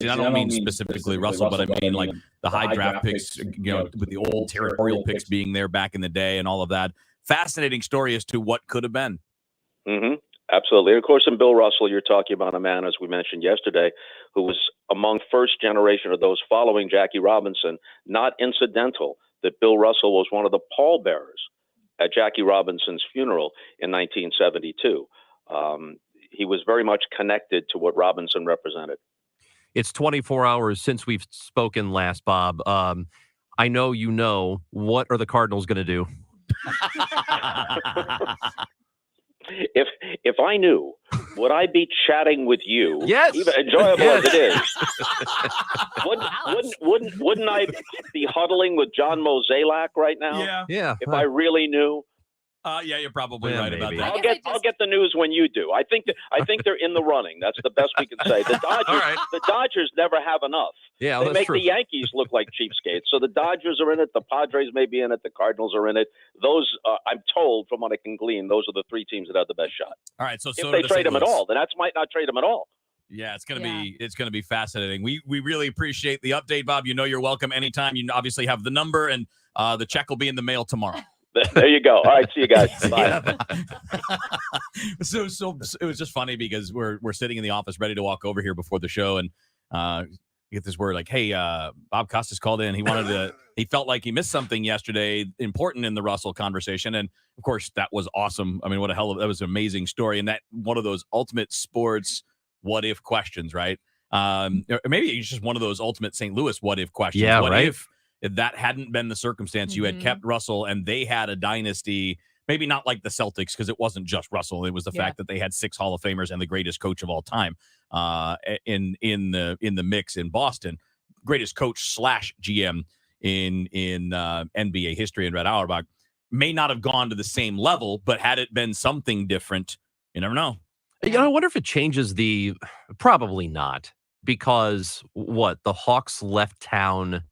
I don't mean specifically Russell, but I mean like the high draft picks, with the old territorial picks being there back in the day and all of that. Fascinating story as to what could have been. Mm-hmm. Absolutely. And of course, in Bill Russell, you're talking about a man, as we mentioned yesterday, who was among first generation of those following Jackie Robinson. Not incidental that Bill Russell was one of the pallbearers at Jackie Robinson's funeral in 1972. He was very much connected to what Robinson represented. It's 24 hours since we've spoken last, Bob. I know you know. What are the Cardinals going to do? If I knew, would I be chatting with you? Yes, even enjoyable as it is. Wouldn't I be huddling with John Mozeliak right now? Yeah. If I really knew. Yeah, you're probably right maybe. about that. I'll get the news when you do. I think they're in the running. That's the best we can say. The Dodgers never have enough. Yeah, they make the Yankees look like cheapskates. So the Dodgers are in it. The Padres may be in it. The Cardinals are in it. Those, I'm told, from what I can glean, those are the three teams that have the best shot. All right. So if they trade them at all, the Nats might not trade them at all. Yeah, it's gonna be fascinating. We really appreciate the update, Bob. You know you're welcome anytime. You obviously have the number, and the check will be in the mail tomorrow. There you go. All right, see you guys. Bye. So it was just funny because we're sitting in the office ready to walk over here before the show, and you get this word like, "Hey, Bob Costas called in. He felt like he missed something yesterday, important in the Russell conversation." And of course, that was awesome. I mean, that was an amazing story, and that one of those ultimate sports what if questions, right? Or maybe it's just one of those ultimate St. Louis what if questions. Yeah, what right. If that hadn't been the circumstance, you had kept Russell and they had a dynasty, maybe not like the Celtics, because it wasn't just Russell. It was the fact that they had 6 Hall of Famers and the greatest coach of all time in the mix in Boston, greatest coach / GM in NBA history. And Red Auerbach may not have gone to the same level, but had it been something different, you never know. I wonder if it changes probably not, because the Hawks left town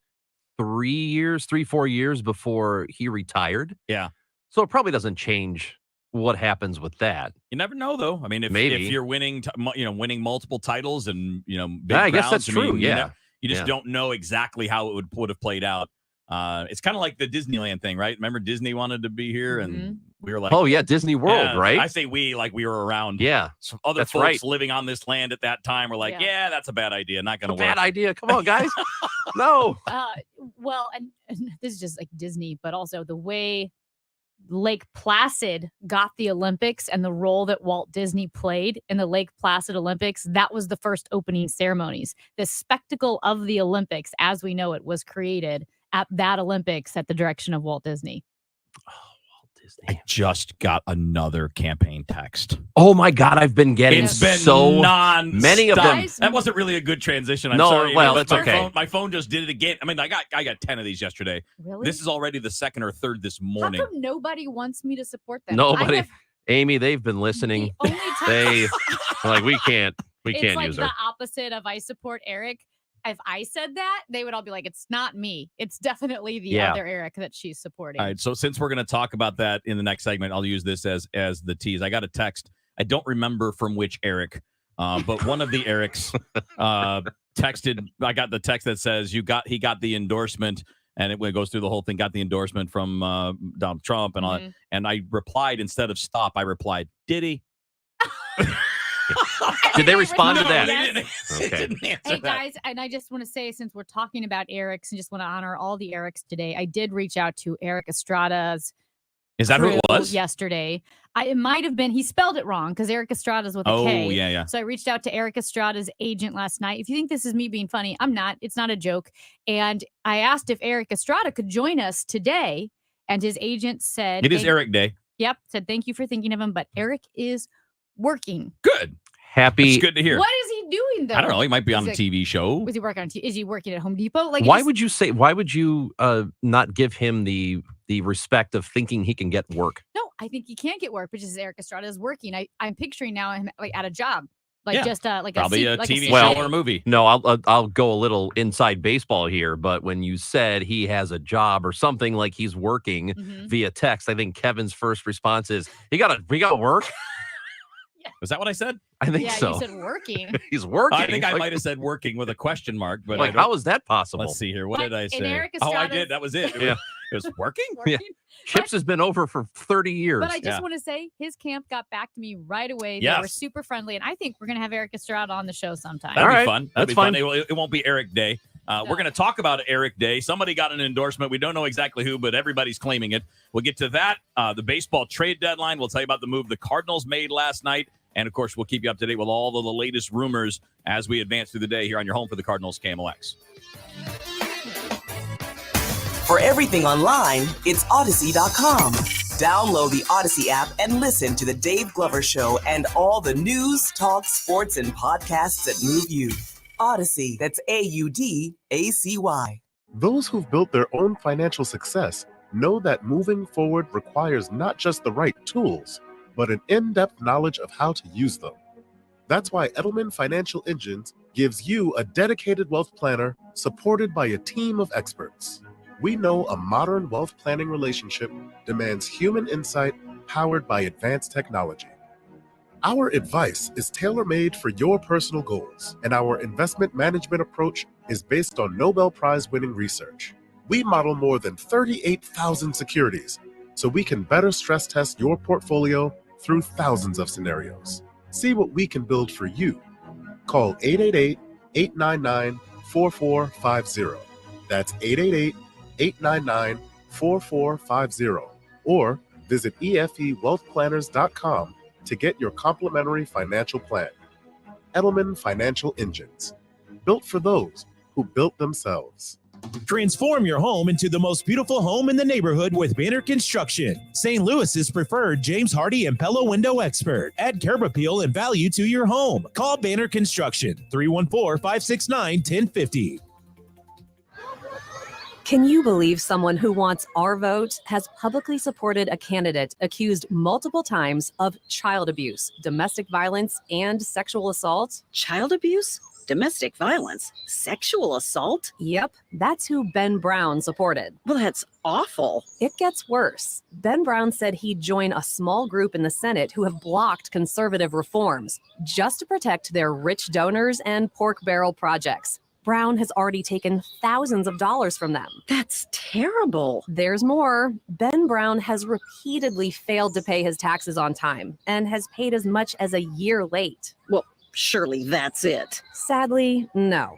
3-4 years before he retired. Yeah. So it probably doesn't change what happens with that. You never know, though. I mean, if you're winning, winning multiple titles and, big I guess crowds, that's true. You just don't know exactly how it would have played out. It's kind of like the Disneyland thing, right? Remember Disney wanted to be here and we were like, oh yeah, Disney World, right? I say we like we were around. Yeah. Some other folks living on this land at that time were like, yeah that's a bad idea. Not going to work. Bad idea. Come on, guys. No. Well, and this is just like Disney, but also the way Lake Placid got the Olympics and the role that Walt Disney played in the Lake Placid Olympics, that was the first opening ceremonies. The spectacle of the Olympics, as we know it, was created at that Olympics at the direction of Walt Disney. Oh, Walt Disney. I just got another campaign text. Oh my God, I've been getting so many of them. That wasn't really a good transition. I'm no, sorry. Well, it's okay. My phone just did it again. I mean, I got 10 of these yesterday. Really? This is already the second or third this morning. How come nobody wants me to support them? Nobody. Amy, they've been listening. The only time like we can't use her. It's like the opposite of I support Eric. If I said that, they would all be like, it's not me. It's definitely the other Eric that she's supporting. All right. So since we're going to talk about that in the next segment, I'll use this as the tease. I got a text. I don't remember from which Eric, but one of the Erics texted. I got the text that says he got the endorsement, and it goes through the whole thing. Got the endorsement from Donald Trump and all that. And I replied, instead of stop, I replied, did he? Did they respond to that? Yes. Okay. Hey guys, and I just want to say, since we're talking about Erics and just want to honor all the Erics today, I did reach out to Eric Estrada's. Is that who it was? Yesterday. It might have been, he spelled it wrong because Eric Estrada's with a K. Oh, yeah. So I reached out to Eric Estrada's agent last night. If you think this is me being funny, I'm not. It's not a joke. And I asked if Eric Estrada could join us today. And his agent said, it is Eric Day. Yep. Said, thank you for thinking of him. But Eric is working. Good. Happy. It's good to hear. What is he doing, though? I don't know. He might be on a TV show. Was he working on? Is he working at Home Depot? Like, why would you not give him the respect of thinking he can get work? No, I think he can get work, but just Eric Estrada is working. I'm picturing now him like at a job, like just like probably a like TV show or a movie. No, I'll go a little inside baseball here, but when you said he has a job or something like he's working via text, I think Kevin's first response is, "He got work." Was that what I said? I think Yeah, so. you said working. He's working. I think I Like- might have said working with a question mark, but like, how is that possible? Let's see here. What did I And say? Eric Oh, I Estrada's- did. That was it. Yeah. It was working? Yeah. Chips has been over for 30 years. But I just Yeah. want to say his camp got back to me right away. They Yes. were super friendly, and I think we're going to have Eric Estrada on the show sometime. That'd All be right. fun. That'd That's be fine. fun. It won't be Eric Day. We're going to talk about Eric Day. Somebody got an endorsement. We don't know exactly who, but everybody's claiming it. We'll get to that. The baseball trade deadline. We'll tell you about the move the Cardinals made last night. And, of course, we'll keep you up to date with all of the latest rumors as we advance through the day here on your home for the Cardinals, KMOX. For everything online, it's Odyssey.com. Download the Odyssey app and listen to The Dave Glover Show and all the news, talk, sports, and podcasts that move you. Odyssey, that's AUDACY. Those who've built their own financial success know that moving forward requires not just the right tools, but an in-depth knowledge of how to use them. That's why Edelman Financial Engines gives you a dedicated wealth planner supported by a team of experts. We know a modern wealth planning relationship demands human insight powered by advanced technology. Our advice is tailor-made for your personal goals, and our investment management approach is based on Nobel Prize-winning research. We model more than 38,000 securities, so we can better stress test your portfolio through thousands of scenarios. See what we can build for you. Call 888-899-4450. That's 888-899-4450. Or visit EFEWealthPlanners.com to get your complimentary financial plan. Edelman Financial Engines. Built for those who built themselves. Transform your home into the most beautiful home in the neighborhood with Banner Construction. St. Louis's preferred James Hardy and Pella window expert. Add curb appeal and value to your home. Call Banner Construction, 314-569-1050. Can you believe someone who wants our vote has publicly supported a candidate accused multiple times of child abuse, domestic violence, and sexual assault? Child abuse? Domestic violence? Sexual assault? Yep, that's who Ben Brown supported. Well, that's awful. It gets worse. Ben Brown said he'd join a small group in the Senate who have blocked conservative reforms just to protect their rich donors and pork barrel projects. Brown has already taken thousands of dollars from them. That's terrible. There's more. Ben Brown has repeatedly failed to pay his taxes on time and has paid as much as a year late. Well, surely that's it. Sadly, no.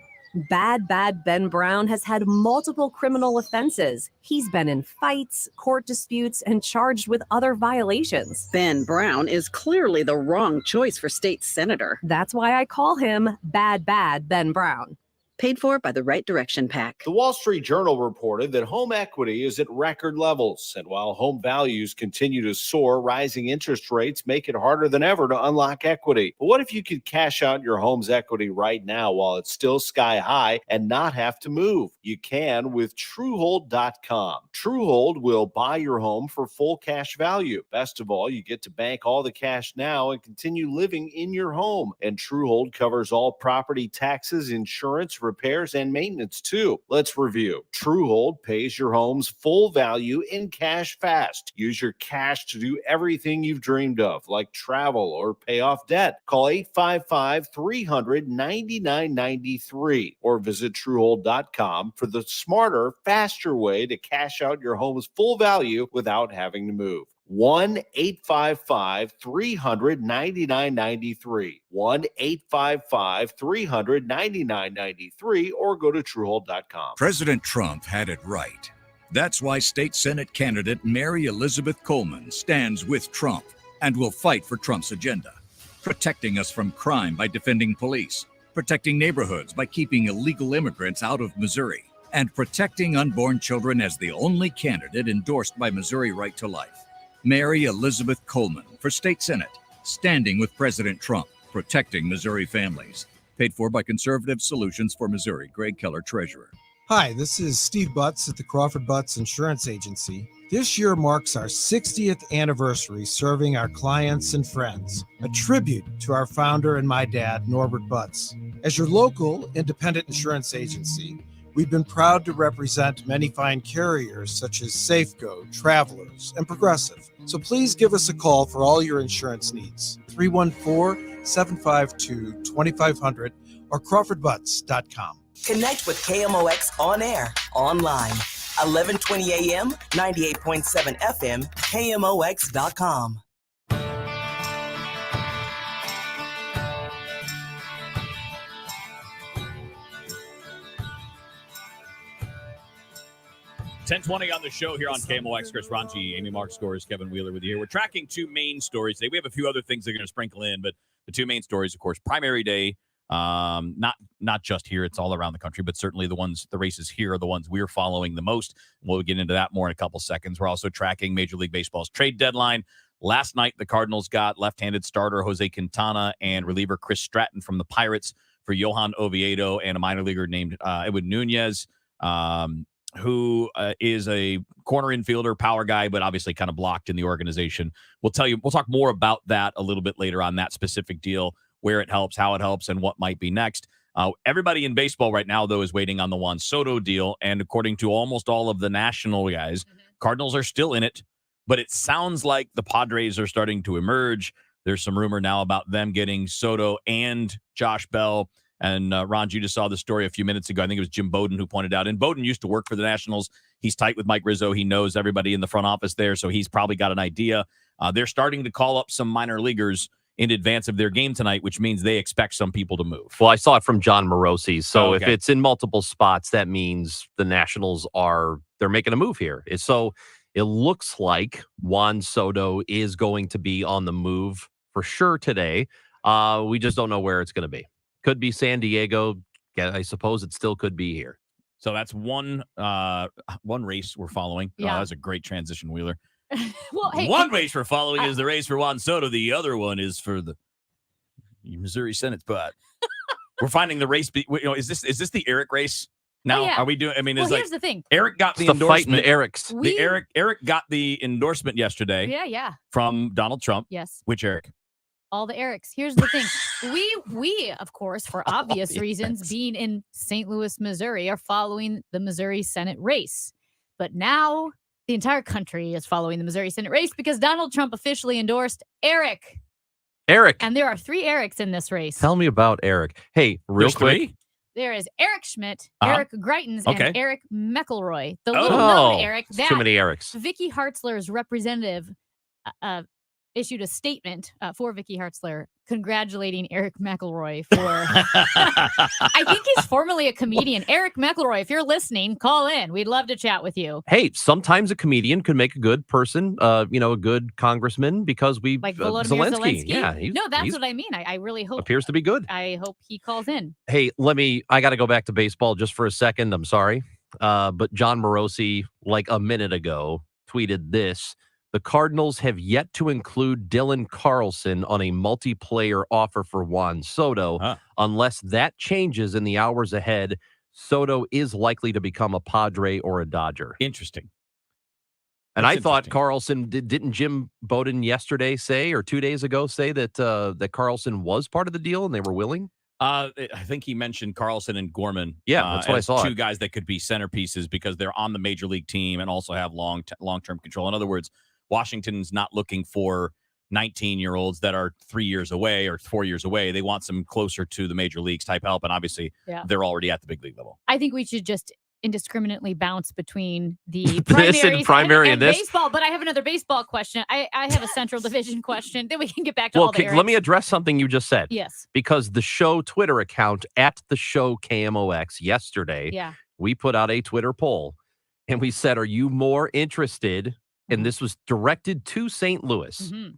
Bad Ben Brown has had multiple criminal offenses. He's been in fights, court disputes, and charged with other violations. Ben Brown is clearly the wrong choice for state senator. That's why I call him Bad Ben Brown. Paid for by the Right Direction PAC. The Wall Street Journal reported that home equity is at record levels. And while home values continue to soar, rising interest rates make it harder than ever to unlock equity. But what if you could cash out your home's equity right now while it's still sky high and not have to move? You can with Truehold.com. Truehold will buy your home for full cash value. Best of all, you get to bank all the cash now and continue living in your home. And Truehold covers all property taxes, insurance, repairs, and maintenance too. Let's review. Truehold pays your home's full value in cash fast. Use your cash to do everything you've dreamed of, like travel or pay off debt. Call 855-300-9993 or visit Truehold.com for the smarter, faster way to cash out your home's full value without having to move. 1-855-300-9993. 1-855-300-9993 or go to Truehold.com. President Trump had it right. That's why State Senate candidate Mary Elizabeth Coleman stands with Trump and will fight for Trump's agenda, protecting us from crime by defending police, protecting neighborhoods by keeping illegal immigrants out of Missouri, and protecting unborn children as the only candidate endorsed by Missouri Right to Life. Mary Elizabeth Coleman for State Senate, standing with President Trump, protecting Missouri families. Paid for by Conservative Solutions for Missouri. Greg Keller, Treasurer. Hi, this is Steve Butts at the Crawford Butts Insurance Agency. This year marks our 60th anniversary serving our clients and friends, a tribute to our founder and my dad, Norbert Butts. As your local independent insurance agency, we've been proud to represent many fine carriers such as Safeco, Travelers, and Progressive. So please give us a call for all your insurance needs. 314 752-2500 or crawfordbutts.com. Connect with KMOX on air, online, 1120 a.m., 98.7 FM, KMOX.com. $10:20 on the show here on KMOX. Chris Ranji, Amy Mark Scores, Kevin Wheeler with you here. We're tracking two main stories today. We have a few other things they're going to sprinkle in, but the two main stories, of course, primary day. Not just here, it's all around the country, but certainly the races here are the ones we're following the most. We'll get into that more in a couple seconds. We're also tracking Major League Baseball's trade deadline. Last night, the Cardinals got left-handed starter Jose Quintana and reliever Chris Stratton from the Pirates for Johan Oviedo and a minor leaguer named Edwin Nunez, who is a corner infielder, power guy, but obviously kind of blocked in the organization. We'll talk more about that a little bit later on that specific deal, where it helps, how it helps, and what might be next. Everybody in baseball right now, though, is waiting on the Juan Soto deal. And according to almost all of the national guys, Cardinals are still in it. But it sounds like the Padres are starting to emerge. There's some rumor now about them getting Soto and Josh Bell. And Ron, you just saw the story a few minutes ago. I think it was Jim Bowden who pointed out. And Bowden used to work for the Nationals. He's tight with Mike Rizzo. He knows everybody in the front office there, so he's probably got an idea. They're starting to call up some minor leaguers in advance of their game tonight, which means they expect some people to move. Well, I saw it from John Morosi. So okay. If it's in multiple spots, that means the Nationals they're making a move here. So it looks like Juan Soto is going to be on the move for sure today. We just don't know where it's going to be. Could be San Diego. I suppose it still could be here. So that's one race we're following. Yeah. That's a great transition, Wheeler. Well, hey, one race we're following is the race for Juan Soto. The other one is for the Missouri Senate spot. We're finding the race. Is this the Eric race now? Oh, yeah. Are we doing? I mean, it's here's the thing. Eric got the Fighting endorsement. Eric's. Eric got the endorsement yesterday. Yeah. From Donald Trump. Yes. Which Eric? All the Erics. Here's the thing. We, of course, for obvious reasons, being in St. Louis, Missouri, are following the Missouri Senate race. But now the entire country is following the Missouri Senate race because Donald Trump officially endorsed Eric. And there are 3 Erics in this race. Tell me about Eric. Hey, real quick. There is Eric Schmidt, Eric Greitens, and Eric McElroy. The little known Eric. Too many Erics. Vicky Hartzler's representative issued a statement for Vicky Hartzler congratulating Eric McElroy for I think he's formerly a comedian. Eric McElroy, if you're listening, call in. We'd love to chat with you. Hey, sometimes a comedian could make a good person, a good congressman because like Zelensky. Yeah, that's what I mean. I really hope appears to be good. I hope he calls in. Hey, I got to go back to baseball just for a second. I'm sorry. But John Morosi, like a minute ago, tweeted this. The Cardinals have yet to include Dylan Carlson on a multiplayer offer for Juan Soto. Unless that changes in the hours ahead, Soto is likely to become a Padre or a Dodger. Interesting. And I thought Carlson, didn't Jim Bowden yesterday say, or 2 days ago say that Carlson was part of the deal and they were willing? I think he mentioned Carlson and Gorman. Yeah, that's what I saw. 2 guys that could be centerpieces because they're on the major league team and also have long-term control. In other words, Washington's not looking for 19-year-olds that are 3 years away or 4 years away. They want some closer to the major leagues type help. And obviously, they're already at the big league level. I think we should just indiscriminately bounce between the primary and this. baseball. But I have another baseball question. I have a Central Division question. Then we can get back to all the Erics. Let me address something you just said. Yes. Because the show Twitter account at the show KMOX yesterday, we put out a Twitter poll. And we said, are you more interested? And this was directed to St. Louis. Mm-hmm.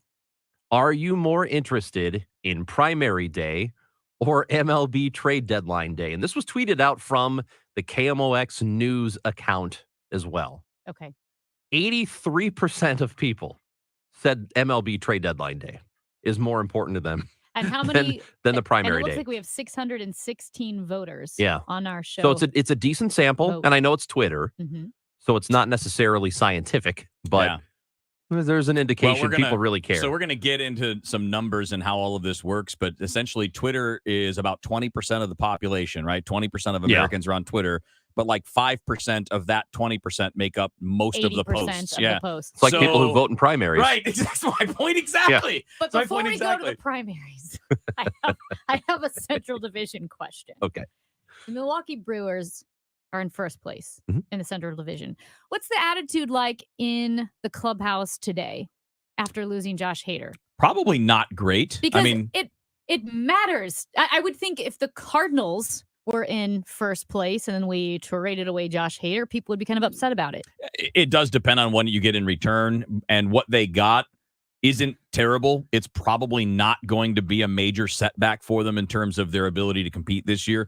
Are you more interested in primary day or MLB trade deadline day? And this was tweeted out from the KMOX news account as well. Okay. 83% of people said MLB trade deadline day is more important to them. And how many than the primary and it looks day? Like we have 616 voters on our show. So it's a decent sample. And I know it's Twitter. Mm-hmm. So it's not necessarily scientific, but there's an indication people really care. So we're going to get into some numbers and how all of this works. But essentially, Twitter is about 20% of the population, right? 20% of Americans are on Twitter. but like 5% of that 20% make up most of the posts. Of the posts. It's like people who vote in primaries. Right. That's my point exactly. Yeah. But before we go to the primaries, I have a Central Division question. Okay. The Milwaukee Brewers are in first place in the Central Division. What's the attitude like in the clubhouse today after losing Josh Hader? Probably not great. Because it matters. I would think if the Cardinals were in first place and then we traded away Josh Hader, people would be kind of upset about it. It does depend on what you get in return, and what they got isn't terrible. It's probably not going to be a major setback for them in terms of their ability to compete this year.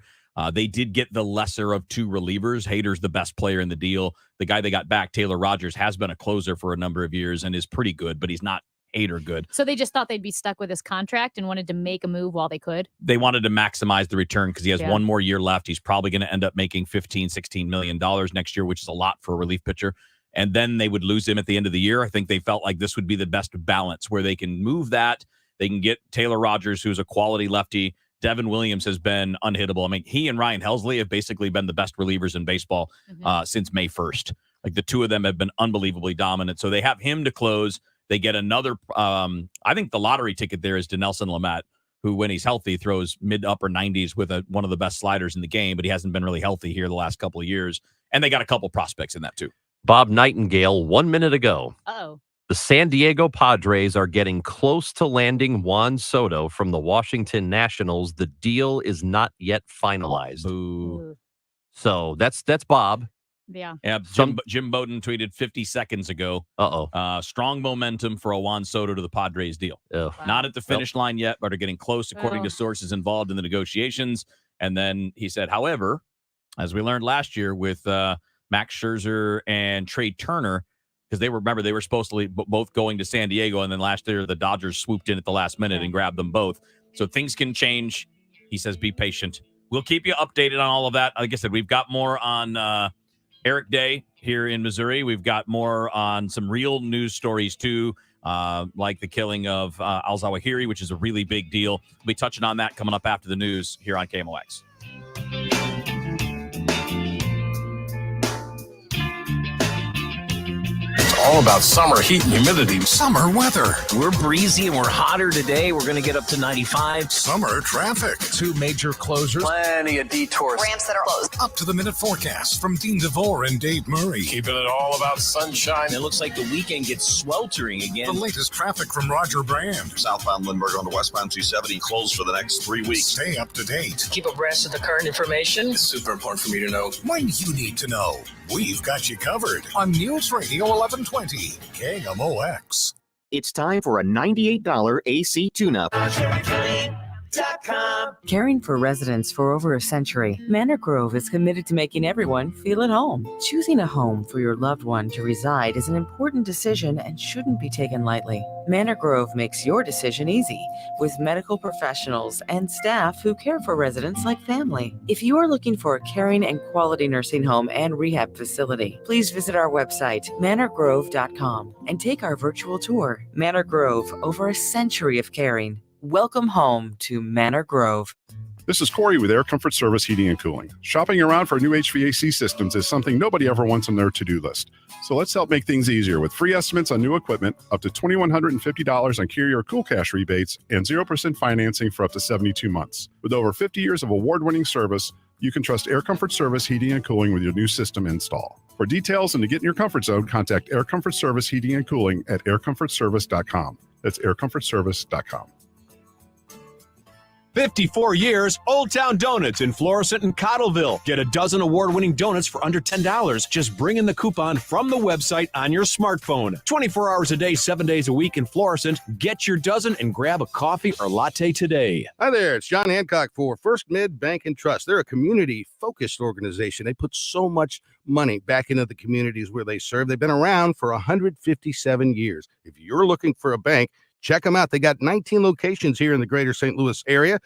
They did get the lesser of two relievers. Hader's the best player in the deal. The guy they got back, Taylor Rogers, has been a closer for a number of years and is pretty good, but he's not Hader good. So they just thought they'd be stuck with his contract and wanted to make a move while they could? They wanted to maximize the return because he has one more year left. He's probably going to end up making $15-16 million next year, which is a lot for a relief pitcher. And then they would lose him at the end of the year. I think they felt like this would be the best balance where they can move that. They can get Taylor Rogers, who's a quality lefty. Devin Williams has been unhittable. I mean, he and Ryan Helsley have basically been the best relievers in baseball since May 1st. Like the two of them have been unbelievably dominant. So they have him to close. They get another, I think the lottery ticket there is to Nelson Lamet, who, when he's healthy, throws mid-upper 90s with one of the best sliders in the game, but he hasn't been really healthy here the last couple of years. And they got a couple prospects in that, too. Bob Nightingale, 1 minute ago. Uh-oh. The San Diego Padres are getting close to landing Juan Soto from the Washington Nationals. The deal is not yet finalized. Boo. So that's Bob. Yeah. Jim Bowden tweeted 50 seconds ago. Strong momentum for a Juan Soto to the Padres deal. Wow. Not at the finish line yet, but are getting close, according to sources involved in the negotiations. And then he said, however, as we learned last year with Max Scherzer and Trey Turner, because they were supposed to both going to San Diego, and then last year the Dodgers swooped in at the last minute and grabbed them both. So things can change. He says, be patient. We'll keep you updated on all of that. Like I said, we've got more on Eric Day here in Missouri. We've got more on some real news stories, too, like the killing of Al-Zawahiri, which is a really big deal. We'll be touching on that coming up after the news here on KMOX. All about summer heat and humidity. Summer weather. We're breezy and we're hotter today. We're going to get up to 95. Summer traffic. 2 major closures. Plenty of detours. Ramps that are closed. Up to the minute forecast from Dean DeVore and Dave Murray. Keeping it all about sunshine. It looks like the weekend gets sweltering again. The latest traffic from Roger Brand. Southbound Lindbergh on the westbound 270 closed for the next 3 weeks. Stay up to date. Keep abreast of the current information. It's super important for me to know. When you need to know, we've got you covered on News Radio 1120 KMOX. It's time for a $98 AC tune-up. Caring for residents for over a century, Manor Grove is committed to making everyone feel at home. Choosing a home for your loved one to reside is an important decision and shouldn't be taken lightly. Manor Grove makes your decision easy with medical professionals and staff who care for residents like family. If you are looking for a caring and quality nursing home and rehab facility, please visit our website, manorgrove.com, and take our virtual tour. Manor Grove, over a century of caring. Welcome home to Manor Grove. This is Corey with Air Comfort Service Heating and Cooling. Shopping around for new HVAC systems is something nobody ever wants on their to-do list. So let's help make things easier with free estimates on new equipment, up to $2,150 on Carrier Cool Cash rebates, and 0% financing for up to 72 months. With over 50 years of award-winning service, you can trust Air Comfort Service Heating and Cooling with your new system install. For details and to get in your comfort zone, contact Air Comfort Service Heating and Cooling at aircomfortservice.com. That's aircomfortservice.com. 54 years, Old Town Donuts in Florissant and Cottleville. Get a dozen award-winning donuts for under $10. Just bring in the coupon from the website on your smartphone. 24 hours a day, 7 days a week in Florissant. Get your dozen and grab a coffee or latte today. Hi there, it's John Hancock for First Mid Bank and Trust. They're a community-focused organization. They put so much money back into the communities where they serve. They've been around for 157 years. If you're looking for a bank, check them out. They got 19 locations here in the greater St. Louis area.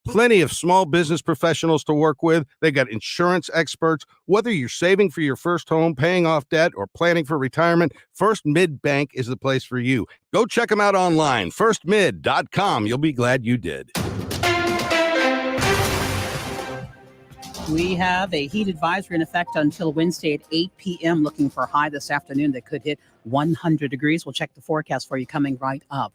Plenty of small business professionals to work with. They got insurance experts. Whether you're saving for your first home, paying off debt, or planning for retirement, First Mid Bank is the place for you. Go check them out online, firstmid.com. You'll be glad you did. We have a heat advisory in effect until Wednesday at 8 p.m. Looking for a high this afternoon that could hit 100 degrees. We'll check the forecast for you coming right up.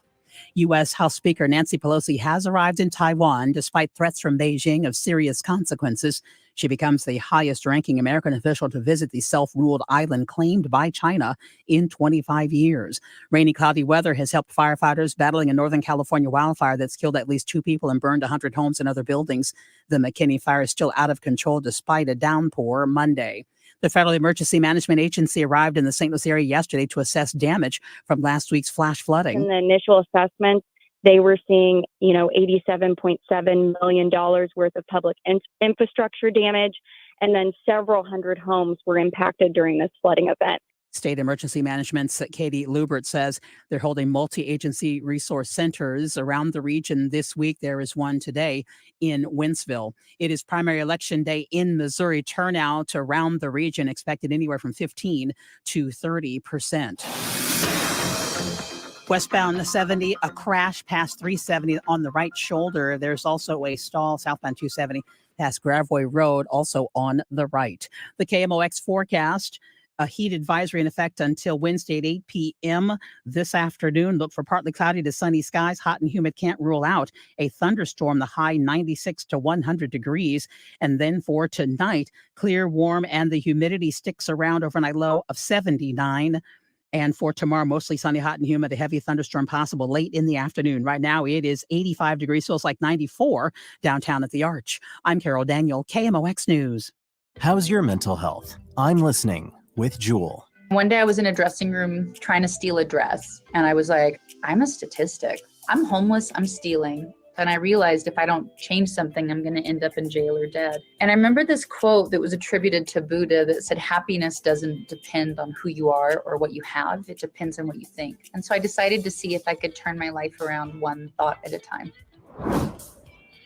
U.S. House Speaker Nancy Pelosi has arrived in Taiwan despite threats from Beijing of serious consequences. She becomes the highest-ranking American official to visit the self-ruled island claimed by China in 25 years. Rainy, cloudy weather has helped firefighters battling a Northern California wildfire that's killed at least 2 people and burned 100 homes and other buildings. The McKinney fire is still out of control despite a downpour Monday. The Federal Emergency Management Agency arrived in the St. Louis area yesterday to assess damage from last week's flash flooding. In the initial assessment, they were seeing, $87.7 million worth of public infrastructure damage, and then several hundred homes were impacted during this flooding event. State Emergency Management's Katie Lubert says they're holding multi-agency resource centers around the region this week. There is one today in Wentzville. It is primary election day in Missouri. Turnout around the region expected anywhere from 15 to 30%. Westbound 70, a crash past 370 on the right shoulder. There's also a stall southbound 270 past Gravois Road, also on the right. The KMOX forecast. A heat advisory in effect until Wednesday at 8 p.m. this afternoon. Look for partly cloudy to sunny skies. Hot and humid, can't rule out a thunderstorm. The high 96 to 100 degrees. And then for tonight, clear, warm, and the humidity sticks around. Overnight low of 79. And for tomorrow, mostly sunny, hot, and humid. A heavy thunderstorm possible late in the afternoon. Right now, it is 85 degrees. Feels like 94 downtown at the Arch. I'm Carol Daniel, KMOX News. How's your mental health? I'm listening with Jewel. One day I was in a dressing room trying to steal a dress, and I was like, I'm a statistic. I'm homeless, I'm stealing. And I realized if I don't change something, I'm going to end up in jail or dead. And I remember this quote that was attributed to Buddha that said, happiness doesn't depend on who you are or what you have. It depends on what you think. And so I decided to see if I could turn my life around one thought at a time.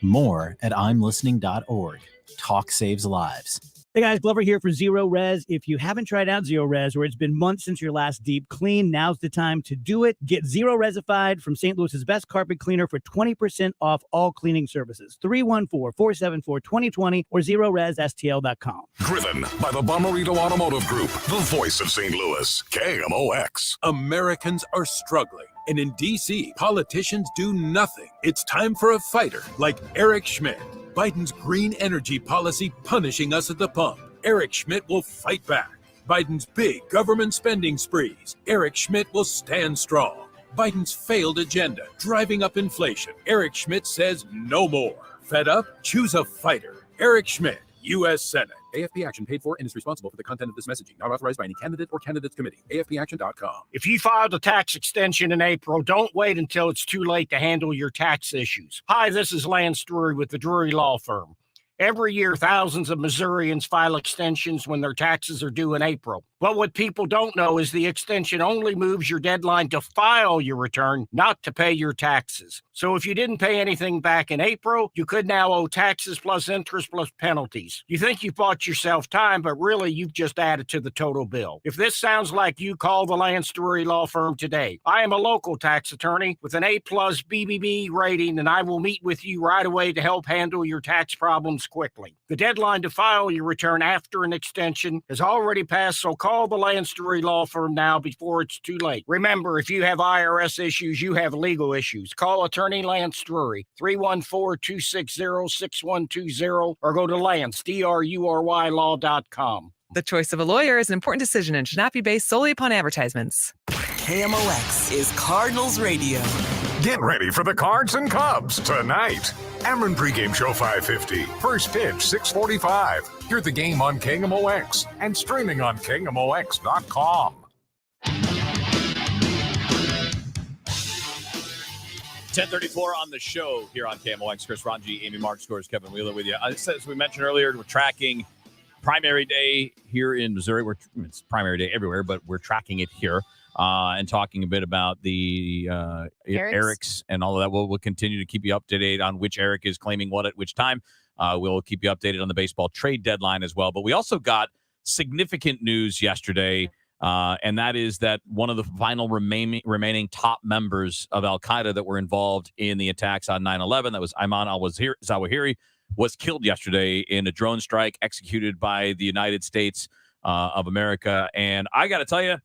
More at imlistening.org. Talk saves lives. Hey guys, Glover here for Zero Res. If you haven't tried out Zero Res, or it's been months since your last deep clean, now's the time to do it. Get Zero Resified from St. Louis's best carpet cleaner for 20% off all cleaning services. 314-474-2020 or ZeroResSTL.com. Driven by the Bomarito Automotive Group, the voice of St. Louis, KMOX. Americans are struggling. And in D.C., politicians do nothing. It's time for a fighter like Eric Schmidt. Biden's green energy policy punishing us at the pump. Eric Schmidt will fight back. Biden's big government spending sprees. Eric Schmidt will stand strong. Biden's failed agenda, driving up inflation. Eric Schmidt says no more. Fed up? Choose a fighter. Eric Schmidt, U.S. Senate. AFP Action paid for and is responsible for the content of this messaging. Not authorized by any candidate or candidates committee. AFPAction.com. If you filed a tax extension in April, don't wait until it's too late to handle your tax issues. Hi, this is Lance Drury with the Drury Law Firm. Every year, thousands of Missourians file extensions when their taxes are due in April. But what people don't know is the extension only moves your deadline to file your return, not to pay your taxes. So if you didn't pay anything back in April, you could now owe taxes plus interest plus penalties. You think you bought yourself time, but really you've just added to the total bill. If this sounds like you, call the Lance Drury Law Firm today. I am a local tax attorney with an A+ BBB rating, and I will meet with you right away to help handle your tax problems quickly. The deadline to file your return after an extension has already passed, so call the Lance Drury Law Firm now before it's too late. Remember, if you have IRS issues, you have legal issues. Call attorney Lance Drury, 314-260-6120, or go to Lance, DRURYlaw.com. The choice of a lawyer is an important decision and should not be based solely upon advertisements. KMOX is Cardinals Radio. Get ready for the Cards and Cubs tonight. Ameren pregame show 5:50. First pitch 6:45. Hear the game on KMOX and streaming on KMOX.com. 10:34 on the show here on KMOX. Chris Ranji, Amy Mark Scores, Kevin Wheeler with you. As we mentioned earlier, we're tracking primary day here in Missouri. It's primary day everywhere, but we're tracking it here. And talking a bit about the Erics and all of that. We'll continue to keep you up to date on which Eric is claiming what at which time. We'll keep you updated on the baseball trade deadline as well. But we also got significant news yesterday, and that is that one of the final remaining top members of Al-Qaeda that were involved in the attacks on 9/11, that was Ayman al-Zawahiri, was killed yesterday in a drone strike executed by the United States of America. And I got to tell you,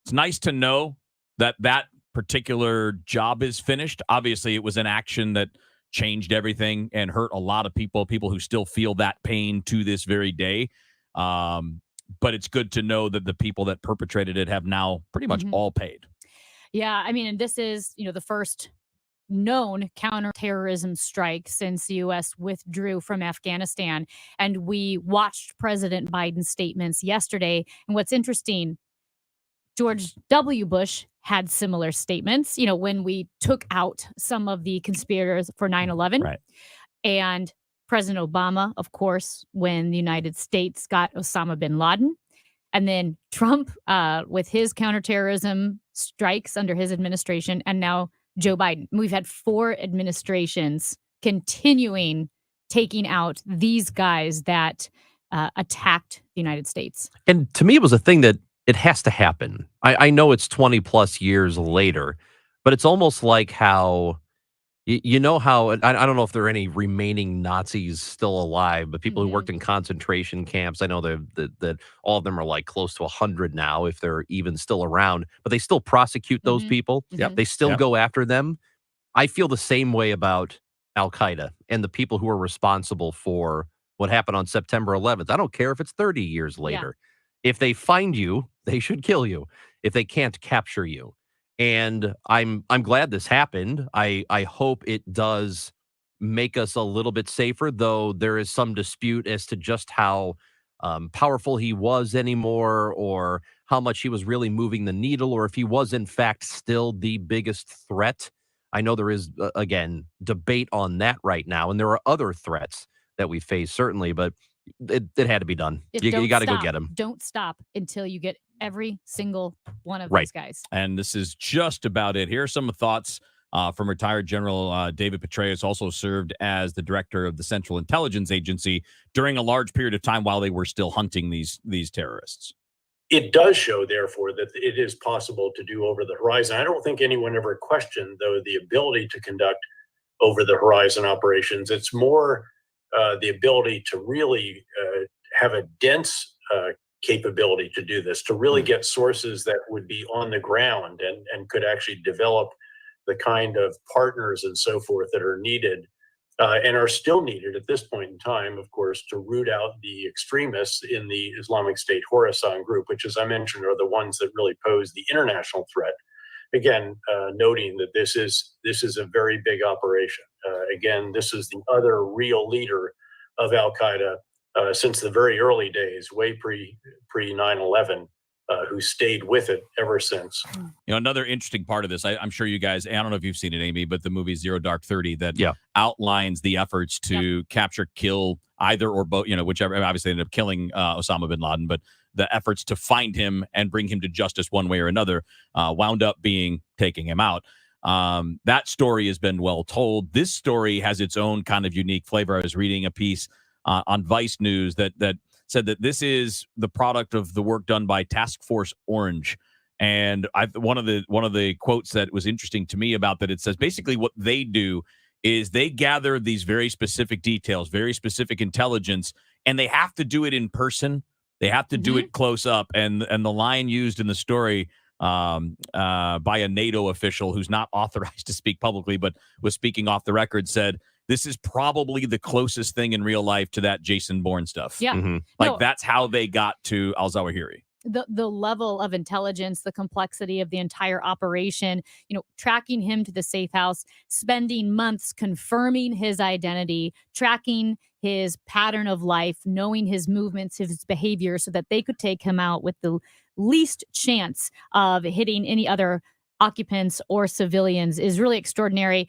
it's nice to know that particular job is finished. Obviously, it was an action that changed everything and hurt a lot of people who still feel that pain to this very day. But it's good to know that the people that perpetrated it have now pretty much all paid. Yeah, I mean, and this is, the first known counterterrorism strike since the U.S. withdrew from Afghanistan. And we watched President Biden's statements yesterday. And what's interesting, George W. Bush had similar statements, when we took out some of the conspirators for 9/11. Right. And President Obama, of course, when the United States got Osama bin Laden. And then Trump with his counterterrorism strikes under his administration. And now Joe Biden. We've had 4 administrations continuing taking out these guys that attacked the United States. And to me, it was a thing that it has to happen. I know it's 20 plus years later, but it's almost like how, how, I don't know if there are any remaining Nazis still alive, but people who worked in concentration camps, I know that all of them are like close to 100 now, if they're even still around, but they still prosecute those people. They still go after them. I feel the same way about Al-Qaeda and the people who are responsible for what happened on September 11th. I don't care if it's 30 years later. If they find you, they should kill you if they can't capture you. And I'm glad this happened. I hope it does make us a little bit safer, though there is some dispute as to just how powerful he was anymore, or how much he was really moving the needle, or if he was in fact still the biggest threat. I know there is, again, debate on that right now, and there are other threats that we face, certainly, but it had to be done. You got to go get him. Don't stop until you get every single one of these guys. And this is just about it. Here are some thoughts from retired General David Petraeus, also served as the director of the Central Intelligence Agency during a large period of time while they were still hunting these terrorists. It does show, therefore, that it is possible to do over the horizon. I don't think anyone ever questioned, though, the ability to conduct over the horizon operations. It's more the ability to really have a dense capability to do this, to really get sources that would be on the ground and could actually develop the kind of partners and so forth that are needed and are still needed at this point in time, of course, to root out the extremists in the Islamic State Khorasan group, which, as I mentioned, are the ones that really pose the international threat. Again, noting that this is a very big operation. Again, this is the other real leader of Al-Qaeda since the very early days, way pre 9/11, who stayed with it ever since. Another interesting part of this, I'm sure you guys, I don't know if you've seen it, Amy, but the movie Zero Dark 30 that outlines the efforts to capture, kill either or both, whichever. Obviously, they ended up killing Osama bin Laden, but the efforts to find him and bring him to justice one way or another wound up being taking him out. That story has been well told. This story has its own kind of unique flavor. I was reading a piece on Vice News that said that this is the product of the work done by Task Force Orange. And one of the quotes that was interesting to me about that, it says basically what they do is they gather these very specific details, very specific intelligence, and they have to do it in person. They have to do it close up. And the line used in the story by a NATO official who's not authorized to speak publicly, but was speaking off the record, said, this is probably the closest thing in real life to that Jason Bourne stuff. Yeah. That's how they got to al-Zawahiri. The level of intelligence, the complexity of the entire operation, tracking him to the safe house, spending months confirming his identity, tracking his pattern of life, knowing his movements, his behavior, so that they could take him out with the least chance of hitting any other occupants or civilians is really extraordinary.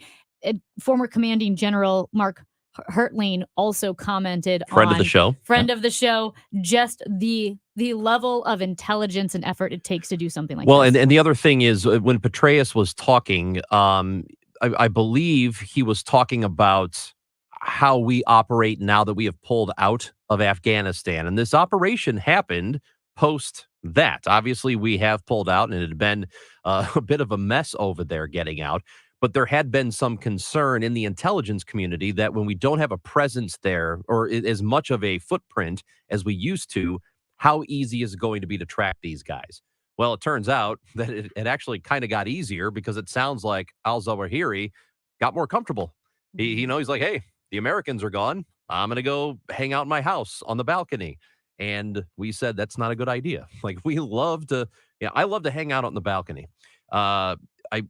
Former Commanding General Mark Hertling also commented friend of the show, just the level of intelligence and effort it takes to do something like this. Well, and the other thing is, when Petraeus was talking, I believe he was talking about how we operate now that we have pulled out of Afghanistan. And this operation happened post that. Obviously, we have pulled out, and it had been a bit of a mess over there getting out. But there had been some concern in the intelligence community that when we don't have a presence there or as much of a footprint as we used to, how easy is it going to be to track these guys? Well, it turns out that it actually kind of got easier because it sounds like al-Zawahiri got more comfortable. He's like, hey, the Americans are gone. I'm going to go hang out in my house on the balcony. And we said, that's not a good idea. Like, I love to hang out on the balcony. I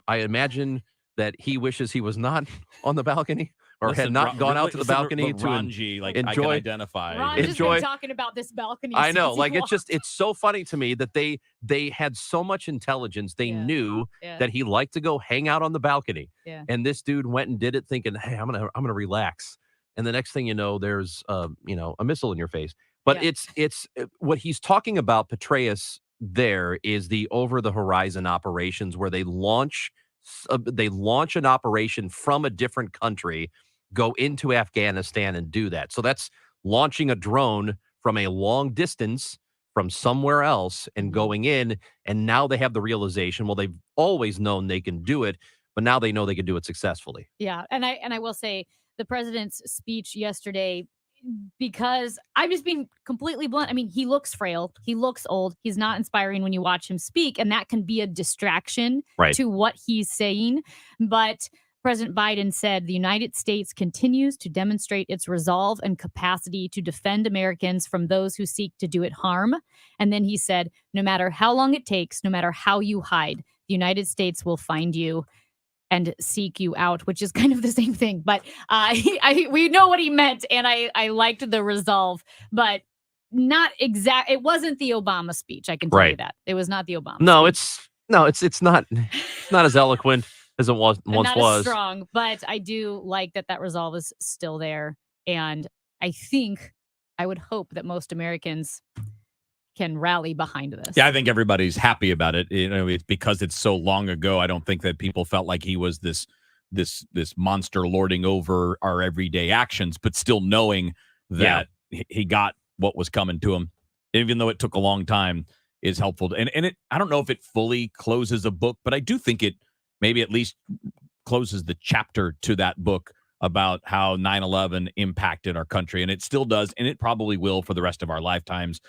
imagine that he wishes he was not on the balcony or had not gone out to the balcony to Ranji, like enjoy. I can identify. Ron has been talking about this balcony. I know, since like he it's so funny to me that they had so much intelligence. They knew that he liked to go hang out on the balcony. Yeah. And this dude went and did it thinking, hey, I'm gonna relax. And the next thing you know, there's a missile in your face. But it's what he's talking about, Petraeus, there is the over the horizon operations where they launch an operation from a different country, go into Afghanistan and do that. So that's launching a drone from a long distance from somewhere else and going in. And now they have the realization, well, they've always known they can do it, but now they know they can do it successfully. Yeah. And I will say the president's speech yesterday, because I'm just being completely blunt. I mean, he looks frail. He looks old. He's not inspiring when you watch him speak. And that can be a distraction to what he's saying. But President Biden said the United States continues to demonstrate its resolve and capacity to defend Americans from those who seek to do it harm. And then he said, no matter how long it takes, no matter how you hide, the United States will find you and seek you out, which is kind of the same thing. But we know what he meant, and I liked the resolve, but not exact. It wasn't the Obama speech. I can tell you that. It was not the Obama speech. It's not as eloquent as it was once not was. As strong, but I do like that resolve is still there. And I would hope that most Americans can rally behind this. Yeah, I think everybody's happy about it. It's because it's so long ago. I don't think that people felt like he was this monster lording over our everyday actions, but still knowing that he got what was coming to him, even though it took a long time, is helpful. And I don't know if it fully closes a book, but I do think it maybe at least closes the chapter to that book about how 9/11 impacted our country. And it still does, and it probably will for the rest of our lifetimes.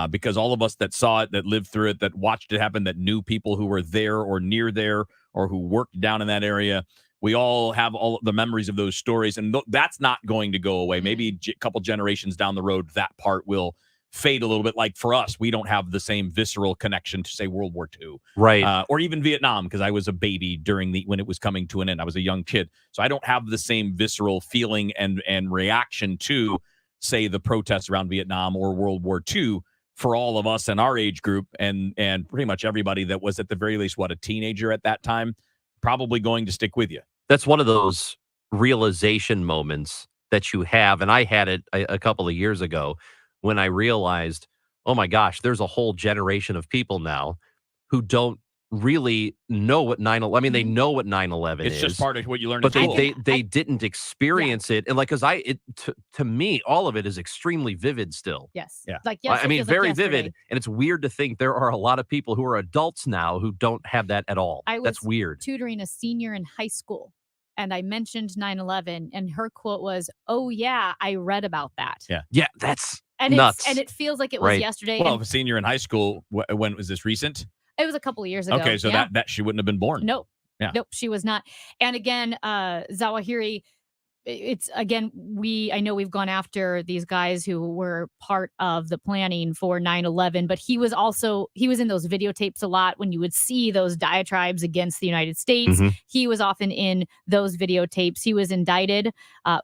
Because all of us that saw it, that lived through it, that watched it happen, that knew people who were there or near there or who worked down in that area, we all have all the memories of those stories. And that's not going to go away. Maybe a couple generations down the road, that part will fade a little bit. Like for us, we don't have the same visceral connection to, say, World War II. Right. Or even Vietnam, because I was a baby when it was coming to an end. I was a young kid. So I don't have the same visceral feeling and reaction to, say, the protests around Vietnam or World War II. For all of us in our age group and pretty much everybody that was at the very least, a teenager at that time, probably going to stick with you. That's one of those realization moments that you have. And I had it a couple of years ago when I realized, oh my gosh, there's a whole generation of people now who don't really know what 9/11. I mean, they know what 9/11 is. It's just part of what you learned. But they didn't experience it, and to me, all of it is extremely vivid still. Yes. Yeah. I mean, very vivid, and it's weird to think there are a lot of people who are adults now who don't have that at all. That's weird. Tutoring a senior in high school, and I mentioned 9/11, and her quote was, "Oh yeah, I read about that." Yeah, that's and nuts. And it feels like it was yesterday. Well, a senior in high school. When was this recent? It was a couple of years ago. Okay, so that she wouldn't have been born. Nope. Yeah. Nope, she was not. And again, Zawahiri, I know we've gone after these guys who were part of the planning for 9/11, but he was in those videotapes a lot when you would see those diatribes against the United States. Mm-hmm. He was often in those videotapes. He was indicted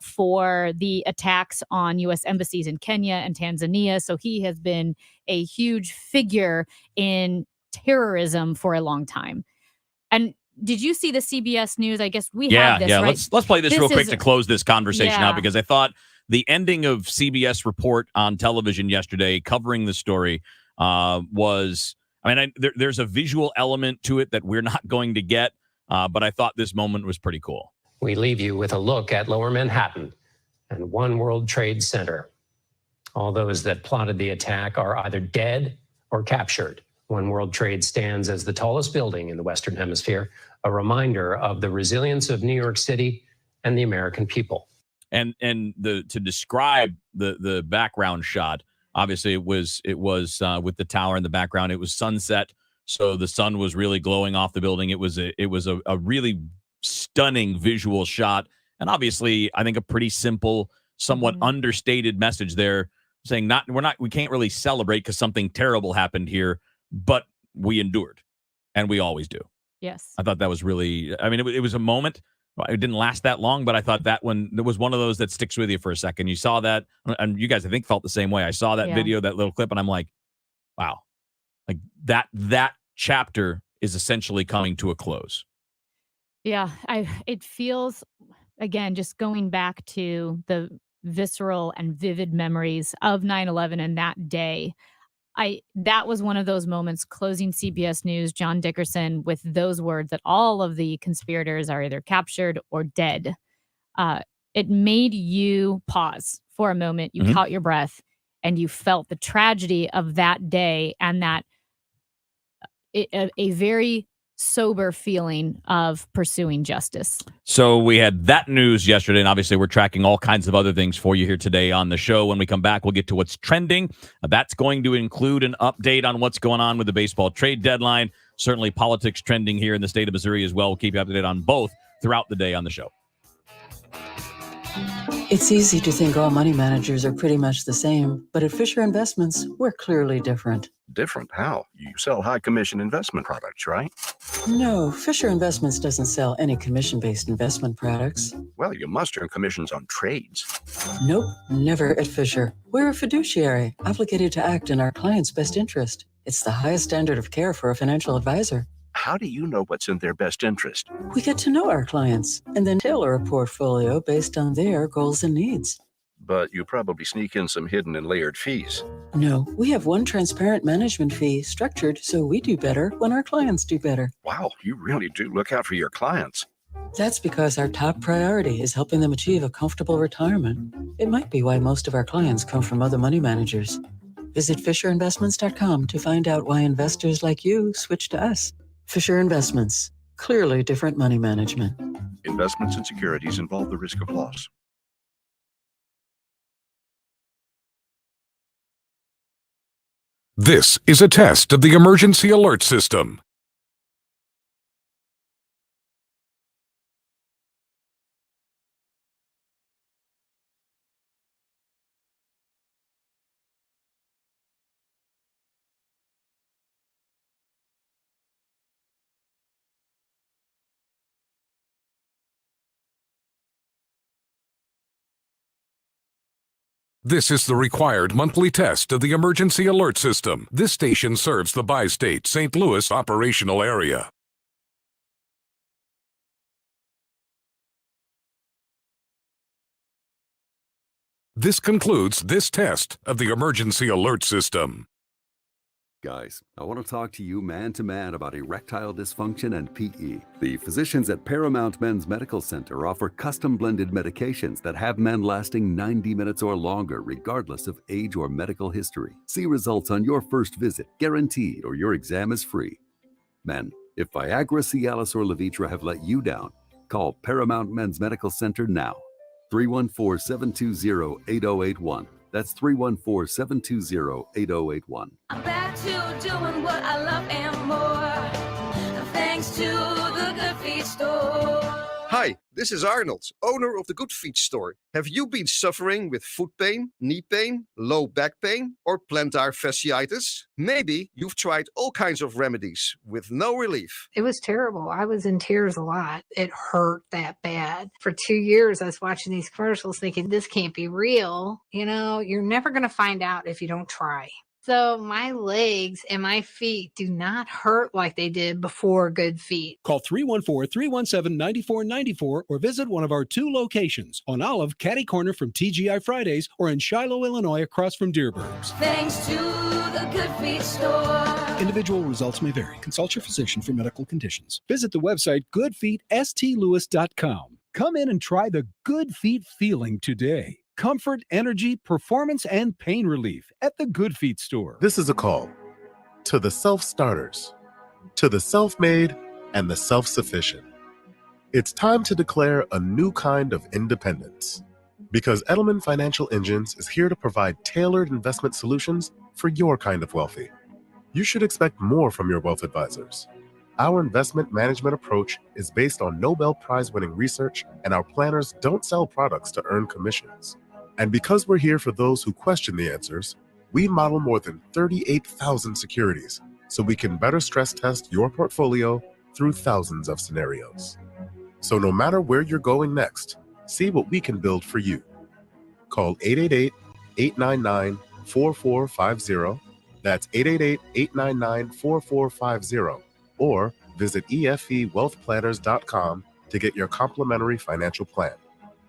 for the attacks on U.S. embassies in Kenya and Tanzania. So he has been a huge figure in terrorism for a long time. And did you see the CBS News? I guess we have this, right? Let's play this real quick to close this conversation out, because I thought the ending of CBS report on television yesterday covering the story was, there's a visual element to it that we're not going to get, but I thought this moment was pretty cool. We leave you with a look at Lower Manhattan and One World Trade Center. All those that plotted the attack are either dead or captured. One World Trade stands as the tallest building in the Western Hemisphere, a reminder of the resilience of New York City and the American people. And to describe the background shot, obviously it was with the tower in the background. It was sunset, so the sun was really glowing off the building. It was a really stunning visual shot, and obviously I think a pretty simple, somewhat understated message there, saying we can't really celebrate because something terrible happened here, but we endured, and we always do. Yes, I thought that was really. I mean, it was a moment. It didn't last that long, but I thought that one, there was one of those that sticks with you for a second. You saw that, and you guys, I think, felt the same way. I saw that video, that little clip, and I'm like, wow, like that chapter is essentially coming to a close. Yeah, it feels, again, just going back to the visceral and vivid memories of 9/11 and that day. That was one of those moments, closing CBS News, John Dickerson, with those words that all of the conspirators are either captured or dead. It made you pause for a moment. You caught your breath, and you felt the tragedy of that day, and that a very sober feeling of pursuing justice. So we had that news yesterday, and obviously we're tracking all kinds of other things for you here today on the show. When we come back, we'll get to what's trending. That's going to include an update on what's going on with the baseball trade deadline. Certainly politics trending here in the state of Missouri as well. We'll keep you up to date on both throughout the day on the show. It's easy to think all money managers are pretty much the same, but at Fisher Investments, we're clearly different. Different? How? You sell high commission investment products, right? No, Fisher Investments doesn't sell any commission-based investment products. Well, you must earn commissions on trades. Nope, never at Fisher. We're a fiduciary, obligated to act in our client's best interest. It's the highest standard of care for a financial advisor. How do you know what's in their best interest? We get to know our clients and then tailor a portfolio based on their goals and needs. But you probably sneak in some hidden and layered fees. No, we have one transparent management fee structured so we do better when our clients do better. Wow, you really do look out for your clients. That's because our top priority is helping them achieve a comfortable retirement. It might be why most of our clients come from other money managers. Visit FisherInvestments.com to find out why investors like you switch to us. Fisher Investments. Clearly different money management. Investments and securities involve the risk of loss. This is a test of the emergency alert system. This is the required monthly test of the emergency alert system. This station serves the bi-state St. Louis operational area. This concludes this test of the emergency alert system. Guys, I want to talk to you man to man about erectile dysfunction and PE. The physicians at Paramount Men's Medical Center offer custom blended medications that have men lasting 90 minutes or longer, regardless of age or medical history. See results on your first visit, guaranteed, or your exam is free. Men, if Viagra, Cialis, or Levitra have let you down, call Paramount Men's Medical Center now. 314-720-8081. That's 314-720-8081. I'm back to doing what I love and more, thanks to the Good Feet store. Hi, this is Arnold, owner of the Good Feet store. Have you been suffering with foot pain, knee pain, low back pain, or plantar fasciitis? Maybe you've tried all kinds of remedies with no relief. It was terrible. I was in tears a lot. It hurt that bad. For 2 years, I was watching these commercials thinking, this can't be real. You know, you're never going to find out if you don't try. So my legs and my feet do not hurt like they did before Good Feet. Call 314-317-9494 or visit one of our 2 locations on Olive, Catty Corner from TGI Fridays, or in Shiloh, Illinois, across from Dearborn's. Thanks to the Good Feet store. Individual results may vary. Consult your physician for medical conditions. Visit the website goodfeetstlewis.com. Come in and try the Good Feet feeling today. Comfort, energy, performance, and pain relief at the Good Feet store. This is a call to the self-starters, to the self-made and the self-sufficient. It's time to declare a new kind of independence, because Edelman Financial Engines is here to provide tailored investment solutions for your kind of wealthy. You should expect more from your wealth advisors. Our investment management approach is based on Nobel Prize-winning research, and our planners don't sell products to earn commissions. And because we're here for those who question the answers, we model more than 38,000 securities so we can better stress test your portfolio through thousands of scenarios. So no matter where you're going next, see what we can build for you. Call 888-899-4450. That's 888-899-4450. Or visit efewealthplanners.com to get your complimentary financial plan.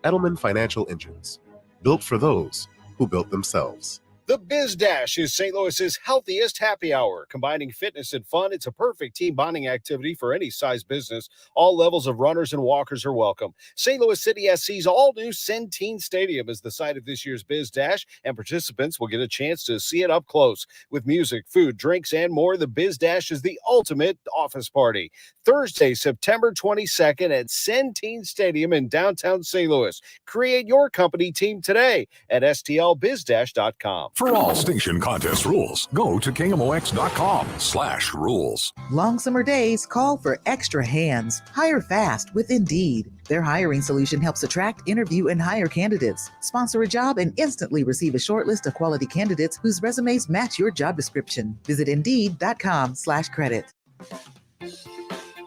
Edelman Financial Engines, built for those who built themselves. The Biz Dash is St. Louis's healthiest happy hour. Combining fitness and fun, it's a perfect team bonding activity for any size business. All levels of runners and walkers are welcome. St. Louis City SC's all-new Centene Stadium is the site of this year's Biz Dash, and participants will get a chance to see it up close. With music, food, drinks, and more, the Biz Dash is the ultimate office party. Thursday, September 22nd at Centene Stadium in downtown St. Louis. Create your company team today at stlbizdash.com. For all station contest rules, go to KMOX.com/rules. Long summer days call for extra hands. Hire fast with Indeed. Their hiring solution helps attract, interview, and hire candidates. Sponsor a job and instantly receive a short list of quality candidates whose resumes match your job description. Visit Indeed.com/credit.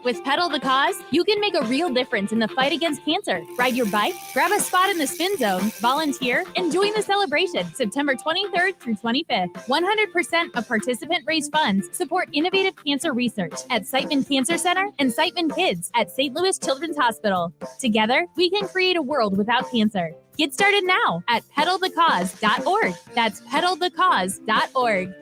With Pedal the Cause, you can make a real difference in the fight against cancer. Ride your bike, grab a spot in the spin zone, volunteer, and join the celebration September 23rd through 25th. 100% of participant-raised funds support innovative cancer research at Siteman Cancer Center and Siteman Kids at St. Louis Children's Hospital. Together, we can create a world without cancer. Get started now at pedalthecause.org. That's pedalthecause.org.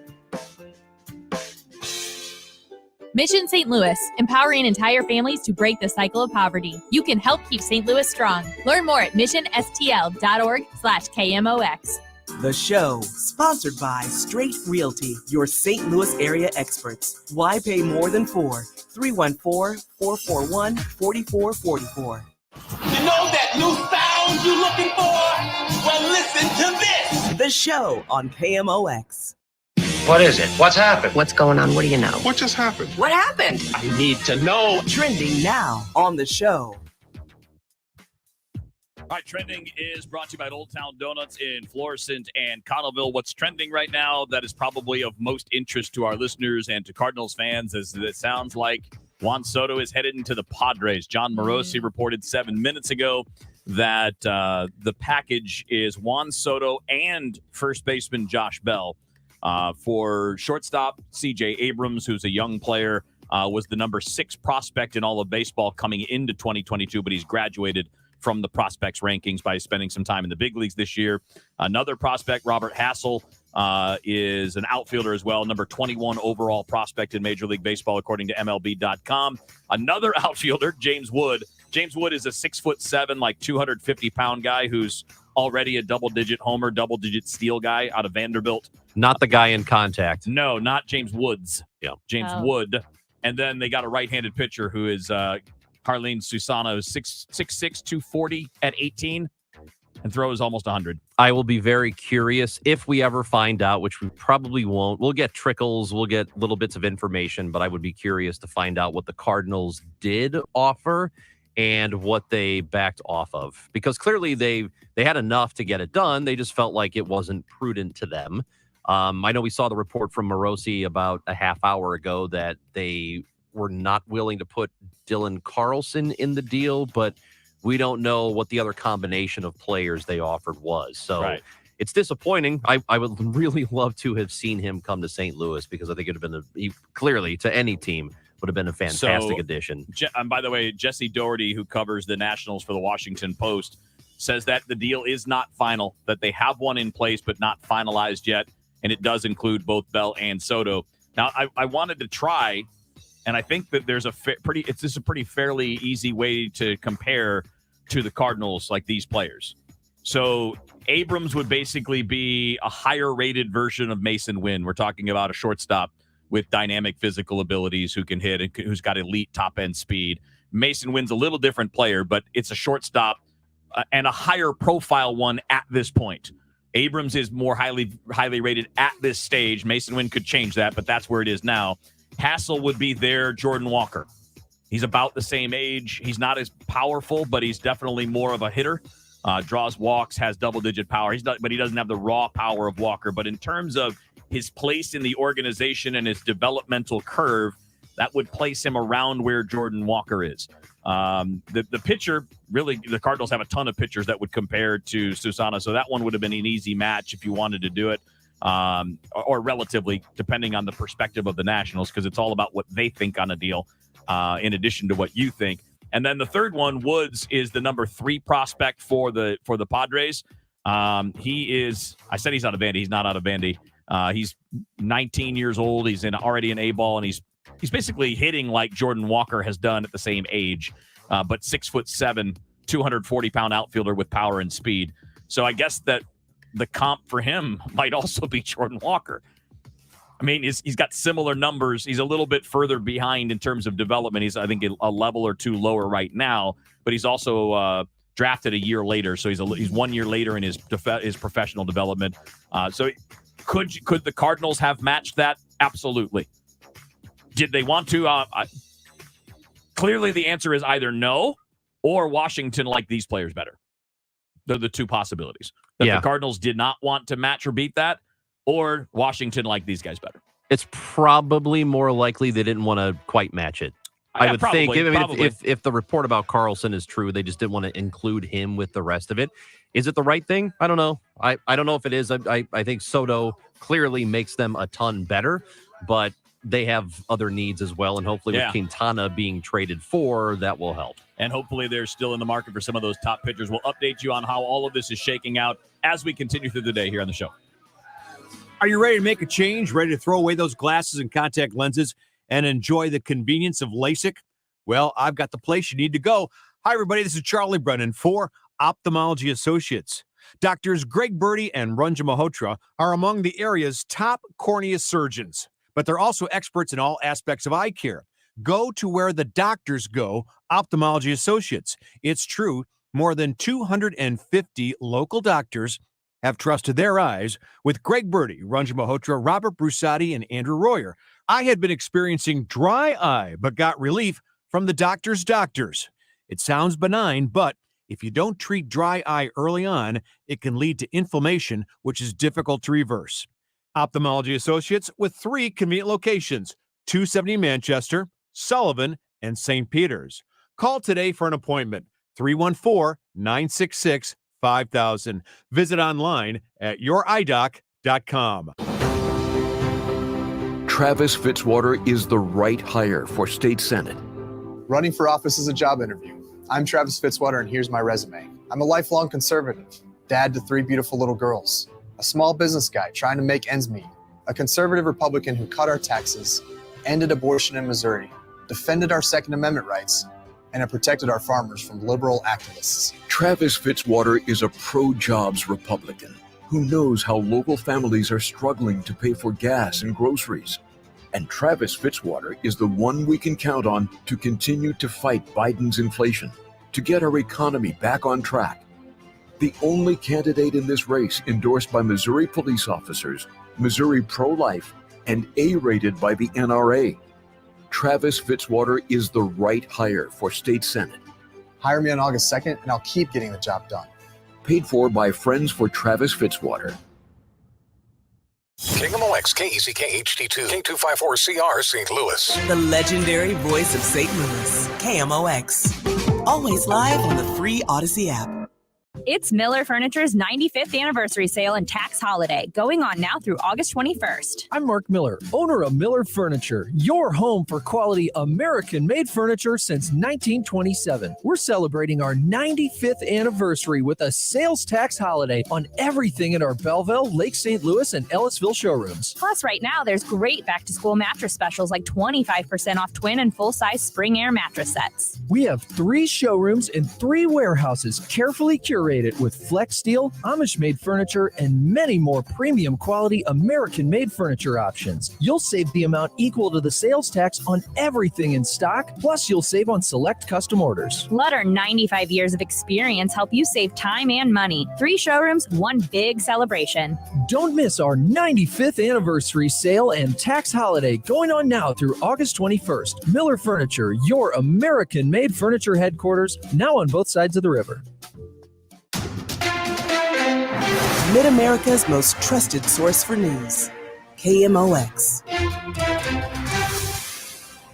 Mission St. Louis, empowering entire families to break the cycle of poverty. You can help keep St. Louis strong. Learn more at missionstl.org/KMOX. The show, sponsored by Straight Realty, your St. Louis area experts. Why pay more than four? 314-441-4444. You know that new sound you're looking for? Well, listen to this. The show on KMOX. What is it? What's happened? What's going on? What do you know? What just happened? What happened? I need to know. Trending now on the show. All right, trending is brought to you by Old Town Donuts in Florissant and Connellville. What's trending right now that is probably of most interest to our listeners and to Cardinals fans is that it sounds like Juan Soto is headed into the Padres. John Morosi reported 7 minutes ago that the package is Juan Soto and first baseman Josh Bell. For shortstop, C.J. Abrams, who's a young player, was the number 6 prospect in all of baseball coming into 2022, but he's graduated from the prospects rankings by spending some time in the big leagues this year. Another prospect, Robert Hassel, is an outfielder as well, number 21 overall prospect in Major League Baseball, according to MLB.com. Another outfielder, James Wood. James Wood is a 6'7", like 250-pound guy who's already a double-digit homer, double-digit steal guy out of Vanderbilt. Not the guy in Contact. No, not James Woods. Yeah, James Wood. And then they got a right-handed pitcher who is Carlene Susana, who's 6'6", 240 at 18, and throws almost 100. I will be very curious if we ever find out, which we probably won't. We'll get trickles, we'll get little bits of information, but I would be curious to find out what the Cardinals did offer and what they backed off of. Because clearly they had enough to get it done. They just felt like it wasn't prudent to them. I know we saw the report from Morosi about a half hour ago that they were not willing to put Dylan Carlson in the deal, but we don't know what the other combination of players they offered was. So It's disappointing. I would really love to have seen him come to St. Louis because I think it would have been clearly to any team would have been a fantastic addition. By the way, Jesse Doherty, who covers the Nationals for the Washington Post, says that the deal is not final, that they have one in place but not finalized yet, and it does include both Bell and Soto. Now, I wanted to try, and I think that there's it's just a pretty fairly easy way to compare to the Cardinals, like these players. So Abrams would basically be a higher rated version of Mason Wynn. We're talking about a shortstop with dynamic physical abilities who can hit and who's got elite top-end speed. Mason Wynn's a little different player, but it's a shortstop and a higher profile one at this point. Abrams is more highly rated at this stage. Mason Wynn could change that, but that's where it is now. Hassel would be there. Jordan Walker. He's about the same age. He's not as powerful, but he's definitely more of a hitter. Draws walks, has double-digit power. But he doesn't have the raw power of Walker. But in terms of his place in the organization and his developmental curve, that would place him around where Jordan Walker is. The pitcher, really, the Cardinals have a ton of pitchers that would compare to Susana, so that one would have been an easy match if you wanted to do it, or relatively, depending on the perspective of the Nationals, because it's all about what they think on a deal, in addition to what you think. And then the third one, Woods, is the number 3 prospect for the Padres. He is, I said he's out of Vandy. He's not out of Vandy. He's 19 years old. He's already in A-ball, and he's basically hitting like Jordan Walker has done at the same age, but 6'7", 240-pound outfielder with power and speed. So I guess that the comp for him might also be Jordan Walker. I mean, he's got similar numbers. He's a little bit further behind in terms of development. He's, I think, a level or two lower right now, but he's also drafted a year later. So he's 1 year later in his professional development. So could the Cardinals have matched that? Absolutely. Did they want to? Clearly, the answer is either no or Washington liked these players better. They're the two possibilities. That the Cardinals did not want to match or beat that, or Washington liked these guys better. It's probably more likely they didn't want to quite match it. I would think. I mean, if the report about Carlson is true, they just didn't want to include him with the rest of it. Is it the right thing? I don't know. I don't know if it is. I think Soto clearly makes them a ton better, but they have other needs as well, and hopefully with Quintana being traded for, that will help. And hopefully they're still in the market for some of those top pitchers. We'll update you on how all of this is shaking out as we continue through the day here on the show. Are you ready to make a change? Ready to throw away those glasses and contact lenses and enjoy the convenience of LASIK? Well, I've got the place you need to go. Hi, everybody. This is Charlie Brennan for Ophthalmology Associates. Doctors Greg Birdie and Ranjan Malhotra are among the area's top cornea surgeons, but they're also experts in all aspects of eye care. Go to where the doctors go, Ophthalmology Associates. It's true, more than 250 local doctors have trusted their eyes with Greg Birdie, Ranjan Malhotra, Robert Brusati, and Andrew Royer. I had been experiencing dry eye, but got relief from the doctor's doctors. It sounds benign, but if you don't treat dry eye early on, it can lead to inflammation, which is difficult to reverse. Ophthalmology Associates with 3 convenient locations, 270 Manchester, Sullivan, and St. Peter's. Call today for an appointment, 314-966-5000. Visit online at youridoc.com. Travis Fitzwater is the right hire for state senate. Running for office is a job interview. I'm Travis Fitzwater, and here's my resume. I'm a lifelong conservative, dad to 3 beautiful little girls, a small business guy trying to make ends meet, a conservative Republican who cut our taxes, ended abortion in Missouri, defended our Second Amendment rights, and have protected our farmers from liberal activists. Travis Fitzwater is a pro-jobs Republican who knows how local families are struggling to pay for gas and groceries. And Travis Fitzwater is the one we can count on to continue to fight Biden's inflation, to get our economy back on track. The only candidate in this race endorsed by Missouri police officers, Missouri pro-life, and A-rated by the NRA. Travis Fitzwater is the right hire for state senate. Hire me on August 2nd, and I'll keep getting the job done. Paid for by Friends for Travis Fitzwater. KMOX, KECK HD2, K254CR, St. Louis. The legendary voice of St. Louis, KMOX. Always live on the free Odyssey app. It's Miller Furniture's 95th anniversary sale and tax holiday, going on now through August 21st. I'm Mark Miller, owner of Miller Furniture, your home for quality American-made furniture since 1927. We're celebrating our 95th anniversary with a sales tax holiday on everything in our Belleville, Lake St. Louis, and Ellisville showrooms. Plus, right now, there's great back-to-school mattress specials like 25% off twin and full-size spring air mattress sets. We have 3 showrooms and 3 warehouses carefully curated Decorate it with Flex Steel, Amish-made furniture, and many more premium quality American-made furniture options. You'll save the amount equal to the sales tax on everything in stock, plus you'll save on select custom orders. Let our 95 years of experience help you save time and money. 3 showrooms, 1 big celebration. Don't miss our 95th anniversary sale and tax holiday going on now through August 21st. Miller Furniture, your American-made furniture headquarters, now on both sides of the river. Mid-America's most trusted source for news. KMOX.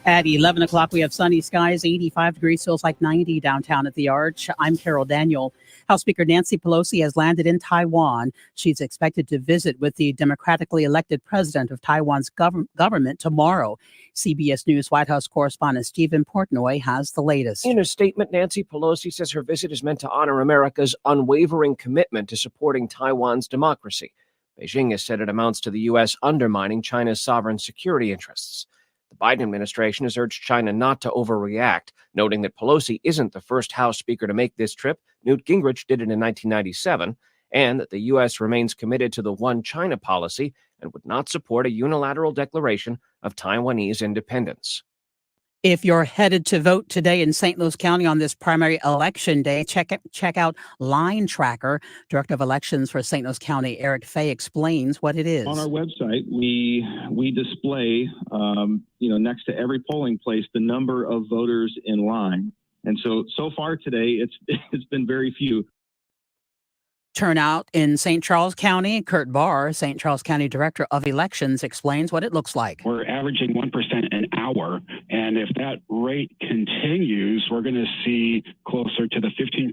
At 11 o'clock, we have sunny skies, 85 degrees, feels like 90 downtown at the Arch. I'm Carol Daniel. House Speaker Nancy Pelosi has landed in Taiwan. She's expected to visit with the democratically elected president of Taiwan's government tomorrow. CBS News White House correspondent Stephen Portnoy has the latest. In a statement, Nancy Pelosi says her visit is meant to honor America's unwavering commitment to supporting Taiwan's democracy. Beijing has said it amounts to the U.S. undermining China's sovereign security interests. The Biden administration has urged China not to overreact, noting that Pelosi isn't the first House Speaker to make this trip. Newt Gingrich did it in 1997, and that the U.S. remains committed to the one China policy and would not support a unilateral declaration of Taiwanese independence. If you're headed to vote today in St. Louis County on this primary election day, check out Line Tracker. Director of Elections for St. Louis County, Eric Fay, explains what it is. On our website, we display, next to every polling place, the number of voters in line. And so far today, it's been very few. Turnout in St. Charles County. Kurt Barr, St. Charles County Director of Elections, explains what it looks like. We're averaging 1% an hour, and if that rate continues, we're going to see closer to the 15%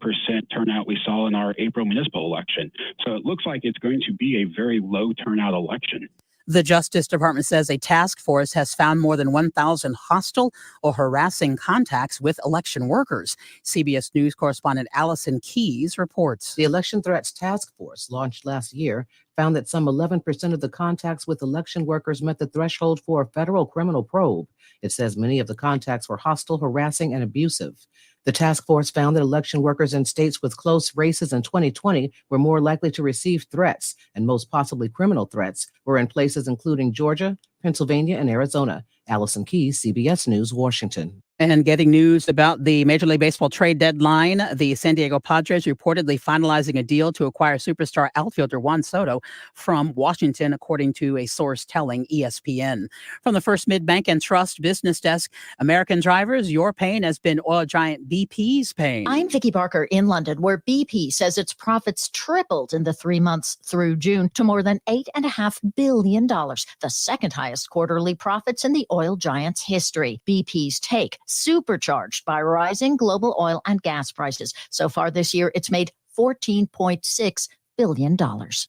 turnout we saw in our April municipal election. So it looks like it's going to be a very low turnout election. The Justice Department says a task force has found more than 1,000 hostile or harassing contacts with election workers. CBS News correspondent Allison Keyes reports. The Election Threats Task Force, launched last year, found that some 11% of the contacts with election workers met the threshold for a federal criminal probe. It says many of the contacts were hostile, harassing, and abusive. The task force found that election workers in states with close races in 2020 were more likely to receive threats, and most possibly criminal threats were in places including Georgia, Pennsylvania, and Arizona. Allison Keyes, CBS News, Washington. And getting news about the Major League Baseball trade deadline, the San Diego Padres reportedly finalizing a deal to acquire superstar outfielder Juan Soto from Washington, according to a source telling ESPN. From the First Mid-Bank and Trust Business Desk, American drivers, your pain has been oil giant BP's pain. I'm Vicki Barker in London, where BP says its profits tripled in the 3 months through June to more than $8.5 billion, the second highest quarterly profits in the oil giant's history. BP's take, supercharged by rising global oil and gas prices. So far this year, it's made $14.6 billion.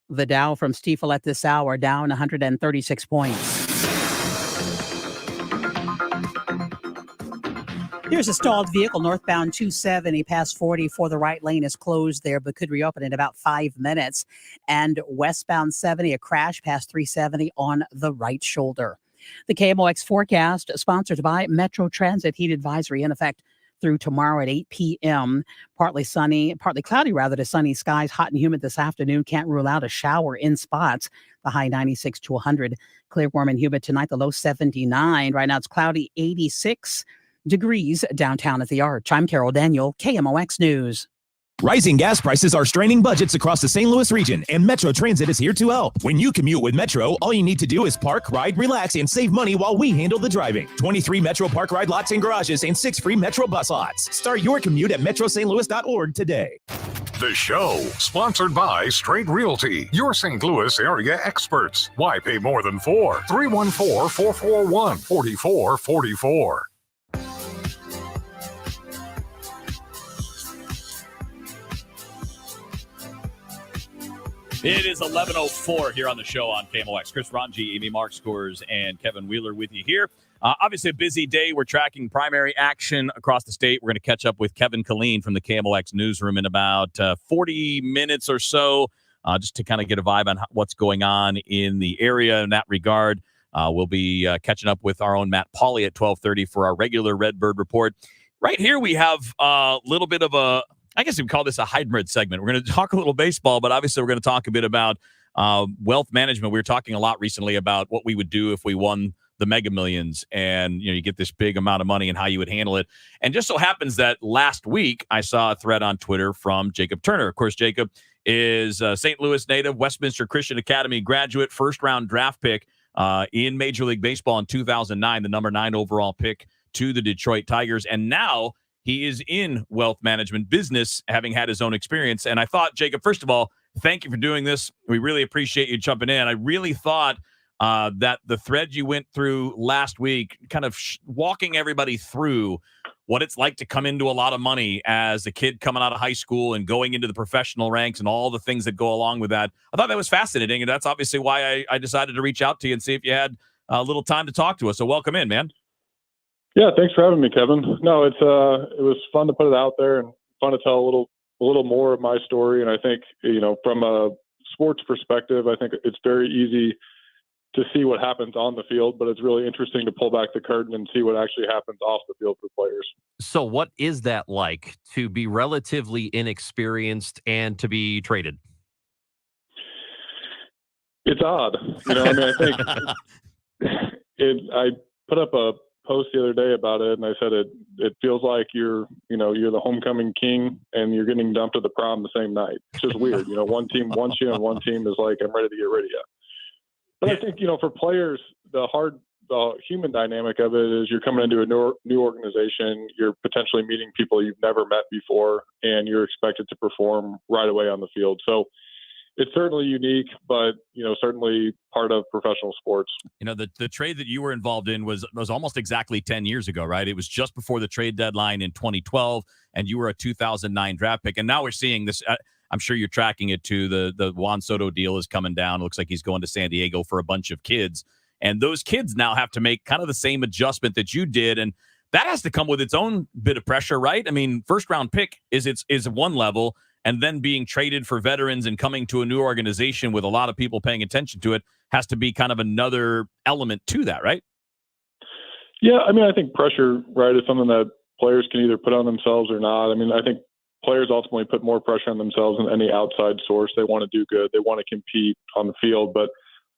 The Dow from Stifel at this hour down 136 points. Here's a stalled vehicle northbound 270 past 40 for the right lane is closed there, but could reopen in about 5 minutes. And westbound 70, a crash past 370 on the right shoulder. The KMOX forecast, sponsored by Metro Transit, heat advisory in effect through tomorrow at 8 p.m. Partly cloudy to sunny skies, hot and humid this afternoon. Can't rule out a shower in spots. The high 96 to 100. Clear, warm, and humid tonight, the low 79. Right now it's cloudy, 86 degrees downtown at the Arch. I'm Carol Daniel, KMOX News. Rising gas prices are straining budgets across the St. Louis region, and Metro Transit is here to help. When you commute with Metro, all you need to do is park, ride, relax, and save money while we handle the driving. 23 Metro Park Ride lots and garages and 6 free Metro bus lots. Start your commute at metrostlouis.org today. The show, sponsored by Straight Realty, your St. Louis area experts. Why pay more than 4? 314-441-4444. It is 11:04 here on the show on KMOX. Chris Ranji, Amy Mark Scores, and Kevin Wheeler with you here. Obviously, a busy day. We're tracking primary action across the state. We're going to catch up with Kevin Killeen from the KMOX newsroom in about 40 minutes or so, just to kind of get a vibe on what's going on in the area in that regard. We'll be catching up with our own Matt Pauley at 12:30 for our regular Redbird Report. Right here, we have a little bit of a I guess we call this a hybrid segment. We're going to talk a little baseball, but obviously we're going to talk a bit about wealth management. We were talking a lot recently about what we would do if we won the Mega Millions, and you get this big amount of money and how you would handle it. And just so happens that last week I saw a thread on Twitter from Jacob Turner. Of course, Jacob is a St. Louis native, Westminster Christian Academy graduate, first-round draft pick in Major League Baseball in 2009, the number 9 overall pick to the Detroit Tigers. And now he is in wealth management business, having had his own experience. And I thought, Jacob, first of all, thank you for doing this. We really appreciate you jumping in. I really thought that the thread you went through last week, kind of walking everybody through what it's like to come into a lot of money as a kid coming out of high school and going into the professional ranks and all the things that go along with that. I thought that was fascinating, and that's obviously why I decided to reach out to you and see if you had a little time to talk to us. So welcome in, man. Yeah, thanks for having me, Kevin. No, it was fun to put it out there and fun to tell a little more of my story. And I think, from a sports perspective, I think it's very easy to see what happens on the field, but it's really interesting to pull back the curtain and see what actually happens off the field for players. So what is that like to be relatively inexperienced and to be traded? It's odd. I think I put up a post the other day about it, and I said it feels like you're the homecoming king and you're getting dumped at the prom the same night. It's just weird. One team wants you and one team is like, I'm ready to get rid of you. But I think, for players, the human dynamic of it is you're coming into a new organization, you're potentially meeting people you've never met before, and you're expected to perform right away on the field. So it's certainly unique, but, certainly part of professional sports. The trade that you were involved in was almost exactly 10 years ago, right? It was just before the trade deadline in 2012, and you were a 2009 draft pick. And now we're seeing this. I'm sure you're tracking it too. The Juan Soto deal is coming down. It looks like he's going to San Diego for a bunch of kids. And those kids now have to make kind of the same adjustment that you did. And that has to come with its own bit of pressure, right? I mean, first round pick is one level, and then being traded for veterans and coming to a new organization with a lot of people paying attention to it has to be kind of another element to that, right? Yeah, I think pressure, right, is something that players can either put on themselves or not. I think players ultimately put more pressure on themselves than any outside source. They want to do good. They want to compete on the field. But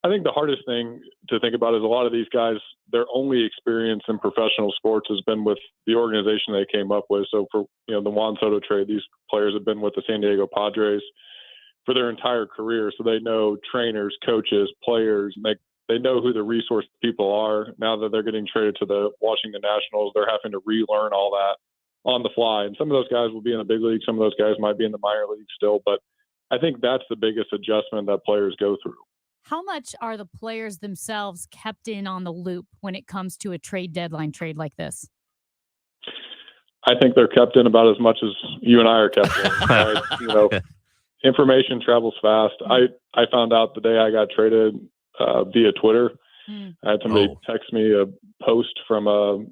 I think the hardest thing to think about is a lot of these guys, their only experience in professional sports has been with the organization they came up with. So for the Juan Soto trade, these players have been with the San Diego Padres for their entire career. So they know trainers, coaches, players, and they know who the resource people are. Now that they're getting traded to the Washington Nationals, they're having to relearn all that on the fly. And some of those guys will be in the big league. Some of those guys might be in the minor league still. But I think that's the biggest adjustment that players go through. How much are the players themselves kept in on the loop when it comes to a trade deadline trade like this? I think they're kept in about as much as you and I are kept in. Right? Information travels fast. I found out the day I got traded via Twitter. I had somebody text me a post from a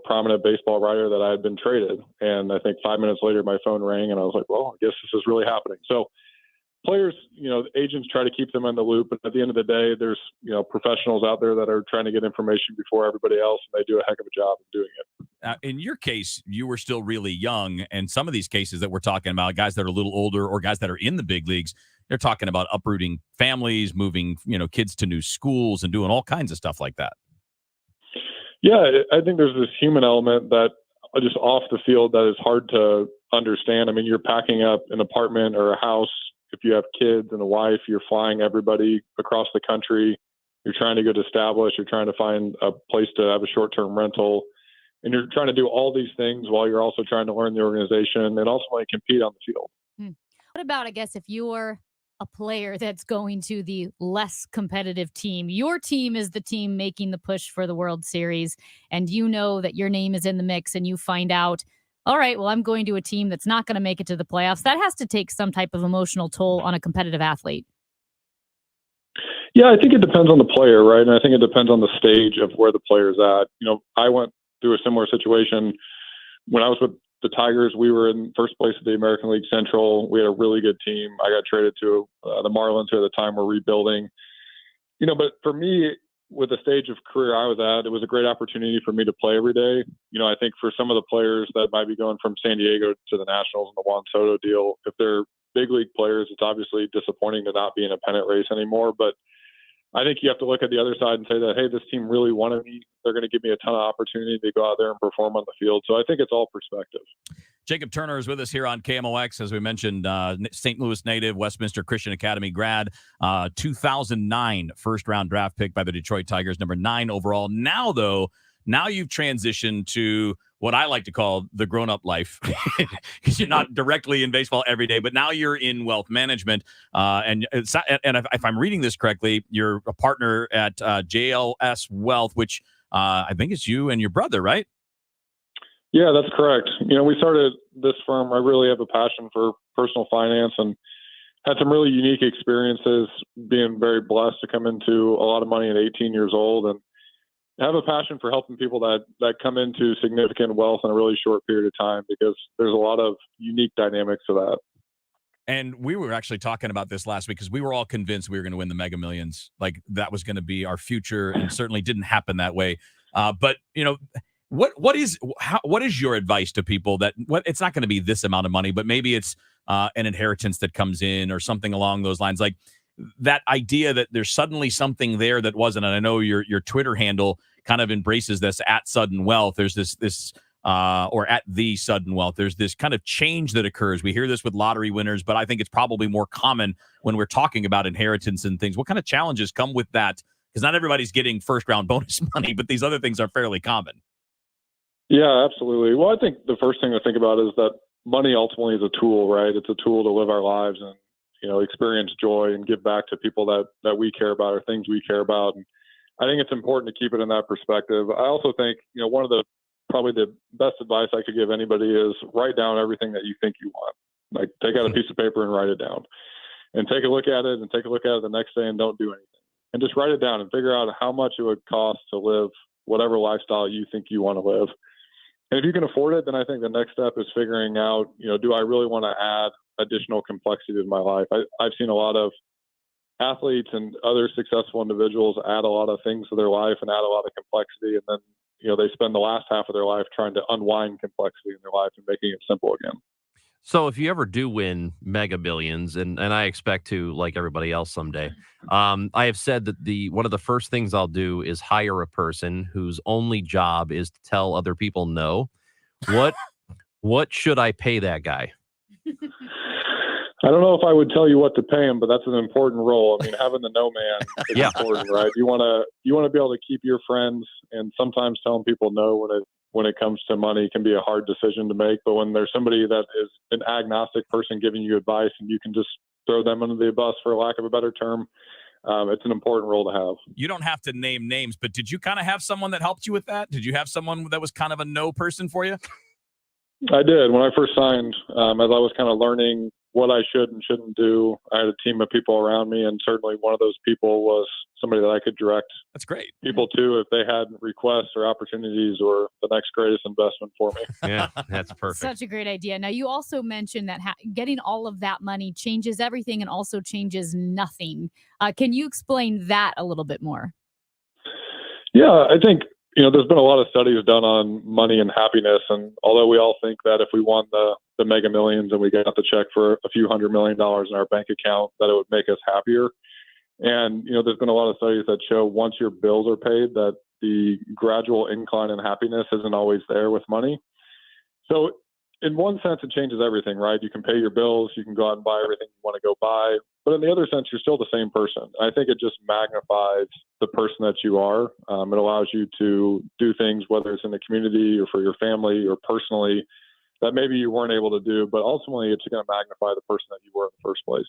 prominent baseball writer that I had been traded. And I think 5 minutes later, my phone rang and I was like, well, I guess this is really happening. So players, agents try to keep them in the loop. But at the end of the day, there's, professionals out there that are trying to get information before everybody else. And they do a heck of a job of doing it. In your case, you were still really young. And some of these cases that we're talking about, guys that are a little older or guys that are in the big leagues, they're talking about uprooting families, moving, kids to new schools and doing all kinds of stuff like that. Yeah, I think there's this human element that just off the field that is hard to understand. You're packing up an apartment or a house. If you have kids and a wife, you're flying everybody across the country. You're trying to get established. You're trying to find a place to have a short-term rental. And you're trying to do all these things while you're also trying to learn the organization and ultimately compete on the field. What about, I guess, if you're a player that's going to the less competitive team? Your team is the team making the push for the World Series, and you know that your name is in the mix, and you find out, all right, well, I'm going to a team that's not going to make it to the playoffs. That has to take some type of emotional toll on a competitive athlete. Yeah, I think it depends on the player, right? And I think it depends on the stage of where the player's at. I went through a similar situation when I was with the Tigers. We were in first place at the American League Central. We had a really good team. I got traded to the Marlins, who at the time were rebuilding. But for me, with the stage of career I was at, it was a great opportunity for me to play every day. I think for some of the players that might be going from San Diego to the Nationals and the Juan Soto deal, if they're big league players, it's obviously disappointing to not be in a pennant race anymore. But I think you have to look at the other side and say that, hey, this team really wanted me. They're going to give me a ton of opportunity to go out there and perform on the field. So I think it's all perspective. Jacob Turner is with us here on KMOX. As we mentioned, St. Louis native, Westminster Christian Academy grad, 2009 first-round draft pick by the Detroit Tigers, number 9 overall. Now you've transitioned to what I like to call the grown-up life, because you're not directly in baseball every day, but now you're in wealth management. And if I'm reading this correctly, you're a partner at JLS Wealth, which I think it's you and your brother, right? Yeah, that's correct. We started this firm. I really have a passion for personal finance and had some really unique experiences, being very blessed to come into a lot of money at 18 years old, and have a passion for helping people that come into significant wealth in a really short period of time, because there's a lot of unique dynamics to that. And we were actually talking about this last week because we were all convinced we were going to win the Mega Millions. Like that was going to be our future, and certainly didn't happen that way. But what is your advice to people that it's not going to be this amount of money, but maybe it's an inheritance that comes in or something along those lines, like that idea that there's suddenly something there that wasn't. And I know your Twitter handle kind of embraces this at Sudden Wealth. There's this or at the Sudden Wealth. There's this kind of change that occurs. We hear this with lottery winners, but I think it's probably more common when we're talking about inheritance and things. What kind of challenges come with that? Because not everybody's getting first round bonus money, but these other things are fairly common. Yeah, absolutely. Well, I think the first thing to think about is that money ultimately is a tool, right? It's a tool to live our lives and, experience joy and give back to people that we care about or things we care about. And I think it's important to keep it in that perspective. I also think, one of probably the best advice I could give anybody is write down everything that you think you want. Like take out a piece of paper and write it down, and take a look at it, and take a look at it the next day and don't do anything. And just write it down and figure out how much it would cost to live whatever lifestyle you think you want to live. And if you can afford it, then I think the next step is figuring out, do I really want to add additional complexity to my life? I've seen a lot of athletes and other successful individuals add a lot of things to their life and add a lot of complexity. And then, they spend the last half of their life trying to unwind complexity in their life and making it simple again. So if you ever do win Mega Billions, and I expect to, like everybody else someday, I have said that one of the first things I'll do is hire a person whose only job is to tell other people no. What should I pay that guy? I don't know if I would tell you what to pay him, but that's an important role. I mean, having the no man is important, right? You want to be able to keep your friends, and sometimes telling people no when it comes to money can be a hard decision to make. But when there's somebody that is an agnostic person giving you advice and you can just throw them under the bus, for lack of a better term, it's an important role to have. You don't have to name names, but did you kind of have someone that helped you with that? Did you have someone that was kind of a no person for you? I did. When I first signed, as I was kind of learning what I should and shouldn't do, I had a team of people around me, and certainly one of those people was somebody that I could direct. That's great. People to if they had requests or opportunities or the next greatest investment for me. Yeah, that's perfect. Such a great idea. Now, you also mentioned that getting all of that money changes everything and also changes nothing. Can you explain that a little bit more? Yeah, I think, there's been a lot of studies done on money and happiness. And although we all think that if we won the Mega Millions and we got the check for a few $100 million in our bank account, that it would make us happier. And, there's been a lot of studies that show once your bills are paid, that the gradual incline in happiness isn't always there with money. So in one sense, it changes everything, right? You can pay your bills, you can go out and buy everything you want to go buy. But in the other sense, you're still the same person. I think it just magnifies the person that you are. It allows you to do things, whether it's in the community or for your family or personally, that maybe you weren't able to do. But ultimately, it's going to magnify the person that you were in the first place.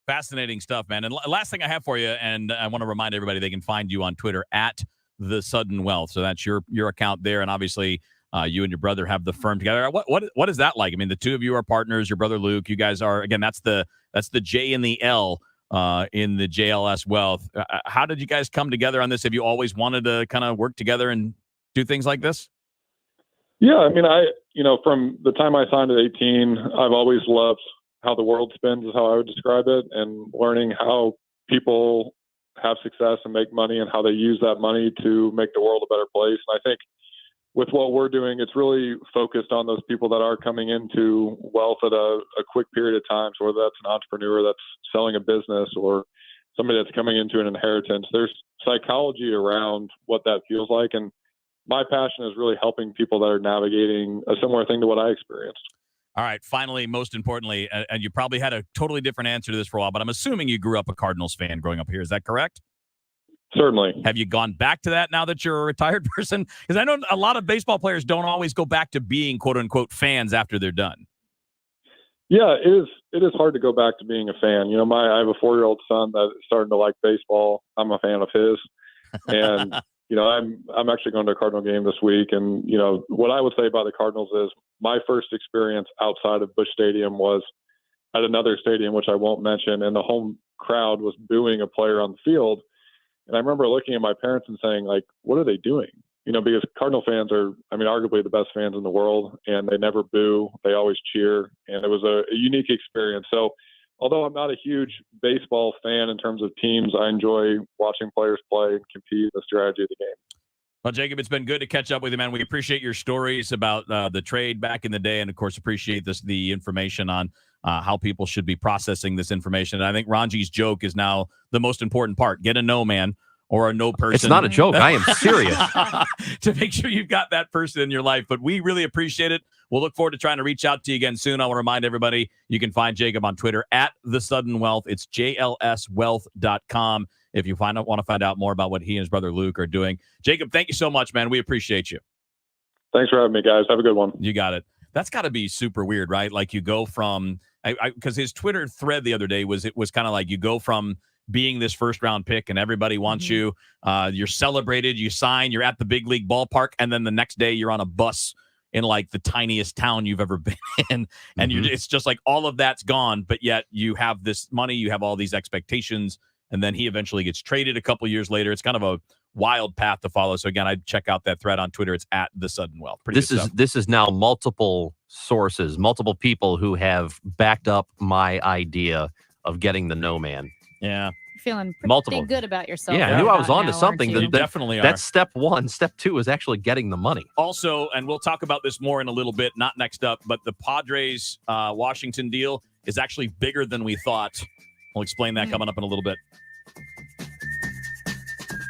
Fascinating stuff, man. And last thing I have for you, and I want to remind everybody they can find you on Twitter at The Sudden Wealth. So that's your account there. And obviously, you and your brother have the firm together. What is that like? I mean, the two of you are partners. Your brother Luke, you guys are, again, that's the J and the L in the JLS Wealth. How did you guys come together on this? Have you always wanted to kind of work together and do things like this? Yeah, I mean, from the time I signed at 18, I've always loved how the world spins, is how I would describe it, and learning how people have success and make money and how they use that money to make the world a better place. And I think with what we're doing, it's really focused on those people that are coming into wealth at a quick period of time. So whether that's an entrepreneur that's selling a business or somebody that's coming into an inheritance, there's psychology around what that feels like. And my passion is really helping people that are navigating a similar thing to what I experienced. All right. Finally, most importantly, and you probably had a totally different answer to this for a while, but I'm assuming you grew up a Cardinals fan growing up here. Is that correct? Certainly. Have you gone back to that now that you're a retired person? Because I know a lot of baseball players don't always go back to being quote unquote fans after they're done. Yeah, it is hard to go back to being a fan. You know, I have a 4-year-old son that is starting to like baseball. I'm a fan of his. And you know, I'm actually going to a Cardinal game this week. And, you know, what I would say about the Cardinals is my first experience outside of Busch Stadium was at another stadium, which I won't mention, and the home crowd was booing a player on the field. And I remember looking at my parents and saying, like, what are they doing? You know, because Cardinal fans are, I mean, arguably the best fans in the world, and they never boo. They always cheer. And it was a unique experience. So although I'm not a huge baseball fan in terms of teams, I enjoy watching players play and compete in the strategy of the game. Well, Jacob, it's been good to catch up with you, man. We appreciate your stories about the trade back in the day, and, of course, appreciate the information on how people should be processing this information. And I think Ranji's joke is now the most important part. Get a no man or a no person. It's not a joke. I am serious. To make sure you've got that person in your life. But we really appreciate it. We'll look forward to trying to reach out to you again soon. I want to remind everybody you can find Jacob on Twitter at The Sudden Wealth. It's JLSwealth.com if you want to find out more about what he and his brother Luke are doing. Jacob, thank you so much, man. We appreciate you. Thanks for having me, guys. Have a good one. You got it. That's got to be super weird, right? Like you go from, because his Twitter thread the other day was kind of like you go from being this first round pick and everybody wants you. You're celebrated, you sign, you're at the big league ballpark, and then the next day you're on a bus in like the tiniest town you've ever been in. And it's just like all of that's gone, but yet you have this money, you have all these expectations, and then he eventually gets traded a couple years later. It's kind of a wild path to follow. So again, I'd check out that thread on Twitter. It's at The Sudden Wealth. This is now multiple sources, multiple people who have backed up my idea of getting the no man. Yeah. Feeling pretty good about yourself. Yeah, I knew I was on to something. You definitely are. That's step one. Step two is actually getting the money. Also, and we'll talk about this more in a little bit, not next up, but the Padres Washington deal is actually bigger than we thought. We'll explain that coming up in a little bit.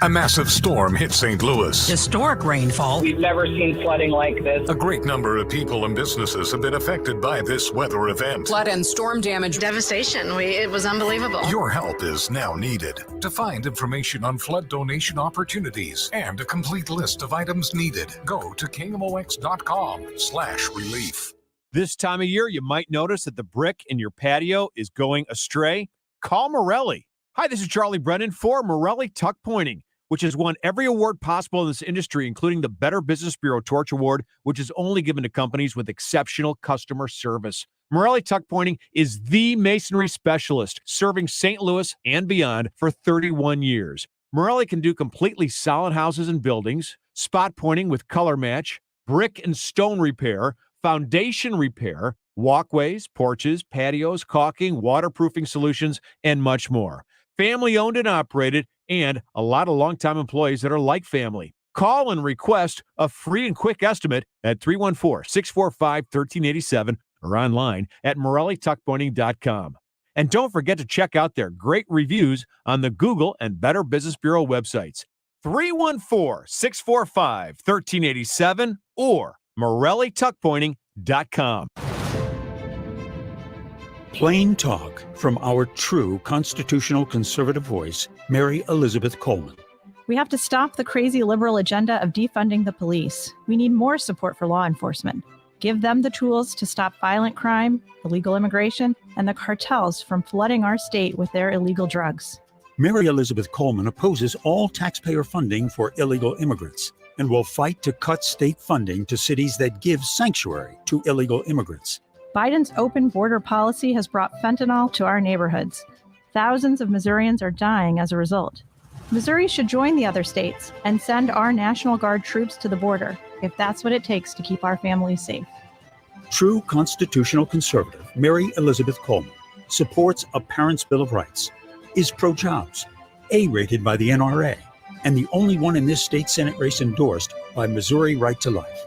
A massive storm hit St. Louis. Historic rainfall. We've never seen flooding like this. A great number of people and businesses have been affected by this weather event. Flood and storm damage. Devastation. It was unbelievable. Your help is now needed. To find information on flood donation opportunities and a complete list of items needed, go to KMOX.com/relief. This time of year, you might notice that the brick in your patio is going astray. Call Morelli. Hi, this is Charlie Brennan for Morelli Tuck Pointing, which has won every award possible in this industry, including the Better Business Bureau Torch Award, which is only given to companies with exceptional customer service. Morelli Tuck Pointing is the masonry specialist, serving St. Louis and beyond for 31 years. Morelli can do completely solid houses and buildings, spot pointing with color match, brick and stone repair, foundation repair, walkways, porches, patios, caulking, waterproofing solutions, and much more. Family owned and operated, and a lot of longtime employees that are like family. Call and request a free and quick estimate at 314-645-1387 or online at MorelliTuckPointing.com. And don't forget to check out their great reviews on the Google and Better Business Bureau websites. 314-645-1387 or MorelliTuckPointing.com. Plain talk from our true constitutional conservative voice, Mary Elizabeth Coleman. We have to stop the crazy liberal agenda of defunding the police. We need more support for law enforcement. Give them the tools to stop violent crime, illegal immigration, and the cartels from flooding our state with their illegal drugs. Mary Elizabeth Coleman opposes all taxpayer funding for illegal immigrants and will fight to cut state funding to cities that give sanctuary to illegal immigrants. Biden's open border policy has brought fentanyl to our neighborhoods. Thousands of Missourians are dying as a result. Missouri should join the other states and send our National Guard troops to the border, if that's what it takes to keep our families safe. True constitutional conservative Mary Elizabeth Coleman supports a Parents' Bill of Rights, is pro-jobs, A-rated by the NRA, and the only one in this state Senate race endorsed by Missouri Right to Life.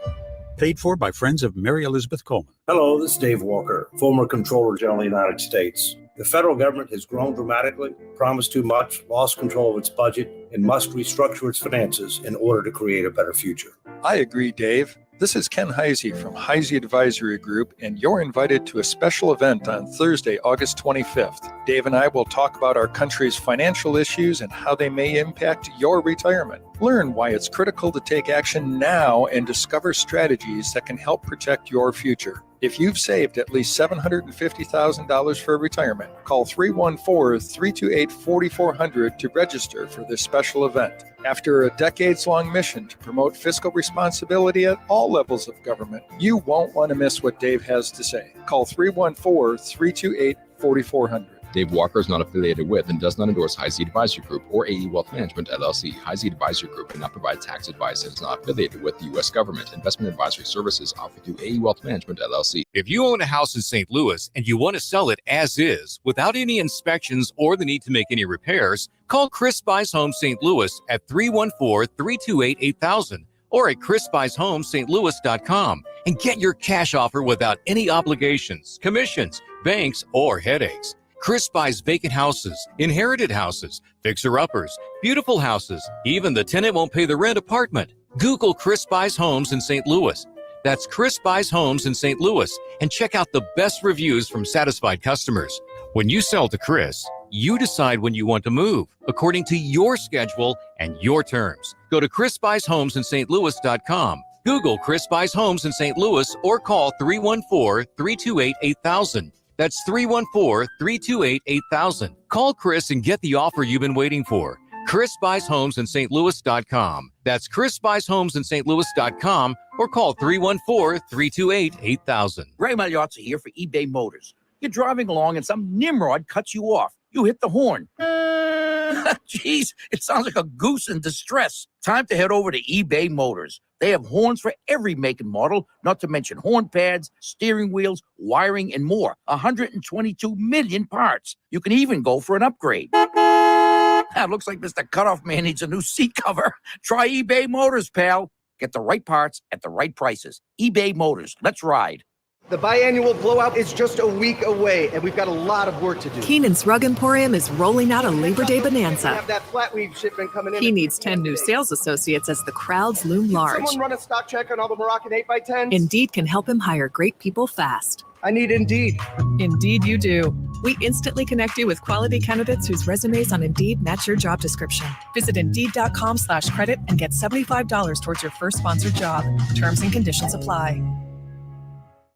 Paid for by friends of Mary Elizabeth Coleman. Hello, this is Dave Walker, former Comptroller General of the United States. The federal government has grown dramatically, promised too much, lost control of its budget, and must restructure its finances in order to create a better future. I agree, Dave. This is Ken Heisey from Heisey Advisory Group, and you're invited to a special event on Thursday, August 25th. Dave and I will talk about our country's financial issues and how they may impact your retirement. Learn why it's critical to take action now and discover strategies that can help protect your future. If you've saved at least $750,000 for retirement, call 314-328-4400 to register for this special event. After a decades-long mission to promote fiscal responsibility at all levels of government, you won't want to miss what Dave has to say. Call 314-328-4400. Dave Walker is not affiliated with and does not endorse Heisey Advisory Group or AE Wealth Management, LLC. Heisey Advisory Group cannot provide tax advice and is not affiliated with the U.S. government. Investment advisory services offered through AE Wealth Management, LLC. If you own a house in St. Louis and you want to sell it as is, without any inspections or the need to make any repairs, call Chris Buys Home St. Louis at 314-328-8000 or at chrisbuysHomestlouis.com and get your cash offer without any obligations, commissions, banks, or headaches. Chris buys vacant houses, inherited houses, fixer-uppers, beautiful houses, even the tenant won't pay the rent apartment. Google Chris Buys Homes in St. Louis. That's Chris Buys Homes in St. Louis, and check out the best reviews from satisfied customers. When you sell to Chris, you decide when you want to move, according to your schedule and your terms. Go to chrisbuyshomesinstlouis.com. Google Chris Buys Homes in St. Louis or call 314-328-8000. That's 314-328-8000. Call Chris and get the offer you've been waiting for. Chris Buys Homes in St. Louis.com. That's Chris Buys Homes in St. Louis.com or call 314-328-8000. Ray Magliozzi here for eBay Motors. You're driving along and some nimrod cuts you off. You hit the horn. Jeez, it sounds like a goose in distress. Time to head over to eBay Motors. They have horns for every make and model, not to mention horn pads, steering wheels, wiring, and more. 122 million parts. You can even go for an upgrade. Looks like Mr. Cutoff Man needs a new seat cover. Try eBay Motors, pal. Get the right parts at the right prices. eBay Motors. Let's ride. The biannual blowout is just a week away, and we've got a lot of work to do. Keenan's Rug Emporium is rolling out a Labor Day bonanza. Have that flat weave shipment coming in. He needs 10 new sales associates as the crowds loom large. Someone run a stock check on all the Moroccan 8x10s? Indeed can help him hire great people fast. I need Indeed. Indeed you do. We instantly connect you with quality candidates whose resumes on Indeed match your job description. Visit Indeed.com/credit and get $75 towards your first sponsored job. Terms and conditions apply.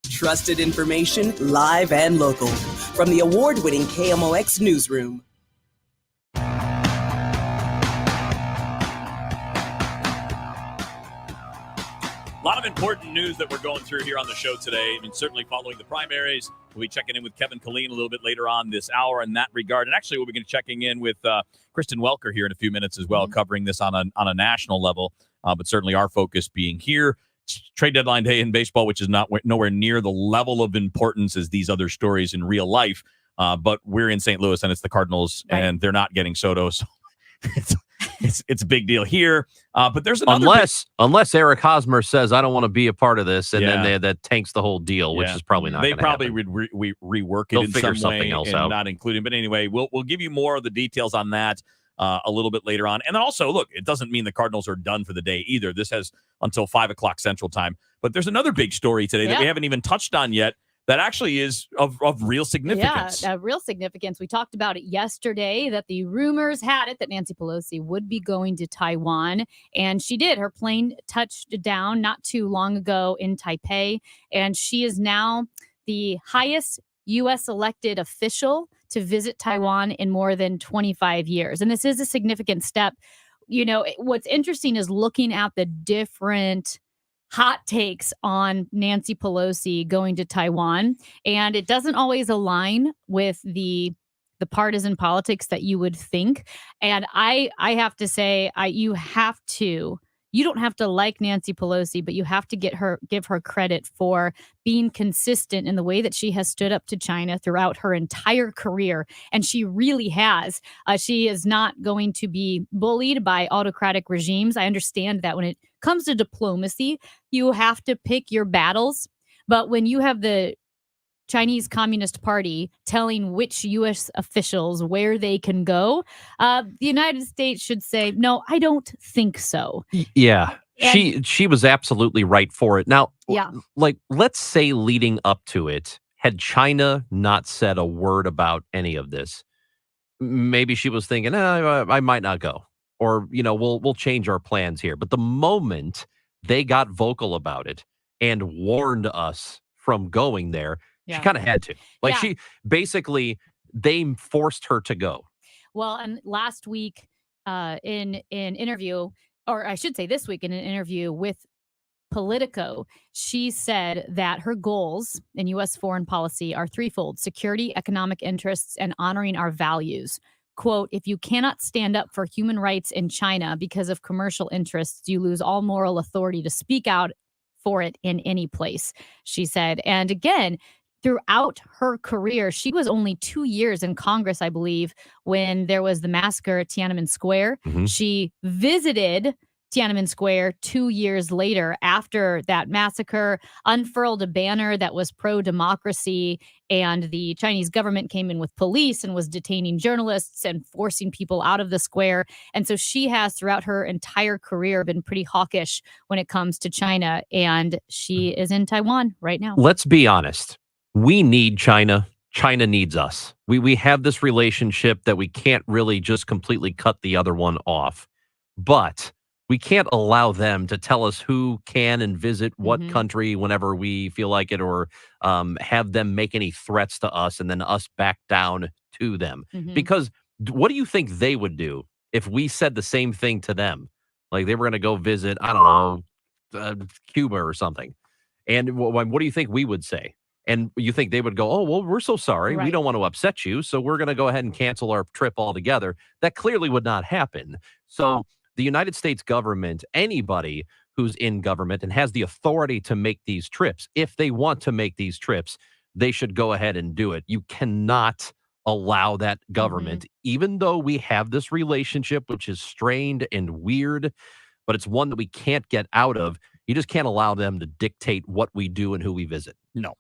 Trusted information, live and local. From the award-winning KMOX newsroom. A lot of important news that we're going through here on the show today. I mean, certainly following the primaries. We'll be checking in with Kevin Killeen a little bit later on this hour in that regard. And actually, we'll be checking in with Kristin Welker here in a few minutes as well, covering this on a national level. But certainly our focus being here. It's trade deadline day in baseball, which is nowhere near the level of importance as these other stories in real life. But we're in St. Louis, and it's the Cardinals, and they're not getting Soto. So it's a big deal here. But there's another unless Eric Hosmer says I don't want to be a part of this, and then that tanks the whole deal, which is probably not. They probably would rework it in some way else and out. not include him. But anyway, we'll give you more of the details on that a little bit later on. And also, look, it doesn't mean the Cardinals are done for the day either. This has until 5 o'clock Central Time. But there's another big story today that we haven't even touched on yet that actually is of real significance. Yeah, real significance. We talked about it yesterday that the rumors had it that Nancy Pelosi would be going to Taiwan. And she did. Her plane touched down not too long ago in Taipei. And she is now the highest U.S. elected official to visit Taiwan in more than 25 years. And this is a significant step. You know, what's interesting is looking at the different hot takes on Nancy Pelosi going to Taiwan. And it doesn't always align with the partisan politics that you would think. And I have to say, you have to you don't have to like Nancy Pelosi, but you have to give her credit for being consistent in the way that she has stood up to China throughout her entire career. And she really has. She is not going to be bullied by autocratic regimes. I understand that when it comes to diplomacy, you have to pick your battles. But when you have the Chinese Communist Party telling which U.S. officials where they can go, the United States should say, no, I don't think so. Yeah, she was absolutely right for it. Now, like, let's say leading up to it, had China not said a word about any of this, maybe she was thinking, I might not go, or, we'll change our plans here. But the moment they got vocal about it and warned us from going there, she kind of had to. Like, she basically, they forced her to go. Well, and last week in an interview, or I should say this week in an interview with Politico, she said that her goals in U.S. foreign policy are threefold: security, economic interests, and honoring our values. Quote, if you cannot stand up for human rights in China because of commercial interests, you lose all moral authority to speak out for it in any place, she said. And again, throughout her career, she was only 2 years in Congress, I believe, when there was the massacre at Tiananmen Square. Mm-hmm. She visited Tiananmen Square 2 years later after that massacre, unfurled a banner that was pro-democracy, and the Chinese government came in with police and was detaining journalists and forcing people out of the square. And so she has, throughout her entire career, been pretty hawkish when it comes to China, and she is in Taiwan right now. Let's be honest. We need China. China needs us. We have this relationship that we can't really just completely cut the other one off. But we can't allow them to tell us who can and visit what country whenever we feel like it, or have them make any threats to us and then us back down to them. Because what do you think they would do if we said the same thing to them? Like, they were going to go visit, I don't know, Cuba or something. And what do you think we would say? And you think they would go, oh, well, we're so sorry. Right. We don't want to upset you, so we're going to go ahead and cancel our trip altogether. That clearly would not happen. So the United States government, anybody who's in government and has the authority to make these trips, if they want to make these trips, they should go ahead and do it. You cannot allow that government, even though we have this relationship, which is strained and weird, but it's one that we can't get out of. You just can't allow them to dictate what we do and who we visit. No.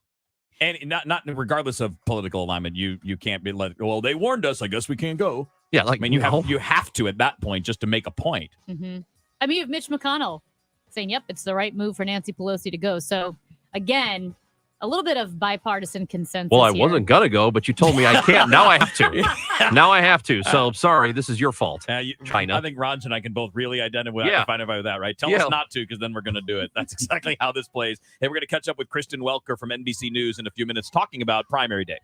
And not regardless of political alignment, you can't be well, they warned us, I guess we can't go. Yeah, like, I mean, you have to at that point just to make a point. I mean, you have Mitch McConnell saying, yep, it's the right move for Nancy Pelosi to go. So again, a little bit of bipartisan consensus. Well, I wasn't going to go, but you told me I can't. Now I have to. Now I have to. So sorry, this is your fault. China. I think Raj and I can both really identify with that, right? Tell us not to, because then we're going to do it. That's exactly how this plays. Hey, we're going to catch up with Kristin Welker from NBC News in a few minutes, talking about primary day.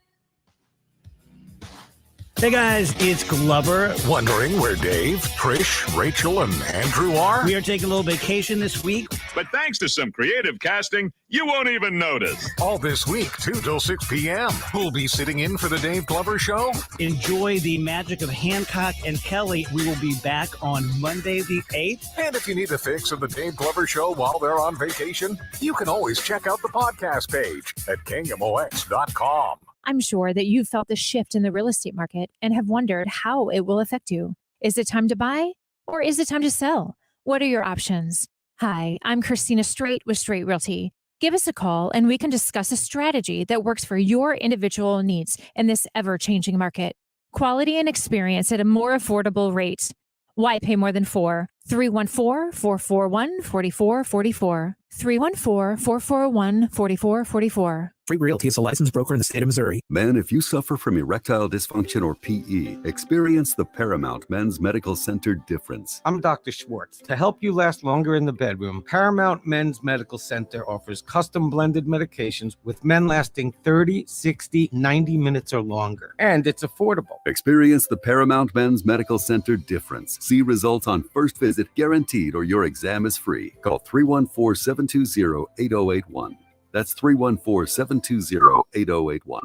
Hey guys, it's Glover. Wondering where Dave, Trish, Rachel, and Andrew are? We are taking a little vacation this week. But thanks to some creative casting, you won't even notice. All this week, 2 till 6 p.m. Who'll be sitting in for the Dave Glover Show? Enjoy the magic of Hancock and Kelly. We will be back on Monday the 8th. And if you need a fix of the Dave Glover Show while they're on vacation, you can always check out the podcast page at KMOX.com. I'm sure that you've felt the shift in the real estate market and have wondered how it will affect you. Is it time to buy or is it time to sell? What are your options? Hi, I'm Christina Straight with Straight Realty. Give us a call and we can discuss a strategy that works for your individual needs in this ever-changing market. Quality and experience at a more affordable rate. Why pay more than $4? 314-441-4444. 314-441-4444. Free Realty is a licensed broker in the state of Missouri. Men, if you suffer from erectile dysfunction or PE, experience the Paramount Men's Medical Center difference. I'm Dr. Schwartz. To help you last longer in the bedroom, Paramount Men's Medical Center offers custom blended medications with men lasting 30, 60, 90 minutes or longer. And it's affordable. Experience the Paramount Men's Medical Center difference. See results on first visit guaranteed or your exam is free. Call 314-720-8081. That's 314-720-8081.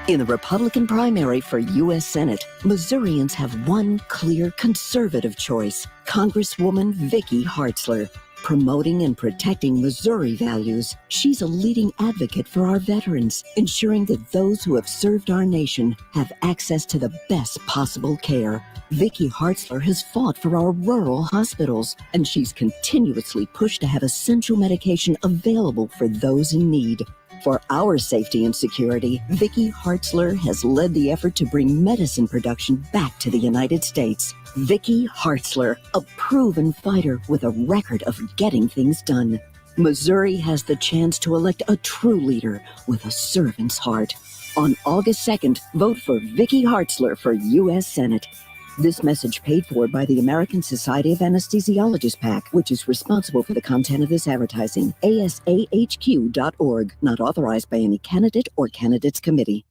In the Republican primary for U.S. Senate, Missourians have one clear conservative choice, Congresswoman Vicky Hartzler. Promoting and protecting Missouri values, she's a leading advocate for our veterans, ensuring that those who have served our nation have access to the best possible care. Vicki Hartzler has fought for our rural hospitals, and she's continuously pushed to have essential medication available for those in need. For our safety and security, Vicki Hartzler has led the effort to bring medicine production back to the United States. Vicki Hartzler, a proven fighter with a record of getting things done. Missouri has the chance to elect a true leader with a servant's heart. On August 2nd, vote for Vicki Hartzler for U.S. Senate. This message paid for by the American Society of Anesthesiologists PAC, which is responsible for the content of this advertising. ASAHQ.org, not authorized by any candidate or candidates committee.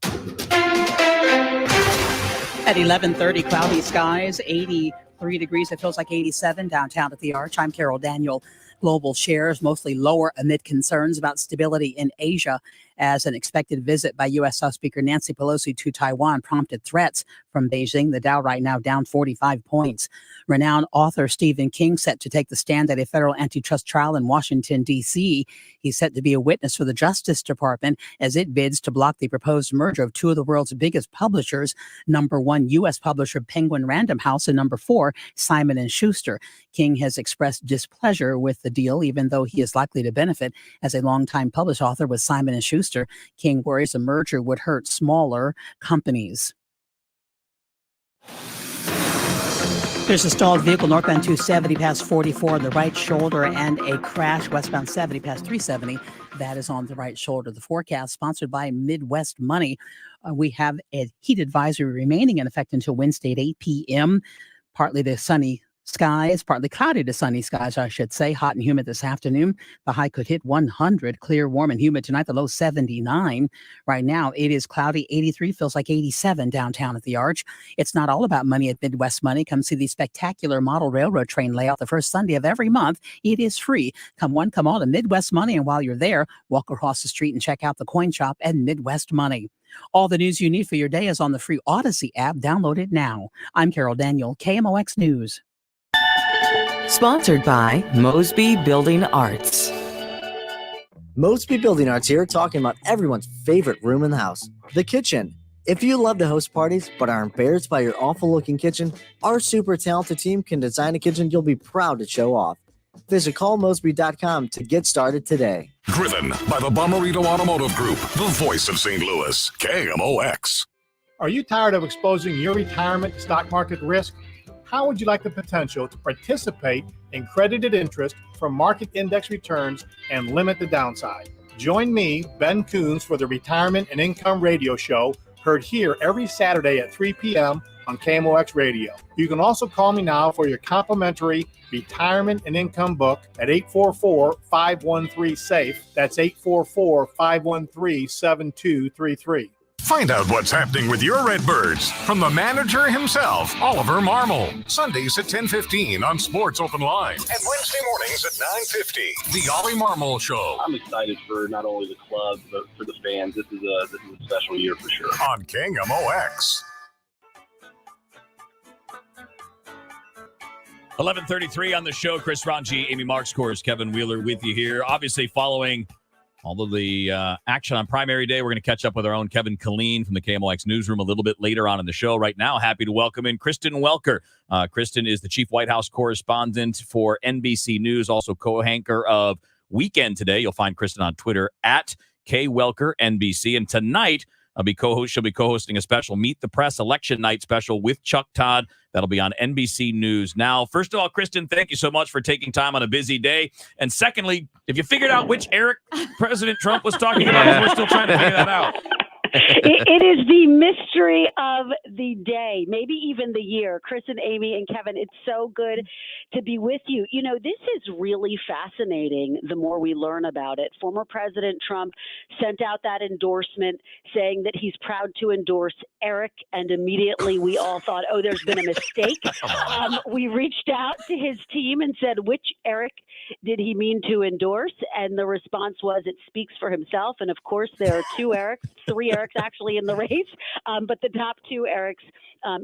At 11:30, cloudy skies, 83 degrees. It feels like 87 downtown at the Arch. I'm Carol Daniel. Global shares mostly lower amid concerns about stability in Asia as an expected visit by U.S. House Speaker Nancy Pelosi to Taiwan prompted threats from Beijing. The Dow right now down 45 points. Renowned author Stephen King set to take the stand at a federal antitrust trial in Washington, D.C. He's set to be a witness for the Justice Department as it bids to block the proposed merger of two of the world's biggest publishers, number one U.S. publisher Penguin Random House and number four Simon & Schuster. King has expressed displeasure with the deal, even though he is likely to benefit as a longtime published author with Simon & Schuster. King worries a merger would hurt smaller companies. There's a stalled vehicle northbound 270 past 44 on the right shoulder and a crash westbound 70 past 370. That is on the right shoulder. The forecast sponsored by Midwest Money. We have a heat advisory remaining in effect until Wednesday at 8 p.m. Partly to sunny skies, partly cloudy to sunny skies, I should say. Hot and humid this afternoon. The high could hit 100. Clear, warm, and humid tonight. The low 79. Right now, it is cloudy. 83 feels like 87 downtown at the Arch. It's not all about money at Midwest Money. Come see the spectacular model railroad train layout the first Sunday of every month. It is free. Come one, come all to Midwest Money. And while you're there, walk across the street and check out the coin shop at Midwest Money. All the news you need for your day is on the free Odyssey app. Download it now. I'm Carol Daniel, KMOX News. Sponsored by Mosby Building Arts. Mosby Building Arts here, talking about everyone's favorite room in the house, the kitchen. If you love to host parties but are embarrassed by your awful-looking kitchen, our super talented team can design a kitchen you'll be proud to show off. Visit callmosby.com to get started today. Driven by the Bomarito Automotive Group, the voice of St. Louis, KMOX. Are you tired of exposing your retirement to stock market risk? How would you like the potential to participate in credited interest from market index returns and limit the downside? Join me, Ben Coons, for the Retirement and Income Radio Show, heard here every Saturday at 3 p.m. on KMOX Radio. You can also call me now for your complimentary Retirement and Income book at 844-513-SAFE. That's 844-513-7233. Find out what's happening with your Redbirds from the manager himself, Oliver Marmol. Sundays at 10:15 on Sports Open Line and Wednesday mornings at 9:50. The Ollie Marmol Show. I'm excited for not only the club but for the fans. This is a special year for sure. On KMOX. 11:33 on the show. Chris Ranji, Amy Marks, Course, Kevin Wheeler with you here. Obviously, following all of the action on primary day, we're going to catch up with our own Kevin Killeen from the KMOX newsroom a little bit later on in the show. Right now, happy to welcome in Kristin Welker. Kristin is the chief White House correspondent for NBC News, also co-anchor of Weekend Today. You'll find Kristin on Twitter at KWelkerNBC. And tonight, she'll be co-hosting a special Meet the Press Election Night special with Chuck Todd. That'll be on NBC News. Now, first of all, Kristin, thank you so much for taking time on a busy day. And secondly, if you figured out which Eric President Trump was talking about, we're still trying to figure that out. It is the mystery of the day, maybe even the year. Chris and Amy and Kevin, it's so good to be with you. You know, this is really fascinating the more we learn about it. Former President Trump sent out that endorsement saying that he's proud to endorse Eric, and immediately we all thought, oh, there's been a mistake. We reached out to his team and said, which Eric did he mean to endorse? And the response was, it speaks for himself. And of course, there are three Erics actually in the race, but the top two Erics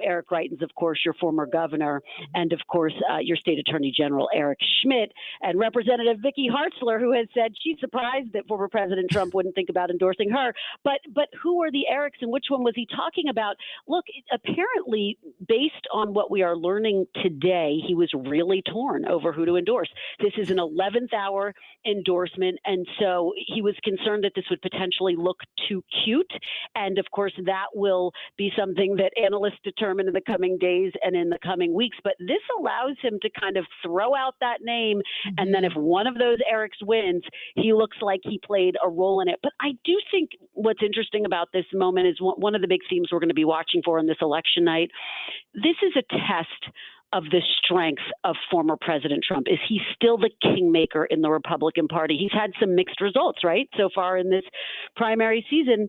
Eric Greitens, of course, your former governor, and of course, your state attorney general, Eric Schmidt, and Representative Vicky Hartzler, who has said she's surprised that former President Trump wouldn't think about endorsing her. But who are the Erics and which one was he talking about? Look, apparently, based on what we are learning today, he was really torn over who to endorse. This is an 11th hour endorsement, and so he was concerned that this would potentially look too cute. And of course, that will be something that analysts determine in the coming days and in the coming weeks. But this allows him to kind of throw out that name. And then if one of those Erics wins, he looks like he played a role in it. But I do think what's interesting about this moment is one of the big themes we're going to be watching for on this election night. This is a test of the strength of former President Trump. Is he still the kingmaker in the Republican Party? He's had some mixed results, right, so far in this primary season.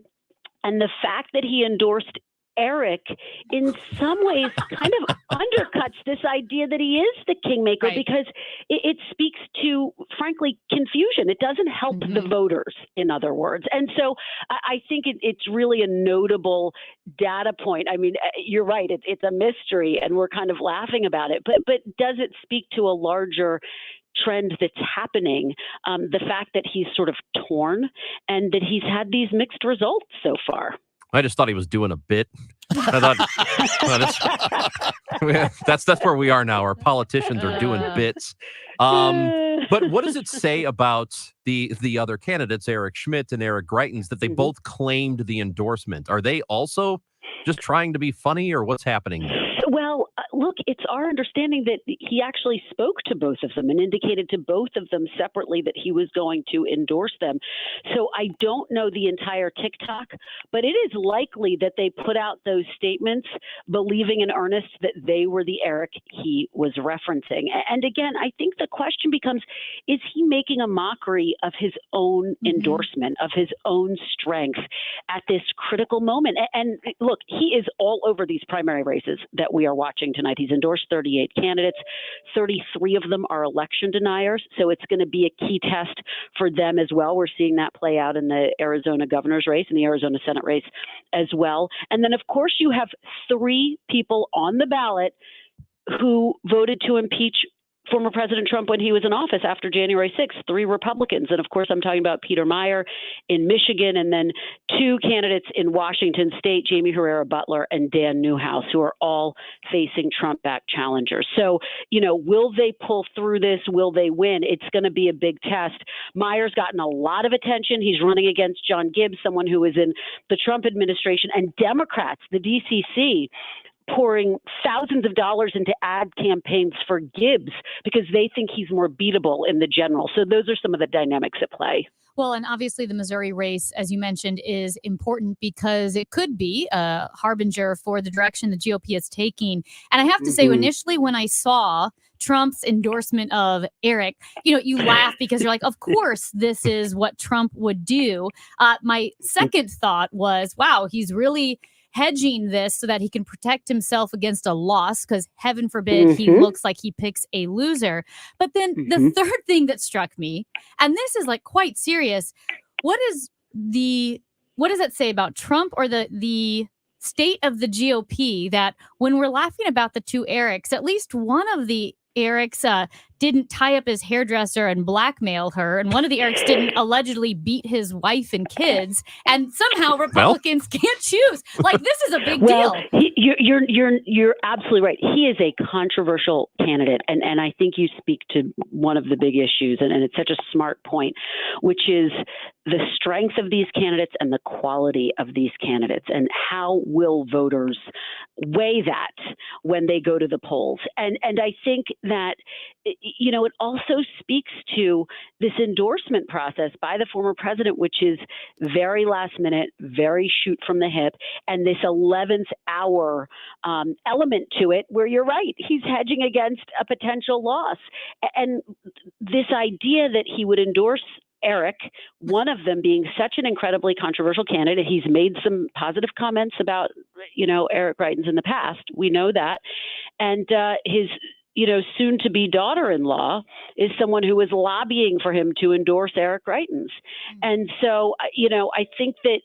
And the fact that he endorsed Eric in some ways kind of undercuts this idea that he is the kingmaker, right, because it speaks to, frankly, confusion. It doesn't help the voters, in other words. And so I think it's really a notable data point. I mean, you're right. It's a mystery and we're kind of laughing about it. But does it speak to a larger trend that's happening? The fact that he's sort of torn and that he's had these mixed results so far. I just thought he was doing a bit. I thought that's where we are now. Our politicians are doing bits. But what does it say about the other candidates, Eric Schmidt and Eric Greitens, that they both claimed the endorsement? Are they also just trying to be funny, or what's happening there? Well, look, it's our understanding that he actually spoke to both of them and indicated to both of them separately that he was going to endorse them. So I don't know the entire TikTok, but it is likely that they put out those statements believing in earnest that they were the Eric he was referencing. And again, I think the question becomes, is he making a mockery of his own endorsement, of his own strength at this critical moment? And look, he is all over these primary races that we are watching tonight. He's endorsed 38 candidates. 33 of them are election deniers. So it's going to be a key test for them as well. We're seeing that play out in the Arizona governor's race and the Arizona Senate race as well. And then, of course, you have 3 people on the ballot who voted to impeach former President Trump when he was in office after January 6th, 3 Republicans. And of course, I'm talking about Peter Meyer in Michigan, and then 2 candidates in Washington State, Jamie Herrera Butler and Dan Newhouse, who are all facing Trump-backed challengers. So, will they pull through this? Will they win? It's going to be a big test. Meyer's gotten a lot of attention. He's running against John Gibbs, someone who is in the Trump administration, and Democrats, the DCC, pouring thousands of dollars into ad campaigns for Gibbs because they think he's more beatable in the general. So those are some of the dynamics at play. Well, and obviously the Missouri race, as you mentioned, is important because it could be a harbinger for the direction the GOP is taking. And I have to say, initially when I saw Trump's endorsement of Eric, you laugh because you're like, of course, this is what Trump would do. My second thought was, wow, he's really hedging this so that he can protect himself against a loss, because heaven forbid he looks like he picks a loser. But then the third thing that struck me, and this is like quite serious, what does that say about Trump or the state of the GOP, that when we're laughing about the 2 Erics, at least one of the Erics didn't tie up his hairdresser and blackmail her, and one of the Erics didn't allegedly beat his wife and kids, and somehow Republicans can't choose. Like, this is a big deal. You're absolutely right. He is a controversial candidate, and I think you speak to one of the big issues, and it's such a smart point, which is the strength of these candidates and the quality of these candidates, and how will voters weigh that when they go to the polls. And I think that it also speaks to this endorsement process by the former president, which is very last minute, very shoot from the hip, and this 11th hour element to it where you're right, he's hedging against a potential loss. And this idea that he would endorse Eric, one of them being such an incredibly controversial candidate. He's made some positive comments about, Eric Greitens in the past. We know that. And his soon-to-be daughter-in-law is someone who is lobbying for him to endorse Eric Greitens. And so, I think that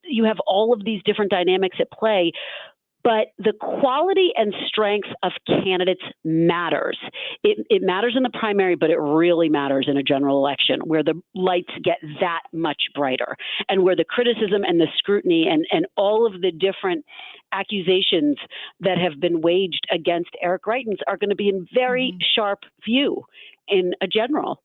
you have all of these different dynamics at play. But the quality and strength of candidates matters. It matters in the primary, but it really matters in a general election where the lights get that much brighter and where the criticism and the scrutiny and all of the different accusations that have been waged against Eric Greitens are going to be in very sharp view in a general.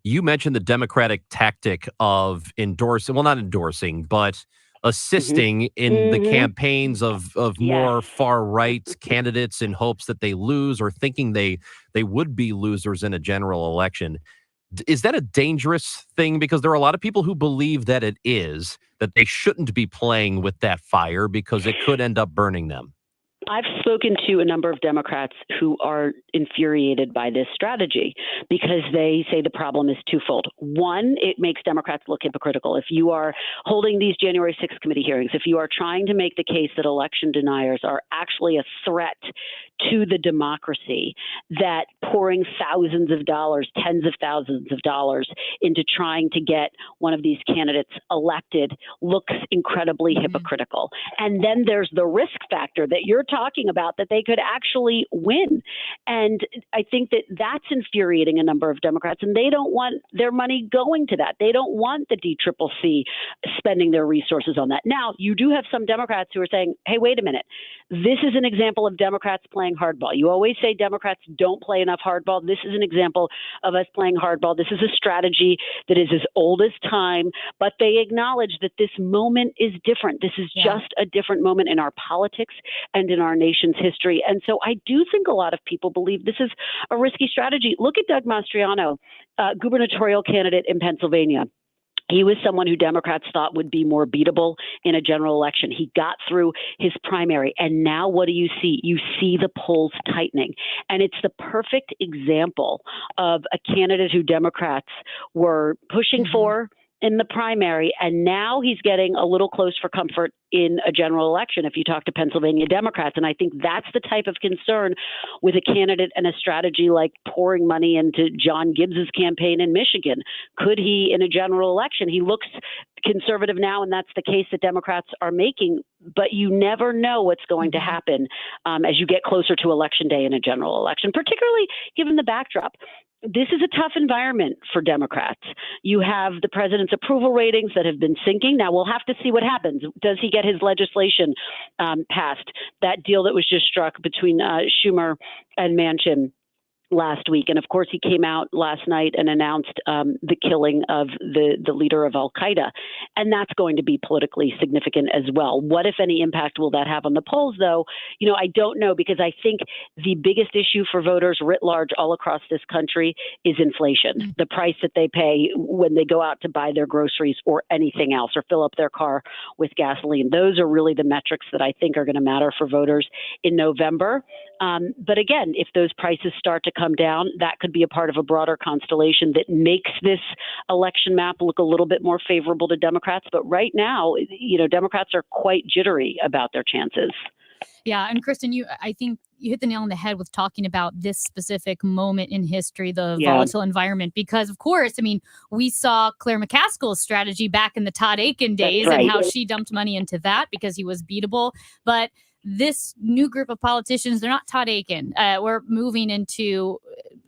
You mentioned the Democratic tactic of not endorsing, but assisting in the campaigns of more far-right candidates in hopes that they lose or thinking they would be losers in a general election. Is that a dangerous thing? Because there are a lot of people who believe that it is, that they shouldn't be playing with that fire because it could end up burning them. I've spoken to a number of Democrats who are infuriated by this strategy because they say the problem is twofold. One, it makes Democrats look hypocritical. If you are holding these January 6th committee hearings, if you are trying to make the case that election deniers are actually a threat to the democracy, that pouring thousands of dollars, tens of thousands of dollars into trying to get one of these candidates elected looks incredibly hypocritical. And then there's the risk factor that you're talking about, that they could actually win. And I think that that's infuriating a number of Democrats, and they don't want their money going to that. They don't want the DCCC spending their resources on that. Now, you do have some Democrats who are saying, hey, wait a minute. This is an example of Democrats playing hardball. You always say Democrats don't play enough hardball. This is an example of us playing hardball. This is a strategy that is as old as time, but they acknowledge that this moment is different. This is just a different moment in our politics and in our nation's history. And so I do think a lot of people believe this is a risky strategy. Look at Doug Mastriano, gubernatorial candidate in Pennsylvania. He was someone who Democrats thought would be more beatable in a general election. He got through his primary. And now what do you see? You see the polls tightening. And it's the perfect example of a candidate who Democrats were pushing for in the primary, and now he's getting a little close for comfort in a general election if you talk to Pennsylvania Democrats. And I think that's the type of concern with a candidate and a strategy like pouring money into John Gibbs's campaign in Michigan. Could he, in a general election, he looks conservative now, and that's the case that Democrats are making, but you never know what's going to happen as you get closer to Election Day in a general election, particularly given the backdrop. This is a tough environment for Democrats. You have the president's approval ratings that have been sinking. Now, we'll have to see what happens. Does he get his legislation passed? That deal that was just struck between Schumer and Manchin last week. And of course, he came out last night and announced the killing of the leader of Al-Qaeda. And that's going to be politically significant as well. What, if any, impact will that have on the polls, though? You know, I don't know, because I think the biggest issue for voters writ large all across this country is inflation, the price that they pay when they go out to buy their groceries or anything else, or fill up their car with gasoline. Those are really the metrics that I think are going to matter for voters in November. But again, if those prices start to come down, that could be a part of a broader constellation that makes this election map look a little bit more favorable to Democrats. But right now, you know, Democrats are quite jittery about their chances. Yeah. And Kristin, I think you hit the nail on the head with talking about this specific moment in history, the volatile environment, because of course, I mean, we saw Claire McCaskill's strategy back in the Todd Akin days and how she dumped money into that because he was beatable. But this new group of politicians, they're not Todd Akin. We're moving into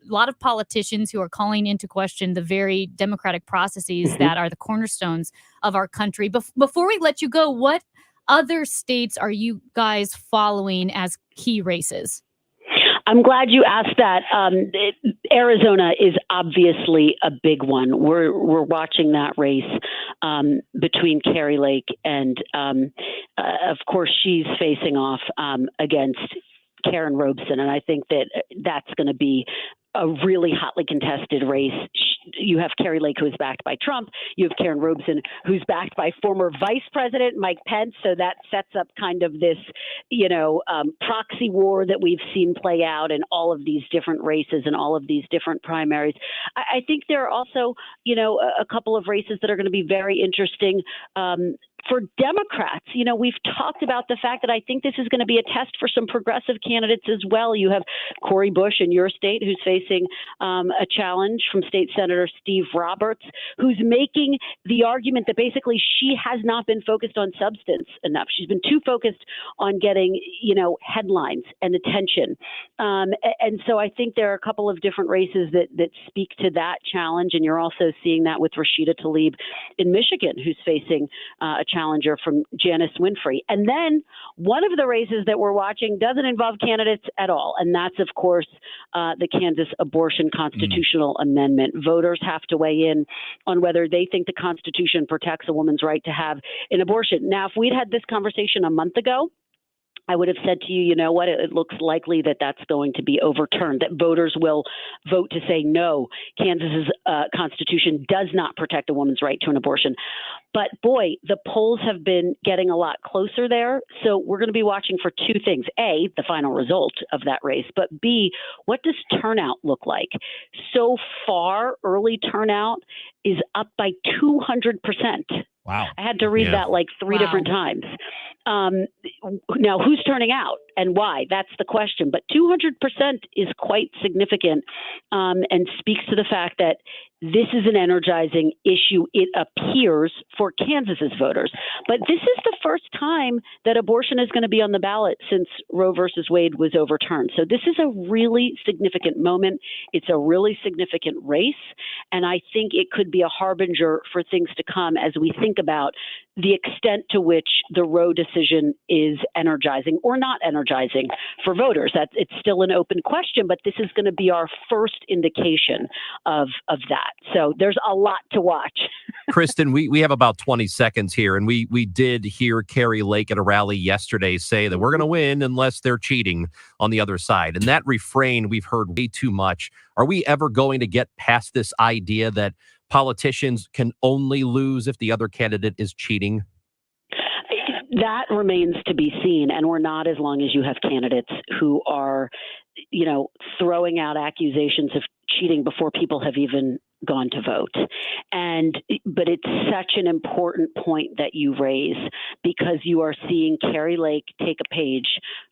a lot of politicians who are calling into question the very democratic processes that are the cornerstones of our country. Before we let you go, what other states are you guys following as key races? I'm glad you asked that. Arizona is obviously a big one. We're watching that race between Kari Lake and, of course, she's facing off against Karen Robeson, and I think that that's going to be a really hotly contested race. You have Kari Lake, who is backed by Trump. You have Karen Robeson, who's backed by former Vice President Mike Pence. So that sets up kind of this, proxy war that we've seen play out in all of these different races and all of these different primaries. I think there are also, a couple of races that are going to be very interesting For Democrats, we've talked about the fact that I think this is going to be a test for some progressive candidates as well. You have Cori Bush in your state who's facing a challenge from State Senator Steve Roberts, who's making the argument that basically she has not been focused on substance enough. She's been too focused on getting, headlines and attention. And so I think there are a couple of different races that speak to that challenge. And you're also seeing that with Rashida Tlaib in Michigan, who's facing a challenger from Janice Winfrey. And then one of the races that we're watching doesn't involve candidates at all. And that's, of course, the Kansas abortion constitutional amendment. Voters have to weigh in on whether they think the Constitution protects a woman's right to have an abortion. Now, if we'd had this conversation a month ago, I would have said to you, it looks likely that that's going to be overturned, that voters will vote to say, no, Kansas's Constitution does not protect a woman's right to an abortion. But boy, the polls have been getting a lot closer there. So we're going to be watching for two things. A, the final result of that race, but B, what does turnout look like? So far, early turnout is up by 200%. Wow. I had to read that like three different times. Now, who's turning out and why? That's the question. But 200% is quite significant and speaks to the fact that this is an energizing issue, it appears, for Kansas's voters. But this is the first time that abortion is going to be on the ballot since Roe versus Wade was overturned. So this is a really significant moment. It's a really significant race. And I think it could be a harbinger for things to come as we think about the extent to which the Roe decision is energizing or not energizing for voters. It's still an open question, but this is going to be our first indication of that. So there's a lot to watch. Kristin, we have about 20 seconds here, and we did hear Kari Lake at a rally yesterday say that we're going to win unless they're cheating on the other side. And that refrain we've heard way too much. Are we ever going to get past this idea that politicians can only lose if the other candidate is cheating? That remains to be seen, and we're not, as long as you have candidates who are, throwing out accusations of cheating before people have even gone to vote. But it's such an important point that you raise, because you are seeing Kari Lake take a page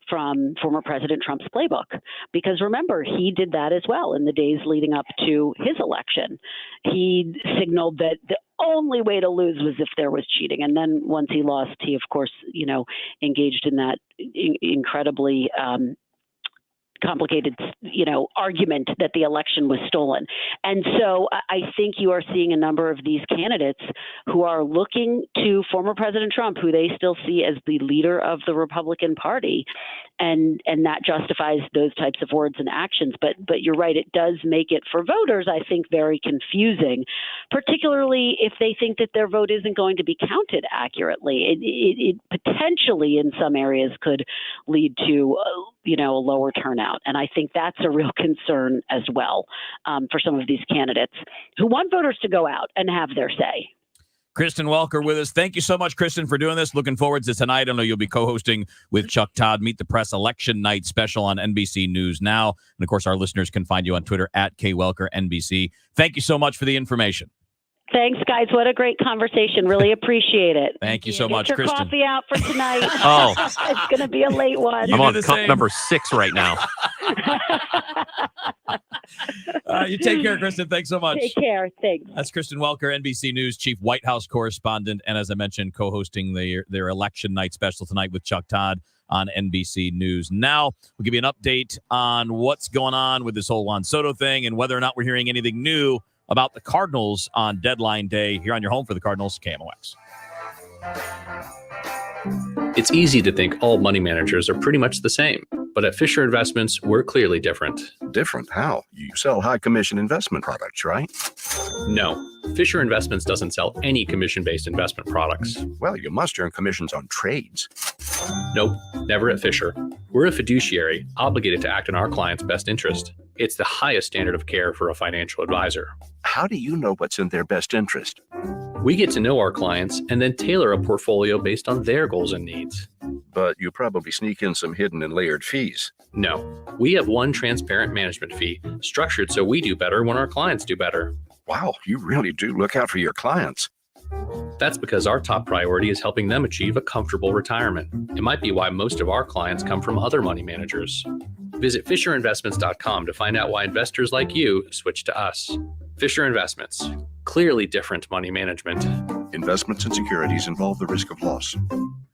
from former President Trump's playbook. Because remember, he did that as well in the days leading up to his election. He signaled that the only way to lose was if there was cheating. And then once he lost, he, of course, engaged in that incredibly complicated, argument that the election was stolen. And so I think you are seeing a number of these candidates who are looking to former President Trump, who they still see as the leader of the Republican Party. And that justifies those types of words and actions. But you're right, it does make it for voters, I think, very confusing, particularly if they think that their vote isn't going to be counted accurately. It potentially in some areas could lead to a lower turnout. And I think that's a real concern as well for some of these candidates who want voters to go out and have their say. Kristin Welker with us. Thank you so much, Kristin, for doing this. Looking forward to tonight. I know you'll be co-hosting with Chuck Todd, Meet the Press Election Night special on NBC News Now. And, of course, our listeners can find you on Twitter at KWelkerNBC. Thank you so much for the information. Thanks, guys. What a great conversation. Really appreciate it. Thank you so much, Get your Kristin. coffee out for tonight. Oh. It's going to be a late one. I'm on cup number 6 right now. You take care, Kristin. Thanks so much. Take care. Thanks. That's Kristin Welker, NBC News chief White House correspondent, and as I mentioned, co-hosting their election night special tonight with Chuck Todd on NBC News. Now, we'll give you an update on what's going on with this whole Juan Soto thing and whether or not we're hearing anything new about the Cardinals on deadline day here on your home for the Cardinals, KMOX. It's easy to think all money managers are pretty much the same, but at Fisher Investments, we're clearly different. Different? How? You sell high commission investment products, right? No, Fisher Investments doesn't sell any commission-based investment products. Well, you must earn commissions on trades. Nope, never at Fisher. We're a fiduciary obligated to act in our client's best interest. It's the highest standard of care for a financial advisor. How do you know what's in their best interest? We get to know our clients and then tailor a portfolio based on their goals and needs. But you probably sneak in some hidden and layered fees. No, we have one transparent management fee, structured so we do better when our clients do better. Wow, you really do look out for your clients. That's because our top priority is helping them achieve a comfortable retirement. It might be why most of our clients come from other money managers. Visit FisherInvestments.com to find out why investors like you switch to us. Fisher Investments. Clearly different money management. Investments and securities involve the risk of loss.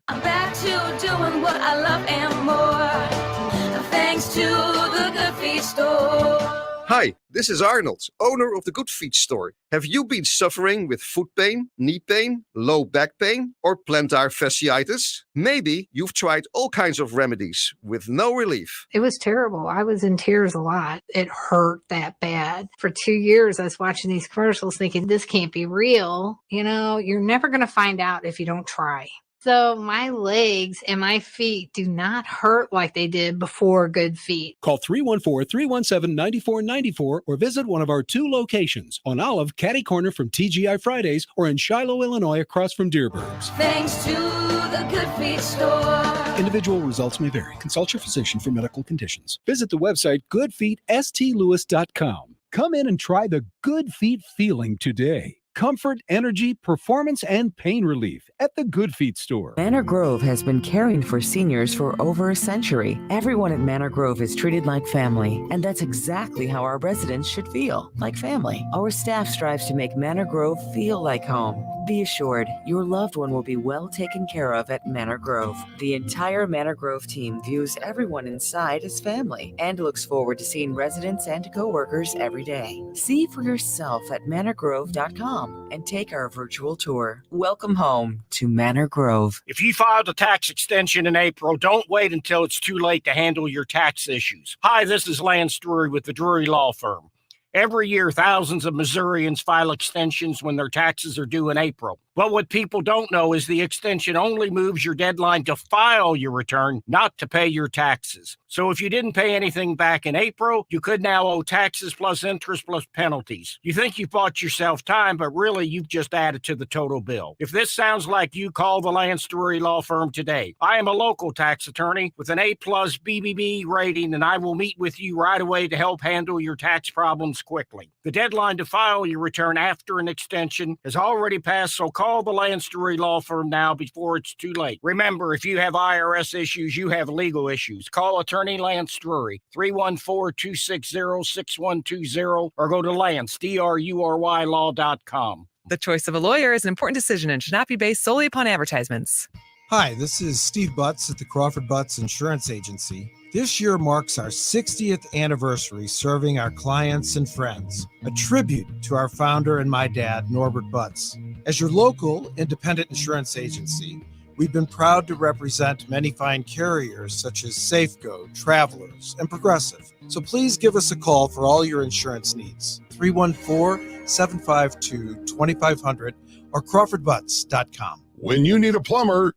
I'm back to doing what I love and more. Thanks to the Good Feet Store. Hi, this is Arnold, owner of the Good Feet store. Have you been suffering with foot pain, knee pain, low back pain, or plantar fasciitis? Maybe you've tried all kinds of remedies with no relief. It was terrible. I was in tears a lot. It hurt that bad. For 2 years, I was watching these commercials thinking, this can't be real. You know, you're never going to find out if you don't try. So my legs and my feet do not hurt like they did before Good Feet. Call 314-317-9494 or visit one of our 2 locations on Olive, Catty Corner from TGI Fridays, or in Shiloh, Illinois, across from Dearborn's. Thanks to the Good Feet Store. Individual results may vary. Consult your physician for medical conditions. Visit the website goodfeetstlewis.com. Come in and try the Good Feet feeling today. Comfort, energy, performance, and pain relief at the Good Feet store. Manor Grove has been caring for seniors for over a century. Everyone at Manor Grove is treated like family, and that's exactly how our residents should feel, like family. Our staff strives to make Manor Grove feel like home. Be assured, your loved one will be well taken care of at Manor Grove. The entire Manor Grove team views everyone inside as family and looks forward to seeing residents and coworkers every day. See for yourself at manorgrove.com and take our virtual tour. Welcome home to Manor Grove. If you filed a tax extension in April, don't wait until it's too late to handle your tax issues. Hi, this is Lance Drury with the Drury Law Firm. Every year, thousands of Missourians file extensions when their taxes are due in April. But what people don't know is the extension only moves your deadline to file your return, not to pay your taxes. So if you didn't pay anything back in April, you could now owe taxes plus interest plus penalties. You think you bought yourself time, but really you've just added to the total bill. If this sounds like you, call the Lance Drury Law Firm today. I am a local tax attorney with an A+ BBB rating, and I will meet with you right away to help handle your tax problems quickly. The deadline to file your return after an extension has already passed, so call the Lance Drury Law Firm now before it's too late. Remember, if you have IRS issues, you have legal issues. Call Attorney Lance Drury, 314-260-6120, or go to Lance, DRURY law.com. The choice of a lawyer is an important decision and should not be based solely upon advertisements. Hi, this is Steve Butts at the Crawford Butts Insurance Agency. This year marks our 60th anniversary serving our clients and friends, a tribute to our founder and my dad, Norbert Butts. As your local independent insurance agency, we've been proud to represent many fine carriers such as Safeco, Travelers, and Progressive. So please give us a call for all your insurance needs, 314-752-2500 or crawfordbutts.com. When you need a plumber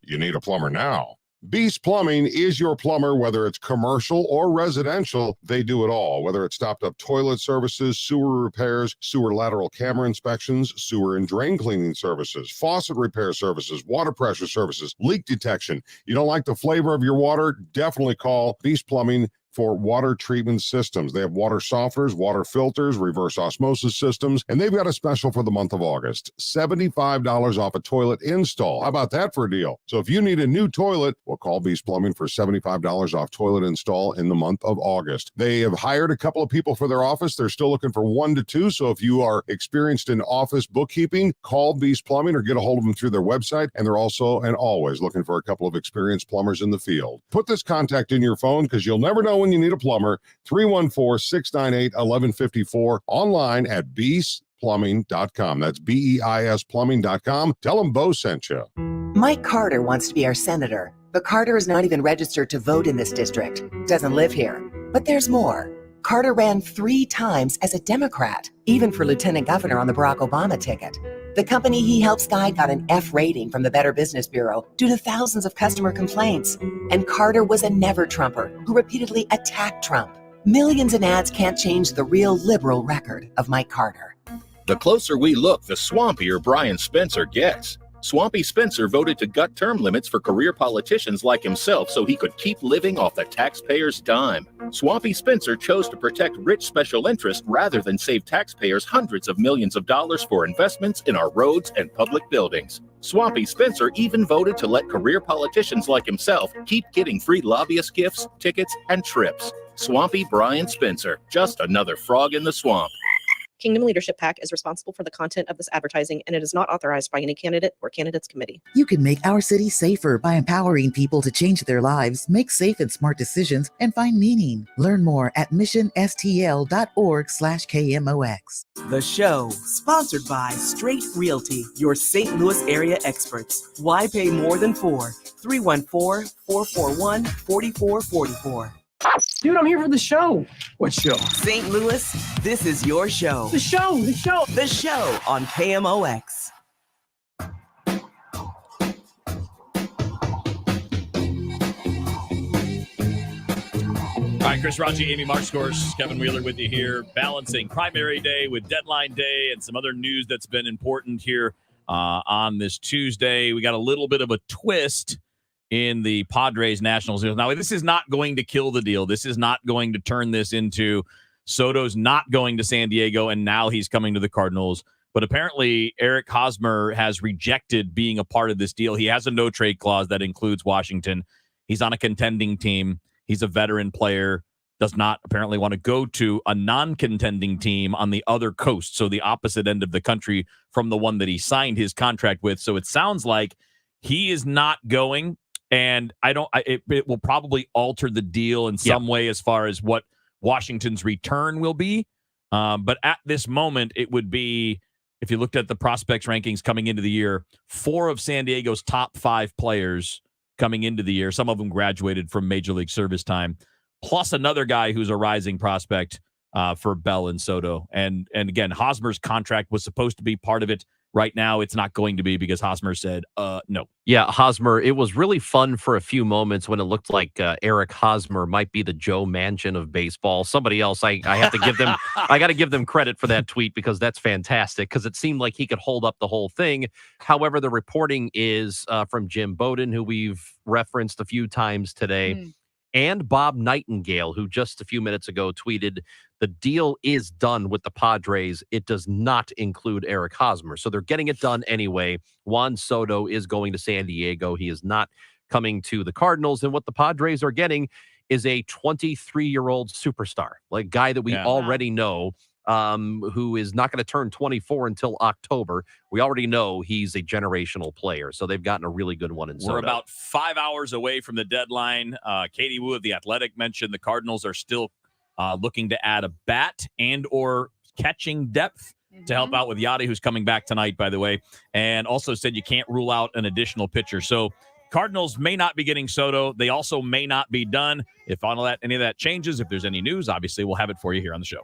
now. Beast Plumbing is your plumber, whether it's commercial or residential. They do it all, whether it's stopped-up toilet services, sewer repairs, sewer lateral camera inspections, sewer and drain cleaning services, faucet repair services, water pressure services, leak detection. You don't like the flavor of your water? Definitely call Beast Plumbing for water treatment systems. They have water softeners, water filters, reverse osmosis systems, and they've got a special for the month of August, $75 off a toilet install. How about that for a deal? So if you need a new toilet, we'll call Beast Plumbing for $75 off toilet install in the month of August. They have hired a couple of people for their office. They're still looking for 1 to 2. So if you are experienced in office bookkeeping, call Beast Plumbing or get a hold of them through their website. And they're also and always looking for a couple of experienced plumbers in the field. Put this contact in your phone because you'll never know when you need a plumber. 314-698-1154, online at beastplumbing.com. That's BEIS plumbing.com. Tell them Bo sent you. Mike Carter wants to be our senator, but Carter is not even registered to vote in this district. Doesn't live here. But there's more. Carter ran 3 times as a Democrat, even for lieutenant governor on the Barack Obama ticket. The company he helps guide got an F rating from the Better Business Bureau due to thousands of customer complaints. And Carter was a never-Trumper who repeatedly attacked Trump. Millions in ads can't change the real liberal record of Mike Carter. The closer we look, the swampier Brian Spencer gets. Swampy Spencer voted to gut term limits for career politicians like himself so he could keep living off the taxpayers' dime. Swampy Spencer chose to protect rich special interests rather than save taxpayers hundreds of millions of dollars for investments in our roads and public buildings. Swampy Spencer even voted to let career politicians like himself keep getting free lobbyist gifts, tickets, and trips. Swampy Brian Spencer, just another frog in the swamp. Kingdom Leadership PAC is responsible for the content of this advertising, and it is not authorized by any candidate or candidates committee. You can make our city safer by empowering people to change their lives, make safe and smart decisions, and find meaning. Learn more at missionstl.org/KMOX. The show, sponsored by Straight Realty, your St. Louis area experts. Why pay more than 314-441-4444. Dude, I'm here for the show. What show? St. Louis, this is your show. The show. The show on KMOX. All right, Chris Raji, Amy Markscourse, Kevin Wheeler with you here, balancing primary day with deadline day and some other news that's been important here on this Tuesday. We got a little bit of a twist in the Padres Nationals. Now, this is not going to kill the deal. This is not going to turn this into Soto's not going to San Diego and now he's coming to the Cardinals. But apparently, Eric Hosmer has rejected being a part of this deal. He has a no-trade clause that includes Washington. He's on a contending team. He's a veteran player, does not apparently want to go to a non-contending team on the other coast, so the opposite end of the country from the one that he signed his contract with. So it sounds like he is not going. And it will probably alter the deal in some way as far as what Washington's return will be. But at this moment, it would be, if you looked at the prospects rankings coming into the year, 4 of San Diego's top 5 players coming into the year, some of them graduated from Major League Service time, plus another guy who's a rising prospect for Bell and Soto. And again, Hosmer's contract was supposed to be part of it. Right now, it's not going to be because Hosmer said no. Yeah, Hosmer, it was really fun for a few moments when it looked like Eric Hosmer might be the Joe Manchin of baseball. Somebody else, I have to give them, I got to give them credit for that tweet because that's fantastic because it seemed like he could hold up the whole thing. However, the reporting is from Jim Bowden, who we've referenced a few times today, and Bob Nightingale, who just a few minutes ago tweeted, the deal is done with the Padres. It does not include Eric Hosmer. So they're getting it done anyway. Juan Soto is going to San Diego. He is not coming to the Cardinals. And what the Padres are getting is a 23-year-old superstar, like guy that we already know, who is not going to turn 24 until October. We already know he's a generational player. So they've gotten a really good one in Soto. We're about 5 hours away from the deadline. Katie Wu of The Athletic mentioned the Cardinals are still looking to add a bat and or catching depth to help out with Yachty, who's coming back tonight, by the way, and also said you can't rule out an additional pitcher. So Cardinals may not be getting Soto. They also may not be done. If any of that changes, if there's any news, obviously we'll have it for you here on the show.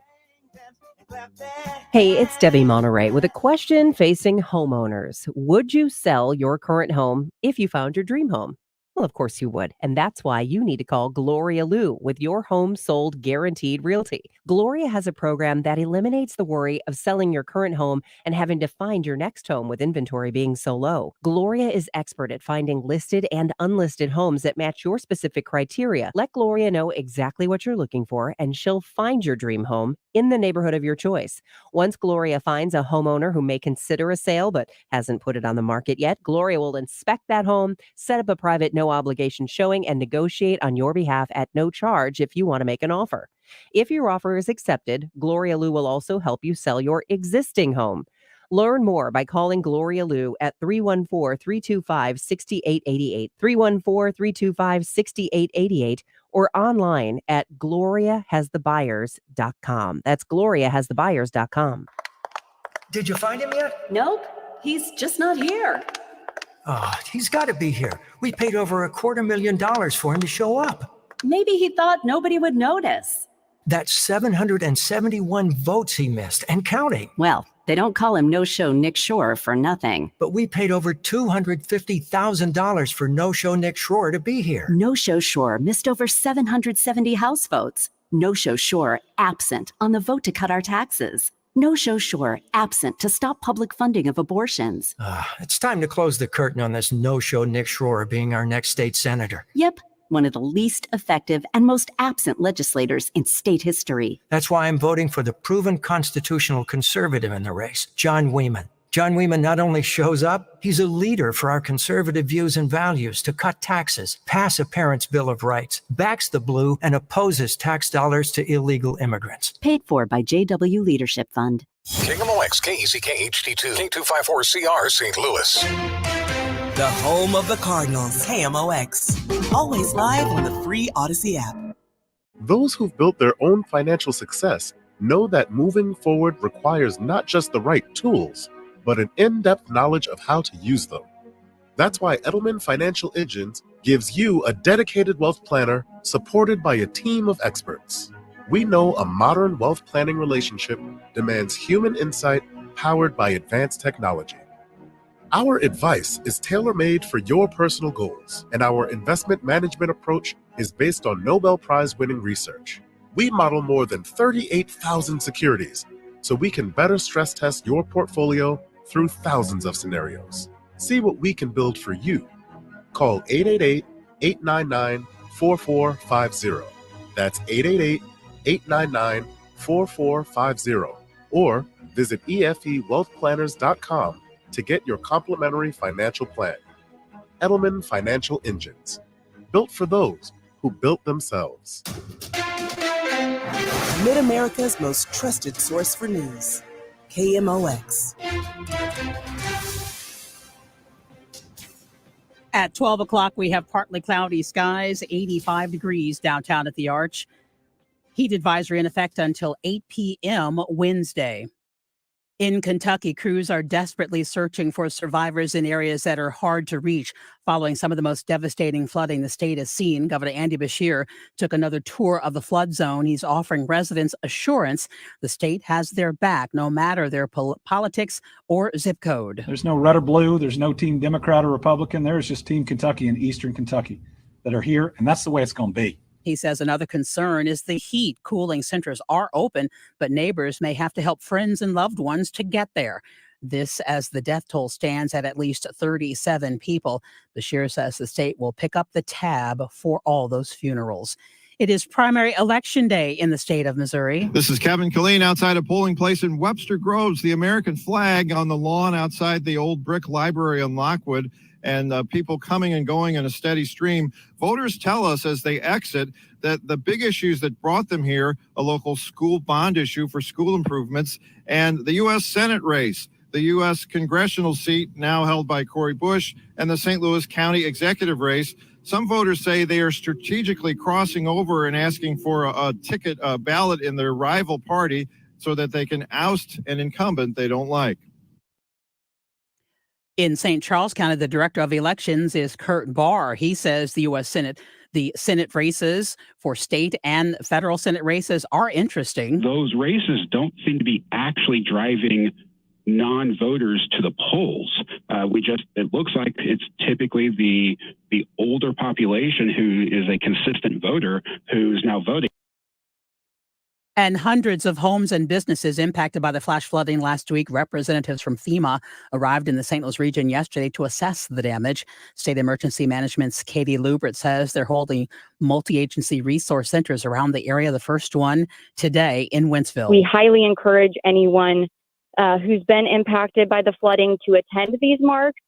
Hey, it's Debbie Monterey with a question facing homeowners. Would you sell your current home if you found your dream home? Well, of course you would. And that's why you need to call Gloria Liu with your home sold guaranteed realty. Gloria has a program that eliminates the worry of selling your current home and having to find your next home with inventory being so low. Gloria is expert at finding listed and unlisted homes that match your specific criteria. Let Gloria know exactly what you're looking for, and she'll find your dream home in the neighborhood of your choice. Once Gloria finds a homeowner who may consider a sale but hasn't put it on the market yet, Gloria will inspect that home, set up a private no obligation showing, and negotiate on your behalf at no charge if you want to make an offer. If your offer is accepted, Gloria Liu will also help you sell your existing home. Learn more by calling Gloria Liu at 314-325-6888, 314-325-6888, or online at gloriahasthebuyers.com. That's gloriahasthebuyers.com. Did you find him yet? Nope. He's just not here. Oh, he's got to be here. We paid over $250,000 for him to show up. Maybe he thought nobody would notice. That's 771 votes he missed and counting. Well, they don't call him No-Show Nick Shore for nothing. But we paid over $250,000 for No-Show Nick Shore to be here. No-Show Shore missed over 770 House votes. No-Show Shore absent on the vote to cut our taxes. No-show sure, absent to stop public funding of abortions. It's time to close the curtain on this no-show Nick Schroer being our next state senator. Yep, one of the least effective and most absent legislators in state history. That's why I'm voting for the proven constitutional conservative in the race, John Wieman. John Wieman not only shows up, he's a leader for our conservative views and values to cut taxes, pass a parent's Bill of Rights, backs the blue, and opposes tax dollars to illegal immigrants. Paid for by JW Leadership Fund. KMOX, KECK HD2, K254CR, St. Louis. The home of the Cardinals, KMOX. Always live on the free Odyssey app. Those who've built their own financial success know that moving forward requires not just the right tools, but an in-depth knowledge of how to use them. That's why Edelman Financial Engines gives you a dedicated wealth planner supported by a team of experts. We know a modern wealth planning relationship demands human insight powered by advanced technology. Our advice is tailor-made for your personal goals, and our investment management approach is based on Nobel Prize-winning research. We model more than 38,000 securities, so we can better stress test your portfolio through thousands of scenarios. See what we can build for you. Call 888-899-4450. That's 888-899-4450. Or visit efewealthplanners.com to get your complimentary financial plan. Edelman Financial Engines. Built for those who built themselves. Mid-America's most trusted source for news. KMOX. At 12 o'clock, we have partly cloudy skies, 85 degrees downtown at the Arch. Heat advisory in effect until 8 p.m. Wednesday. In Kentucky, crews are desperately searching for survivors in areas that are hard to reach following some of the most devastating flooding the state has seen. Governor Andy Beshear took another tour of the flood zone. He's offering residents assurance the state has their back, no matter their politics or zip code. There's no red or blue. There's no team Democrat or Republican. There's just Team Kentucky and Eastern Kentucky that are here, and that's the way it's going to be. He says another concern is the heat. Cooling centers are open, but neighbors may have to help friends and loved ones to get there. This as the death toll stands at least 37 people. Beshear says the state will pick up the tab for all those funerals. It is primary election day in the state of Missouri. This is Kevin Killeen outside a polling place in Webster Groves. The American flag on the lawn outside the old brick library on Lockwood, and people coming and going in a steady stream. Voters tell us as they exit that the big issues that brought them here, a local school bond issue for school improvements, and the U.S. Senate race, the U.S. congressional seat now held by Cori Bush, and the St. Louis County executive race. Some voters say they are strategically crossing over and asking for a ticket, a ballot in their rival party so that they can oust an incumbent they don't like. In St. Charles County, the director of elections is Kurt Barr. He says the Senate races for state and federal Senate races are interesting. Those races don't seem to be actually driving non-voters to the polls. It looks like it's typically the older population who is a consistent voter who's now voting. And hundreds of homes and businesses impacted by the flash flooding last week. Representatives from FEMA arrived in the St. Louis region yesterday to assess the damage. State Emergency Management's Katie Lubert says they're holding multi-agency resource centers around the area. The first one today in Wentzville. We highly encourage anyone who's been impacted by the flooding to attend these marks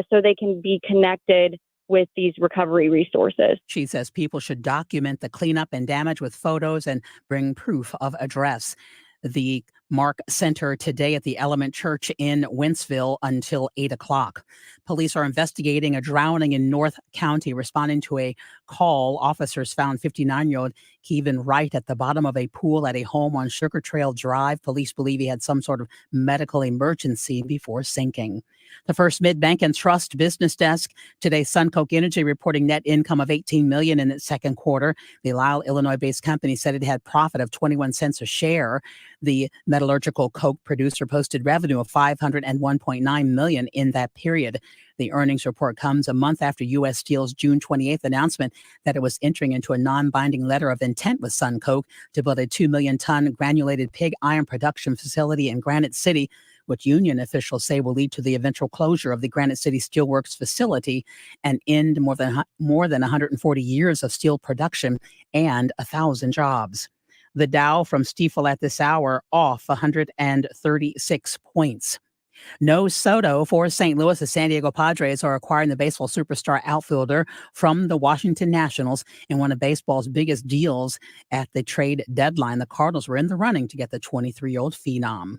so they can be connected with these recovery resources. She says people should document the cleanup and damage with photos and bring proof of address. The Mark Center today at the Element Church in Wentzville until 8 o'clock. Police are investigating a drowning in North County. Responding to a call, officers found 59-year-old Kevin Wright at the bottom of a pool at a home on Sugar Trail Drive. Police believe he had some sort of medical emergency before sinking. The First Mid-Bank and Trust Business Desk today, SunCoke Energy reporting net income of $18 million in its second quarter. The Lisle, Illinois-based company said it had profit of 21 cents a share. The metallurgical coke producer posted revenue of $501.9 million in that period. The earnings report comes a month after U.S. Steel's June 28th announcement that it was entering into a non-binding letter of intent with SunCoke to build a 2 million ton granulated pig iron production facility in Granite City, which union officials say will lead to the eventual closure of the Granite City Steelworks facility and end more than 140 years of steel production and 1,000 jobs. The Dow from Stifel at this hour off 136 points. No Soto for St. Louis. The San Diego Padres are acquiring the baseball superstar outfielder from the Washington Nationals in one of baseball's biggest deals at the trade deadline. The Cardinals were in the running to get the 23-year-old phenom.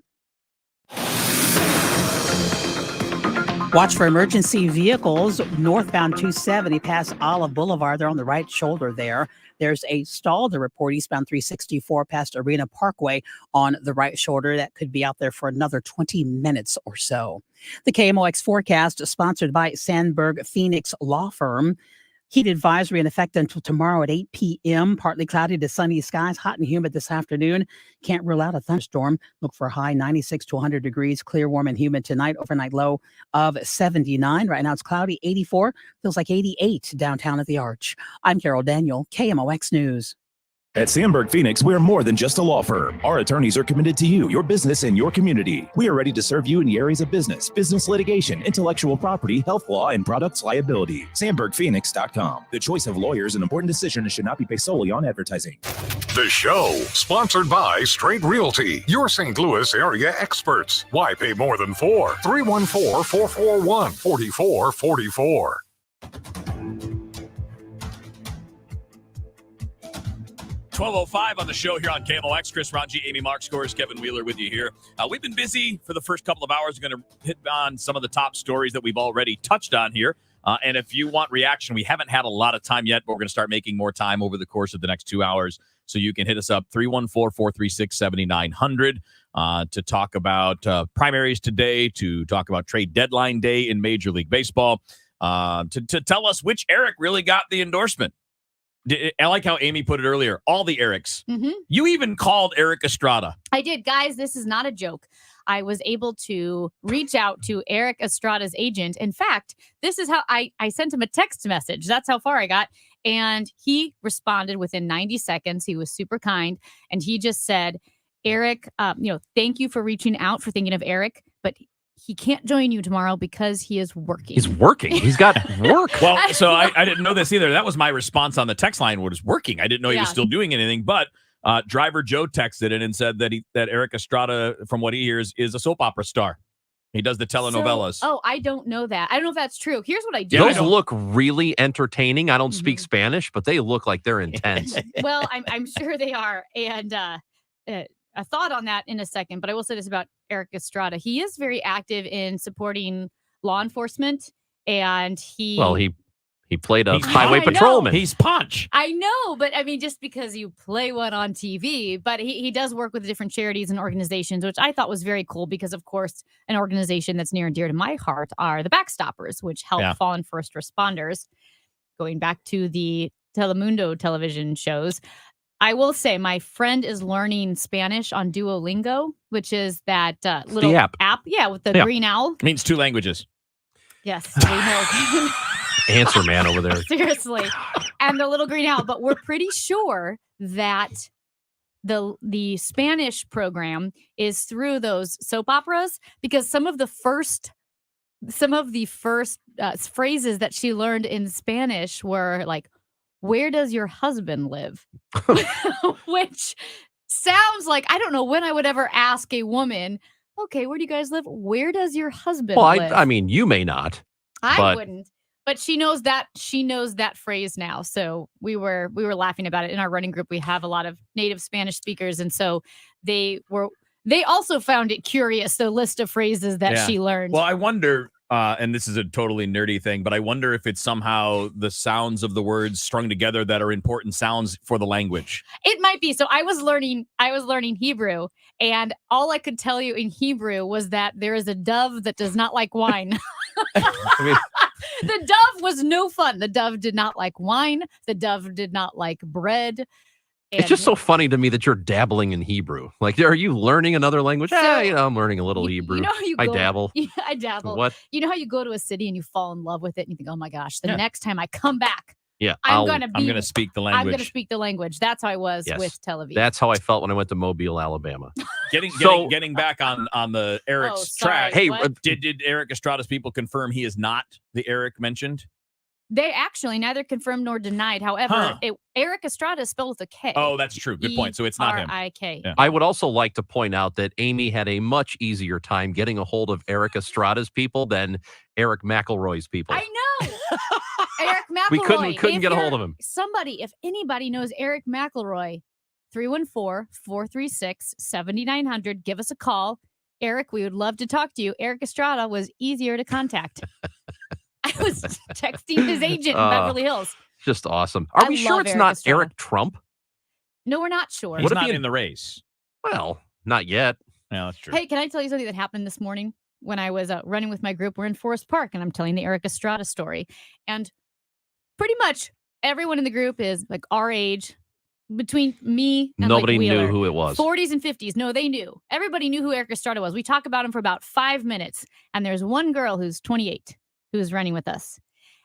Watch for emergency vehicles northbound 270 past Olive Boulevard. They're on the right shoulder there. There's a stall to report eastbound 364 past Arena Parkway on the right shoulder. That could be out there for another 20 minutes or so. The KMOX forecast sponsored by Sandberg Phoenix Law Firm. Heat advisory in effect until tomorrow at 8 p.m. Partly cloudy to sunny skies, hot and humid this afternoon. Can't rule out a thunderstorm. Look for a high 96 to 100 degrees. Clear, warm, and humid tonight. Overnight low of 79. Right now it's cloudy, 84. Feels like 88 downtown at the Arch. I'm Carol Daniel, KMOX News. At Sandberg Phoenix, we're more than just a law firm. Our attorneys are committed to you, your business, and your community. We are ready to serve you in the areas of business litigation, intellectual property, health law, and products liability. SandbergPhoenix.com. The choice of lawyers and important decisions should not be based solely on advertising. The show, sponsored by Straight Realty, your St. Louis area experts. Why pay more than 4? 314-441-4444. 12:05 on the show here on KMOX. Chris Ranji, Amy Mark Scores, Kevin Wheeler with you here. We've been busy for the first couple of hours. We're going to hit on some of the top stories that we've already touched on here. And if you want reaction, we haven't had a lot of time yet, but we're going to start making more time over the course of the next 2 hours. So you can hit us up 314-436-7900 to talk about primaries today, to talk about trade deadline day in Major League Baseball, to tell us which Eric really got the endorsement. I like how Amy put it earlier. All the Erics. Mm-hmm. You even called Eric Estrada. I did. Guys, this is not a joke. I was able to reach out to Eric Estrada's agent. In fact, this is how I sent him a text message. That's how far I got. And he responded within 90 seconds. He was super kind. And he just said, Eric, thank you for reaching out, for thinking of Eric. But he can't join you tomorrow because he is working. He's working. He's got work. Well, so I didn't know this either. That was my response on the text line, was working. I didn't know he was still doing anything. But Driver Joe texted in and said that Eric Estrada, from what he hears, is a soap opera star. He does the telenovelas. I don't know that. I don't know if that's true. Here's what I do. Those look really entertaining. I don't speak Spanish, but they look like they're intense. Well, I'm sure they are. And a thought on that in a second, but I will say this about Eric Estrada. He is very active in supporting law enforcement, and he played a highway patrolman. He's Punch. I know, but I mean, just because you play one on TV, but he does work with different charities and organizations, which I thought was very cool because, of course, an organization that's near and dear to my heart are the Backstoppers, which help fallen first responders. Going back to the Telemundo television shows, I will say my friend is learning Spanish on Duolingo, which is that little app. Yeah, with the green owl. It means 2 languages. Yes, we know. Answer man over there. Seriously. And the little green owl. But we're pretty sure that the Spanish program is through those soap operas, because some of the first phrases that she learned in Spanish were like, "Where does your husband live?" Which sounds like, I don't know when I would ever ask a woman, okay, where do you guys live? Where does your husband live? I mean, you may not. I wouldn't. But she knows that phrase now. So we were laughing about it in our running group. We have a lot of native Spanish speakers, and so they also found it curious, the list of phrases that she learned. Well, I wonder, and this is a totally nerdy thing, but I wonder if it's somehow the sounds of the words strung together that are important sounds for the language. It might be. So I was learning Hebrew, and all I could tell you in Hebrew was that there is a dove that does not like wine. The dove was no fun. The dove did not like wine. The dove did not like bread. It's just so funny to me that you're dabbling in Hebrew. Like, are you learning another language? I'm learning a little Hebrew. You know how you I go, dabble. Yeah, I dabble. What? You know how you go to a city and you fall in love with it and you think, oh my gosh, the next time I come back, Yeah, I'm going to speak the I'm language. going to speak the language. That's how I was Yes. with Tel Aviv. That's how I felt when I went to Mobile, Alabama. Getting back on the Eric's track. Hey, did Eric Estrada's people confirm he is not the Eric mentioned? They actually neither confirmed nor denied. However, Eric Estrada is spelled with a K. Oh, that's true. Good point. So it's not him. E-R-I-K. I would also like to point out that Amy had a much easier time getting a hold of Eric Estrada's people than Eric McElroy's people. I know. Eric McElroy. We couldn't get a hold of him. Somebody, if anybody knows Eric McElroy, 314-436-7900. Give us a call. Eric, we would love to talk to you. Eric Estrada was easier to contact. I was texting his agent in Beverly Hills. Just awesome. Are we sure it's not Eric Trump? No, we're not sure. He's not in the race. Well, not yet. Yeah, that's true. Hey, can I tell you something that happened this morning when I was running with my group? We're in Forest Park, and I'm telling the Eric Estrada story. And pretty much everyone in the group is like our age, between me and nobody like Wheeler, knew who it was. 40s and 50s. No, they knew. Everybody knew who Eric Estrada was. We talk about him for about 5 minutes, and there's one girl who's 28 who's running with us.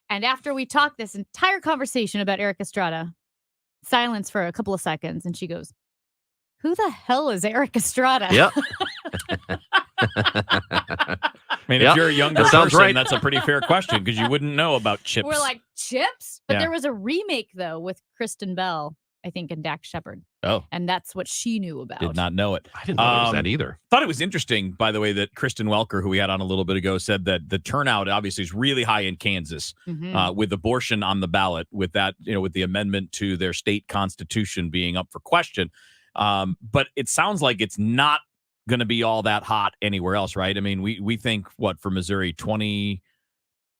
And after we talked this entire conversation about Eric Estrada, silence for a couple of seconds, and she goes, "Who the hell is Eric Estrada?" Yep. I mean, if you're a younger person, that's a pretty fair question because you wouldn't know about Chips. We're like, Chips? But Yeah. there was a remake, though, with Kristen Bell, I think, and Dax Shepard. Oh. And that's what she knew about. Did not know it. I didn't know it was that either. Thought it was interesting, by the way, that Kristin Welker, who we had on a little bit ago, said that the turnout obviously is really high in Kansas with abortion on the ballot, with that, with the amendment to their state constitution being up for question. But it sounds like it's not going to be all that hot anywhere else, right? I mean, we think for Missouri, 15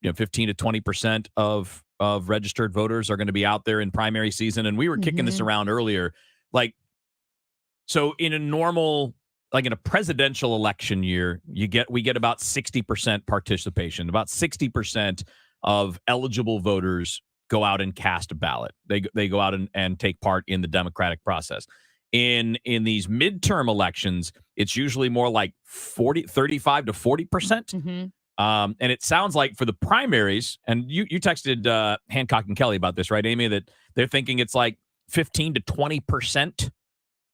to 20% of registered voters are going to be out there in primary season. And we were kicking this around earlier. So in a normal, in a presidential election year, we get about 60% participation. About 60% of eligible voters go out and cast a ballot. They go out and take part in the democratic process. In these midterm elections, it's usually more like 35 to 40%. And it sounds like for the primaries, and you texted Hancock and Kelly about this, right, Amy, that they're thinking it's like 15 to 20%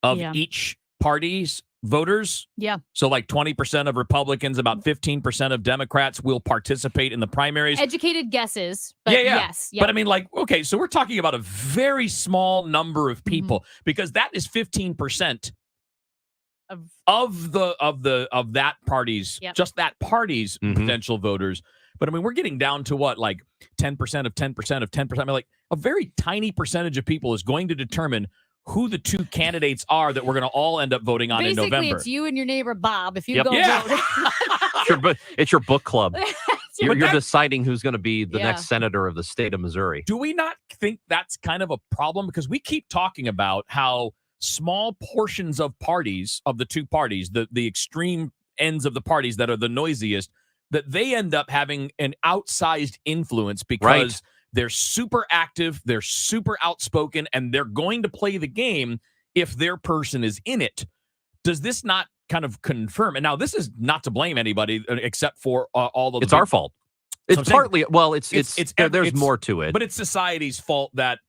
of each party's voters. Yeah. So like 20% of Republicans, about 15% of Democrats will participate in the primaries. Educated guesses, but yeah. yes. But I mean, okay, so we're talking about a very small number of people because that is 15% of that party's just that party's potential voters. But I mean, we're getting down to what, like 10% of 10% of 10%. I mean, like a very tiny percentage of people is going to determine who the two candidates are that we're going to all end up voting on in November. Basically, it's you and your neighbor Bob if you go vote. It's your book club. You're deciding who's going to be the next senator of the state of Missouri. Do we not think that's kind of a problem? Because we keep talking about how small portions of parties, of the two parties, the extreme ends of the parties that are the noisiest, that they end up having an outsized influence because they're super active, they're super outspoken, and they're going to play the game if their person is in it. Does this not kind of confirm? And now this is not to blame anybody except for all of it's our fault. It's partly, there's more to it. But it's society's fault that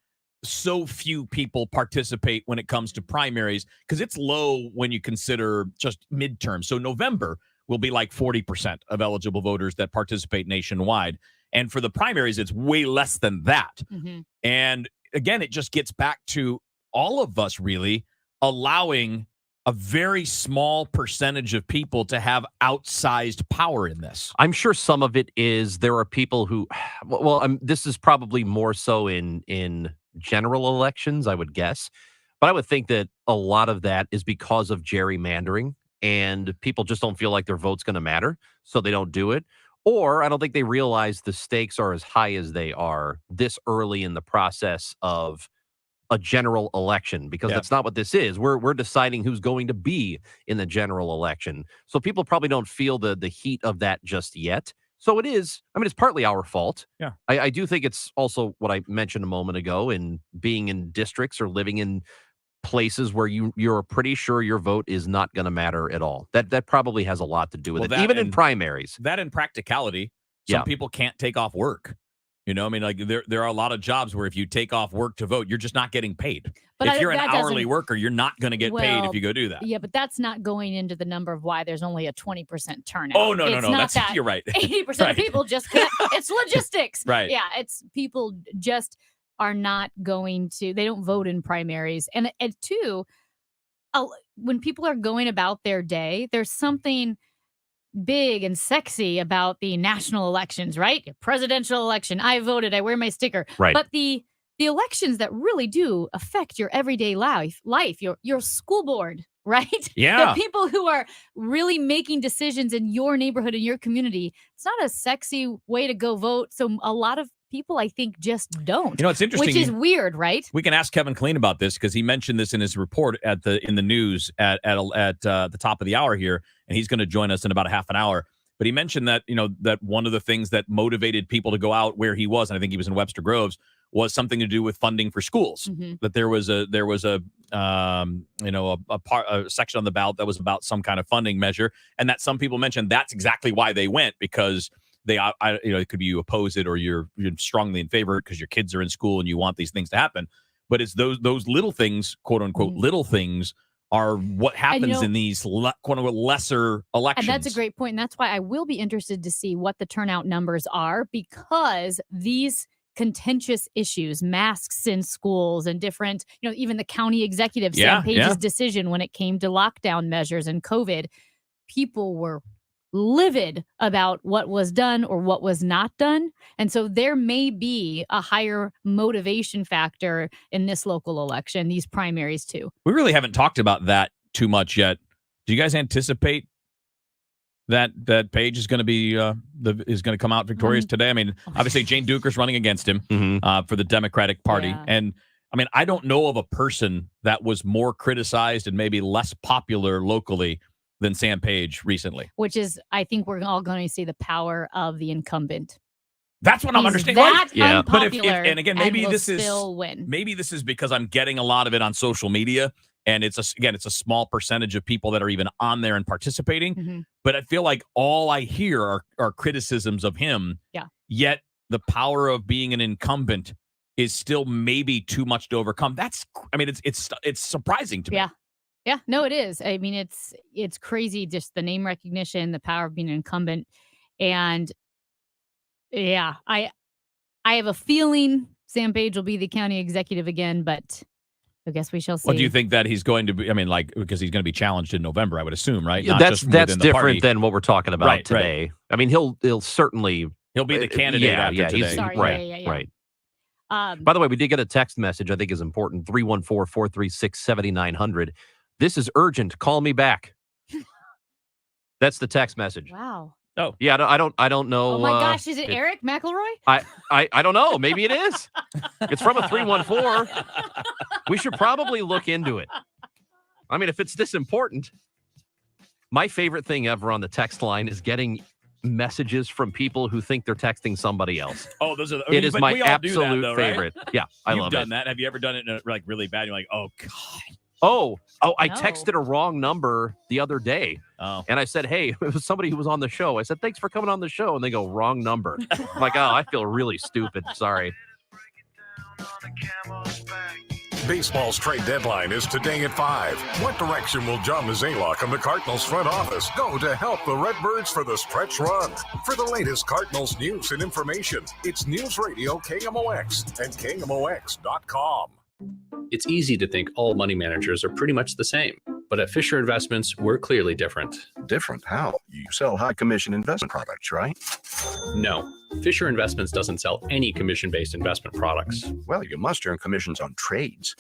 so few people participate when it comes to primaries because it's low when you consider just midterms. So November will be like 40% of eligible voters that participate nationwide. And for the primaries, it's way less than that. And again, it just gets back to all of us really allowing a very small percentage of people to have outsized power in this. I'm sure some of it is there are people who, this is probably more so in general elections, I would guess. But I would think that a lot of that is because of gerrymandering and people just don't feel like their vote's going to matter, so they don't do it. Or I don't think they realize the stakes are as high as they are this early in the process of a general election, because that's not what this is. We're deciding who's going to be in the general election. So people probably don't feel the heat of that just yet. So it is, it's partly our fault. Yeah. I do think it's also what I mentioned a moment ago in being in districts or living in places where you're pretty sure your vote is not going to matter at all. That probably has a lot to do with it, even in primaries. That in practicality, some people can't take off work. You know, I mean, like there are a lot of jobs where if you take off work to vote, you're just not getting paid. But if you're an hourly worker, you're not going to get paid if you go do that. Yeah, but that's not going into the number of why there's only a 20% turnout. Oh, no. That's that you're right. 80% of people just can't. It's logistics. Right. Yeah, it's people just are not going to, they don't vote in primaries. And two, when people are going about their day, there's something big and sexy about the national elections, right? Presidential election. I voted. I wear my sticker. Right. But the elections that really do affect your everyday life, your school board, right? Yeah. The people who are really making decisions in your neighborhood, in your community. It's not a sexy way to go vote. So a lot of people, I think, just don't. You know, it's interesting. Which is weird, right? We can ask Kevin Kleen about this because he mentioned this in his report in the news at the top of the hour here, and he's going to join us in about a half an hour. But he mentioned that, you know, that one of the things that motivated people to go out where he was, and I think he was in Webster Groves, was something to do with funding for schools. Mm-hmm. That there was a section on the ballot that was about some kind of funding measure, and that some people mentioned that's exactly why they went, because it could be you oppose it or you're strongly in favor because your kids are in school and you want these things to happen. But it's those little things, quote unquote, little things are what happens in these quote unquote lesser elections. And that's a great point. And that's why I will be interested to see what the turnout numbers are, because these contentious issues, masks in schools and different, even the county executive, Sam Page's decision when it came to lockdown measures and COVID, people were livid about what was done or what was not done. And so there may be a higher motivation factor in this local election, these primaries too. We really haven't talked about that too much yet. Do you guys anticipate that Page is going to be is going to come out victorious today? I mean, obviously Jane Duker's running against him for the Democratic Party. Yeah. And I mean, I don't know of a person that was more criticized and maybe less popular locally than Sam Page recently. Which is, I think we're all going to see the power of the incumbent. That's what I'm understanding. That unpopular, But and again, maybe this is still win. Maybe this is because I'm getting a lot of it on social media, and it's a small percentage of people that are even on there and participating. Mm-hmm. But I feel like all I hear are criticisms of him. Yeah. Yet the power of being an incumbent is still maybe too much to overcome. It's surprising to me. Yeah. Yeah, no, it is. I mean, it's crazy, just the name recognition, the power of being an incumbent. And yeah, I have a feeling Sam Page will be the county executive again, but I guess we shall see. Well, do you think that he's going to be, because he's going to be challenged in November, I would assume, right? Yeah, that's different than what we're talking about today. Right. I mean, he'll certainly... He'll be the candidate after today. Right. By the way, we did get a text message I think is important, 314-436-7900. This is urgent. Call me back. That's the text message. Wow. Oh. Yeah, I don't know. Oh my gosh, is it Eric McElroy? I don't know. Maybe it is. It's from a 314. We should probably look into it. I mean, if it's this important. My favorite thing ever on the text line is getting messages from people who think they're texting somebody else. Oh, those are it is my absolute favorite. Right? Yeah, I love it. You've done that. Have you ever done it like really bad? You're like, oh God. Oh, I texted a wrong number the other day. Oh. And I said, hey, it was somebody who was on the show. I said, thanks for coming on the show. And they go, wrong number. I'm like, oh, I feel really stupid. Sorry. Baseball's trade deadline is today at 5. What direction will John Mozeliak and the Cardinals front office go to help the Redbirds for the stretch run? For the latest Cardinals news and information, it's News Radio KMOX and KMOX.com. It's easy to think all money managers are pretty much the same. But at Fisher Investments, we're clearly different. Different? How? You sell high commission investment products, right? No. Fisher Investments doesn't sell any commission-based investment products. Well, you must earn commissions on trades.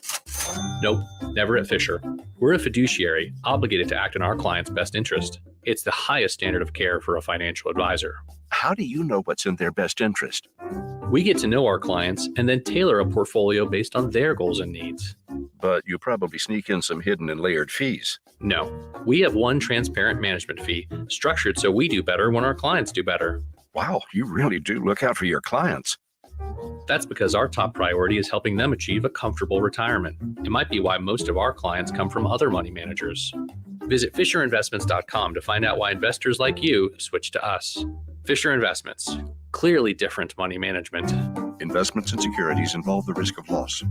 Nope, never at Fisher. We're a fiduciary, obligated to act in our client's best interest. It's the highest standard of care for a financial advisor. How do you know what's in their best interest? We get to know our clients and then tailor a portfolio based on their goals and needs. But you probably sneak in some hidden and layered fees. No, we have one transparent management fee, structured so we do better when our clients do better. Wow, you really do look out for your clients. That's because our top priority is helping them achieve a comfortable retirement. It might be why most of our clients come from other money managers. Visit FisherInvestments.com to find out why investors like you switch to us. Fisher Investments. Clearly different money management. Investments and securities involve the risk of loss.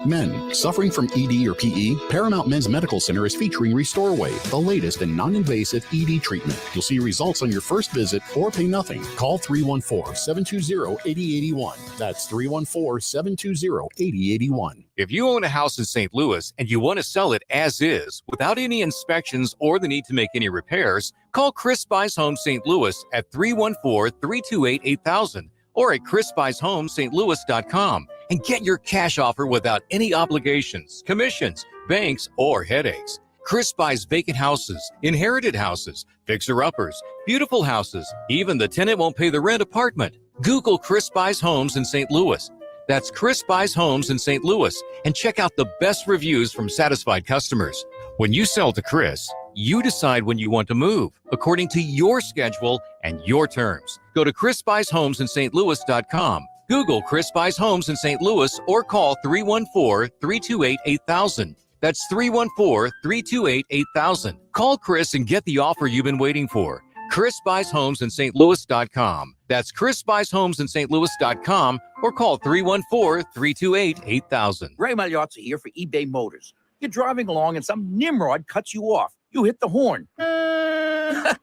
Men suffering from ED or PE, Paramount Men's Medical Center is featuring Restore Wave, the latest in non-invasive ED treatment. You'll see results on your first visit or pay nothing. Call 314-720-8081. That's 314-720-8081. If you own a house in St. Louis and you want to sell it as is, without any inspections or the need to make any repairs, call Chris Buys Homes St. Louis at 314-328-8000 or at chrisbuyshomes.louis.com and get your cash offer without any obligations, commissions, banks, or headaches. Chris buys vacant houses, inherited houses, fixer-uppers, beautiful houses, even the tenant won't pay the rent apartment. Google Chris Buys Homes in St. Louis. That's Chris Buys Homes in St. Louis, and check out the best reviews from satisfied customers. When you sell to Chris, you decide when you want to move, according to your schedule and your terms. Go to chrisbuyshomesinstlouis.com. Google Chris Buys Homes in St. Louis or call 314-328-8000. That's 314-328-8000. Call Chris and get the offer you've been waiting for. Chris Buys Homes in St. Louis.com. That's Chris Buys Homes in St. Louis.com or call 314-328-8000. Ray Magliozzi here for eBay Motors. You're driving along and some nimrod cuts you off. You hit the horn.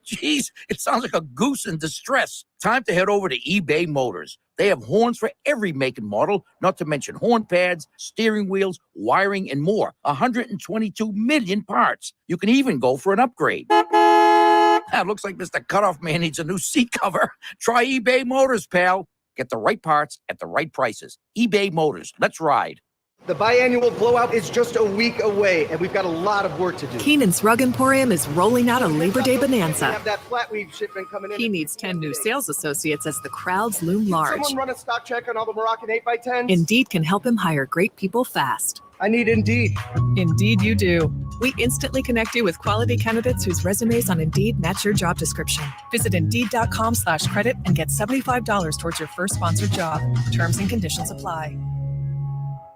Jeez, it sounds like a goose in distress. Time to head over to eBay Motors. They have horns for every make and model, not to mention horn pads, steering wheels, wiring, and more. 122 million parts. You can even go for an upgrade. Looks like Mr. Cutoff Man needs a new seat cover. Try eBay Motors, pal. Get the right parts at the right prices. eBay Motors. Let's ride. The biannual blowout is just a week away, and we've got a lot of work to do. Keenan's Rug Emporium is rolling out a Labor Day bonanza. Have that flat weave shipment coming in. He needs 10 new sales associates as the crowds loom large. Someone run a stock check on all the Moroccan 8x10s? Indeed can help him hire great people fast. I need Indeed. Indeed you do. We instantly connect you with quality candidates whose resumes on Indeed match your job description. Visit Indeed.com/credit and get $75 towards your first sponsored job. Terms and conditions apply.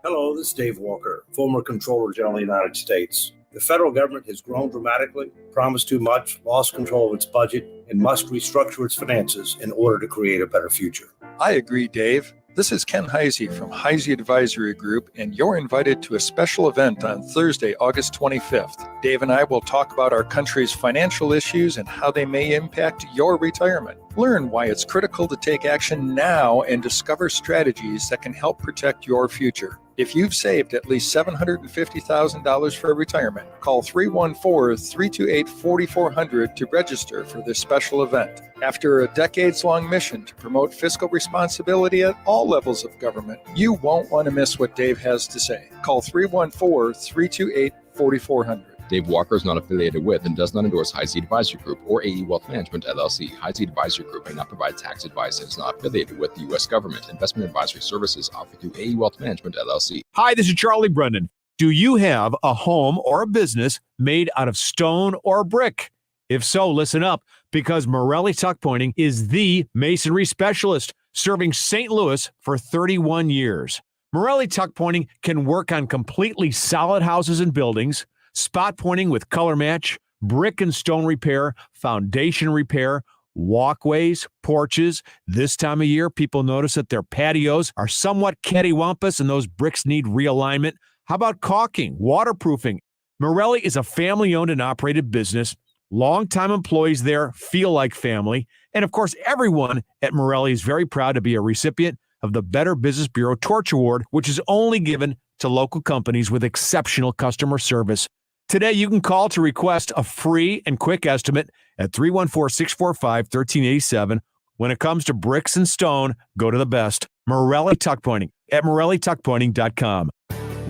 Hello, this is Dave Walker, former Comptroller General of the United States. The federal government has grown dramatically, promised too much, lost control of its budget, and must restructure its finances in order to create a better future. I agree, Dave. This is Ken Heisey from Heisey Advisory Group, and you're invited to a special event on Thursday, August 25th. Dave and I will talk about our country's financial issues and how they may impact your retirement. Learn why it's critical to take action now and discover strategies that can help protect your future. If you've saved at least $750,000 for retirement, call 314-328-4400 to register for this special event. After a decades-long mission to promote fiscal responsibility at all levels of government, you won't want to miss what Dave has to say. Call 314-328-4400. Dave Walker is not affiliated with and does not endorse Heisey Advisory Group or AE Wealth Management, LLC. Heisey Advisory Group may not provide tax advice and is not affiliated with the U.S. government. Investment advisory services offered through AE Wealth Management, LLC. Hi, this is Charlie Brendan. Do you have a home or a business made out of stone or brick? If so, listen up, because Morelli Tuck Pointing is the masonry specialist, serving St. Louis for 31 years. Morelli Tuck Pointing can work on completely solid houses and buildings, spot pointing with color match, brick and stone repair, foundation repair, walkways, porches. This time of year, people notice that their patios are somewhat cattywampus and those bricks need realignment. How about caulking, waterproofing? Morelli is a family-owned and operated business. Longtime employees there feel like family. And of course, everyone at Morelli is very proud to be a recipient of the Better Business Bureau Torch Award, which is only given to local companies with exceptional customer service. Today, you can call to request a free and quick estimate at 314-645-1387. When it comes to bricks and stone, go to the best. Morelli Tuck Pointing at MorelliTuckPointing.com.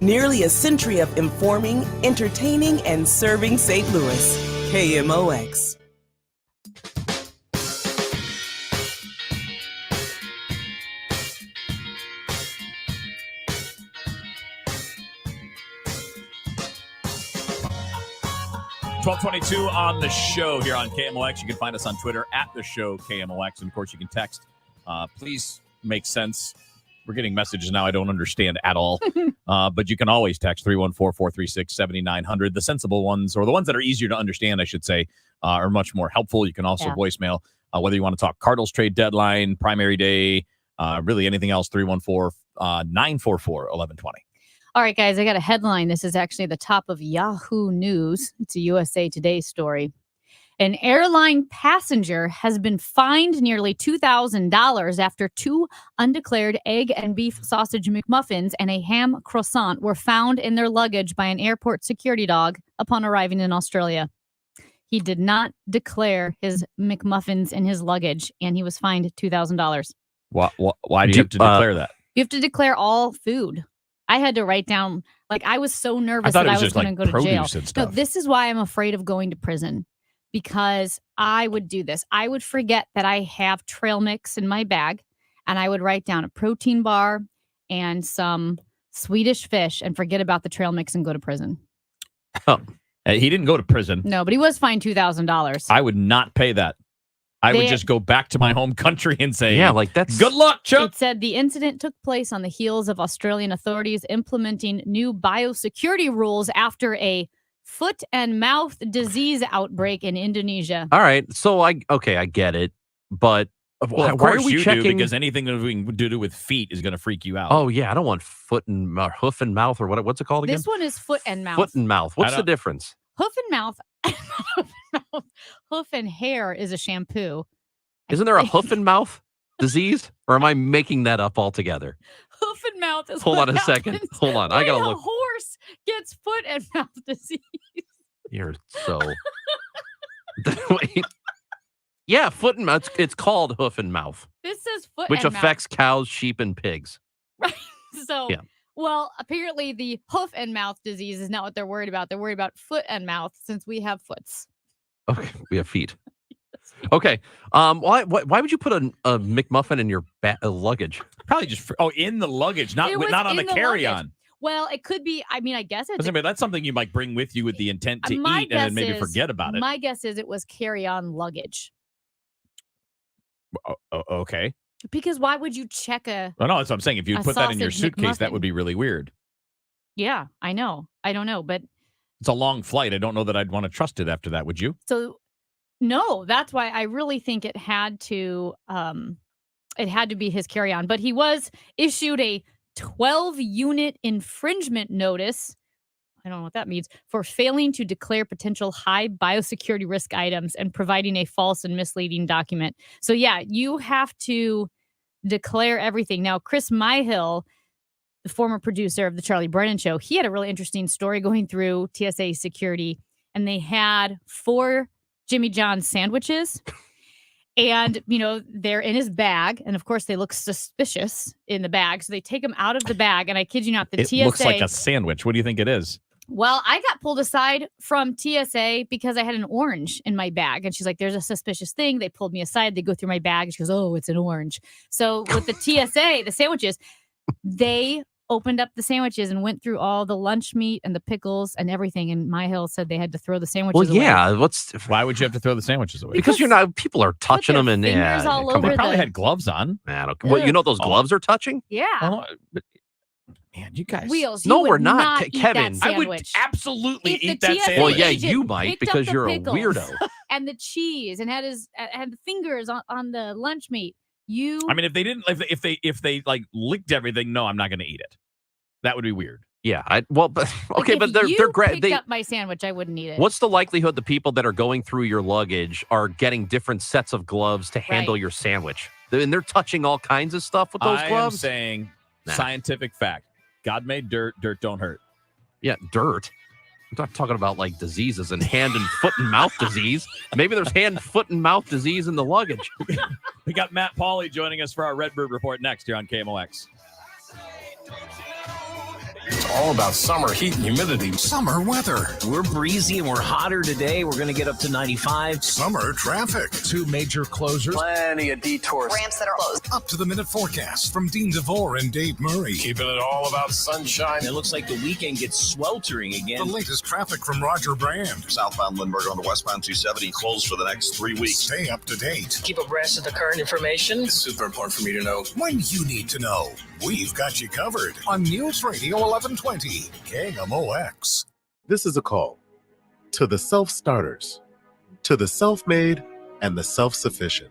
Nearly a century of informing, entertaining, and serving St. Louis. KMOX. $12:22 on the show here on KMOX. You can find us on Twitter at the show KMOX. And of course, you can text. Please make sense We're getting messages now I don't understand at all. But you can always text 314-436-7900. The sensible ones, or the ones that are easier to understand, I should say, are much more helpful. You can also voicemail, whether you want to talk Cardinals trade deadline, primary day, really anything else, 314-944-1120. All right, guys, I got a headline. This is actually the top of Yahoo News. It's a USA Today story. An airline passenger has been fined nearly $2,000 after 2 undeclared egg and beef sausage McMuffins and a ham croissant were found in their luggage by an airport security dog upon arriving in Australia. He did not declare his McMuffins in his luggage, and he was fined $2,000. Why do you have to declare that? You have to declare all food. I had to write down, I was so nervous that I was going to go to jail. No, this is why I'm afraid of going to prison. Because I would do this. I would forget that I have trail mix in my bag, and I would write down a protein bar and some Swedish fish and forget about the trail mix and go to prison. Oh, he didn't go to prison. No, but he was fined $2,000. I would not pay that. I would just go back to my home country and say, that's good luck, Chuck. It said the incident took place on the heels of Australian authorities implementing new biosecurity rules after a foot and mouth disease outbreak in Indonesia. All right. So I get it. But well, of why course are we you checking? do, because anything that we do with feet is going to freak you out. Oh, yeah. I don't want foot and hoof and mouth, or what's it called again? This one is foot and mouth. Foot and mouth. What's the difference? Hoof and mouth. Hoof and hair is a shampoo. Isn't there a hoof and mouth disease? Or am I making that up altogether? Hoof and mouth is Hold what on a second. happens Hold on. I got to when look. A horse gets foot and mouth disease. You're so. Wait. Yeah, foot and mouth. It's called hoof and mouth. This says foot which and affects mouth. cows, sheep, and pigs. Right. So, yeah. Well, apparently the hoof and mouth disease is not what they're worried about. They're worried about foot and mouth since we have foots. Okay, we have feet. Okay. Why would you put a McMuffin in your luggage? Probably just in the luggage, not on the carry-on. Well, it could be. I mean, I guess it's. That's something you might bring with you with the intent to eat, and then maybe forget about it. My guess is it was carry-on luggage. Okay. Because why would you check a? Oh, no, that's what I'm saying. If you put that in your suitcase, that would be really weird. Yeah, I know. I don't know, but it's a long flight. I don't know that I'd want to trust it after that. Would you? So, no, that's why I really think it had to be his carry-on. But he was issued a 12-unit infringement notice. I don't know what that means, for failing to declare potential high biosecurity risk items and providing a false and misleading document. So yeah, you have to declare everything. Now, Chris Myhill, the former producer of the Charlie Brennan Show, he had a really interesting story going through TSA security, and they had 4 Jimmy John's sandwiches. And, they're in his bag. And, of course, they look suspicious in the bag. So they take them out of the bag. And I kid you not, it TSA... looks like a sandwich. What do you think it is? Well, I got pulled aside from TSA because I had an orange in my bag. And she's like, there's a suspicious thing. They pulled me aside. They go through my bag. She goes, oh, it's an orange. So with the TSA, the sandwiches, they opened up the sandwiches and went through all the lunch meat and the pickles and everything. And Myhill said they had to throw the sandwiches away. Why would you have to throw the sandwiches away? Because people are touching them and they probably had gloves on. Well, those gloves are touching? Yeah. Oh, but, man, you guys. Wheels. No, we're not. Kevin, I would absolutely eat that sandwich. Well, yeah, you might because you're a weirdo. And the cheese and had the fingers on the lunch meat. I mean, if they didn't, if they like licked everything, no, I'm not going to eat it. That would be weird. Yeah. But they're great. Picked up my sandwich, I wouldn't eat it. What's the likelihood the people that are going through your luggage are getting different sets of gloves to handle your sandwich? And they're touching all kinds of stuff with those gloves. I'm saying scientific fact. God made dirt. Dirt don't hurt. Yeah, dirt. I'm not talking about like diseases and hand and foot and mouth disease. Maybe there's hand, foot, and mouth disease in the luggage. We got Matt Pauly joining us for our Redbird Report next here on KMOX. It's all about summer heat and humidity. Summer weather. We're breezy and we're hotter today. We're going to get up to 95. Summer traffic. 2 major closures. Plenty of detours. Ramps that are closed. Up to the minute forecast from Dean DeVore and Dave Murray. Keeping it all about sunshine. It looks like the weekend gets sweltering again. The latest traffic from Roger Brand. Southbound Lindbergh on the westbound 270 closed for the next 3 weeks. Stay up to date. Keep abreast of the current information. It's super important for me to know when you need to know. We've got you covered on News Radio 1120 KMOX. This is a call to the self-starters, to the self-made, and the self-sufficient.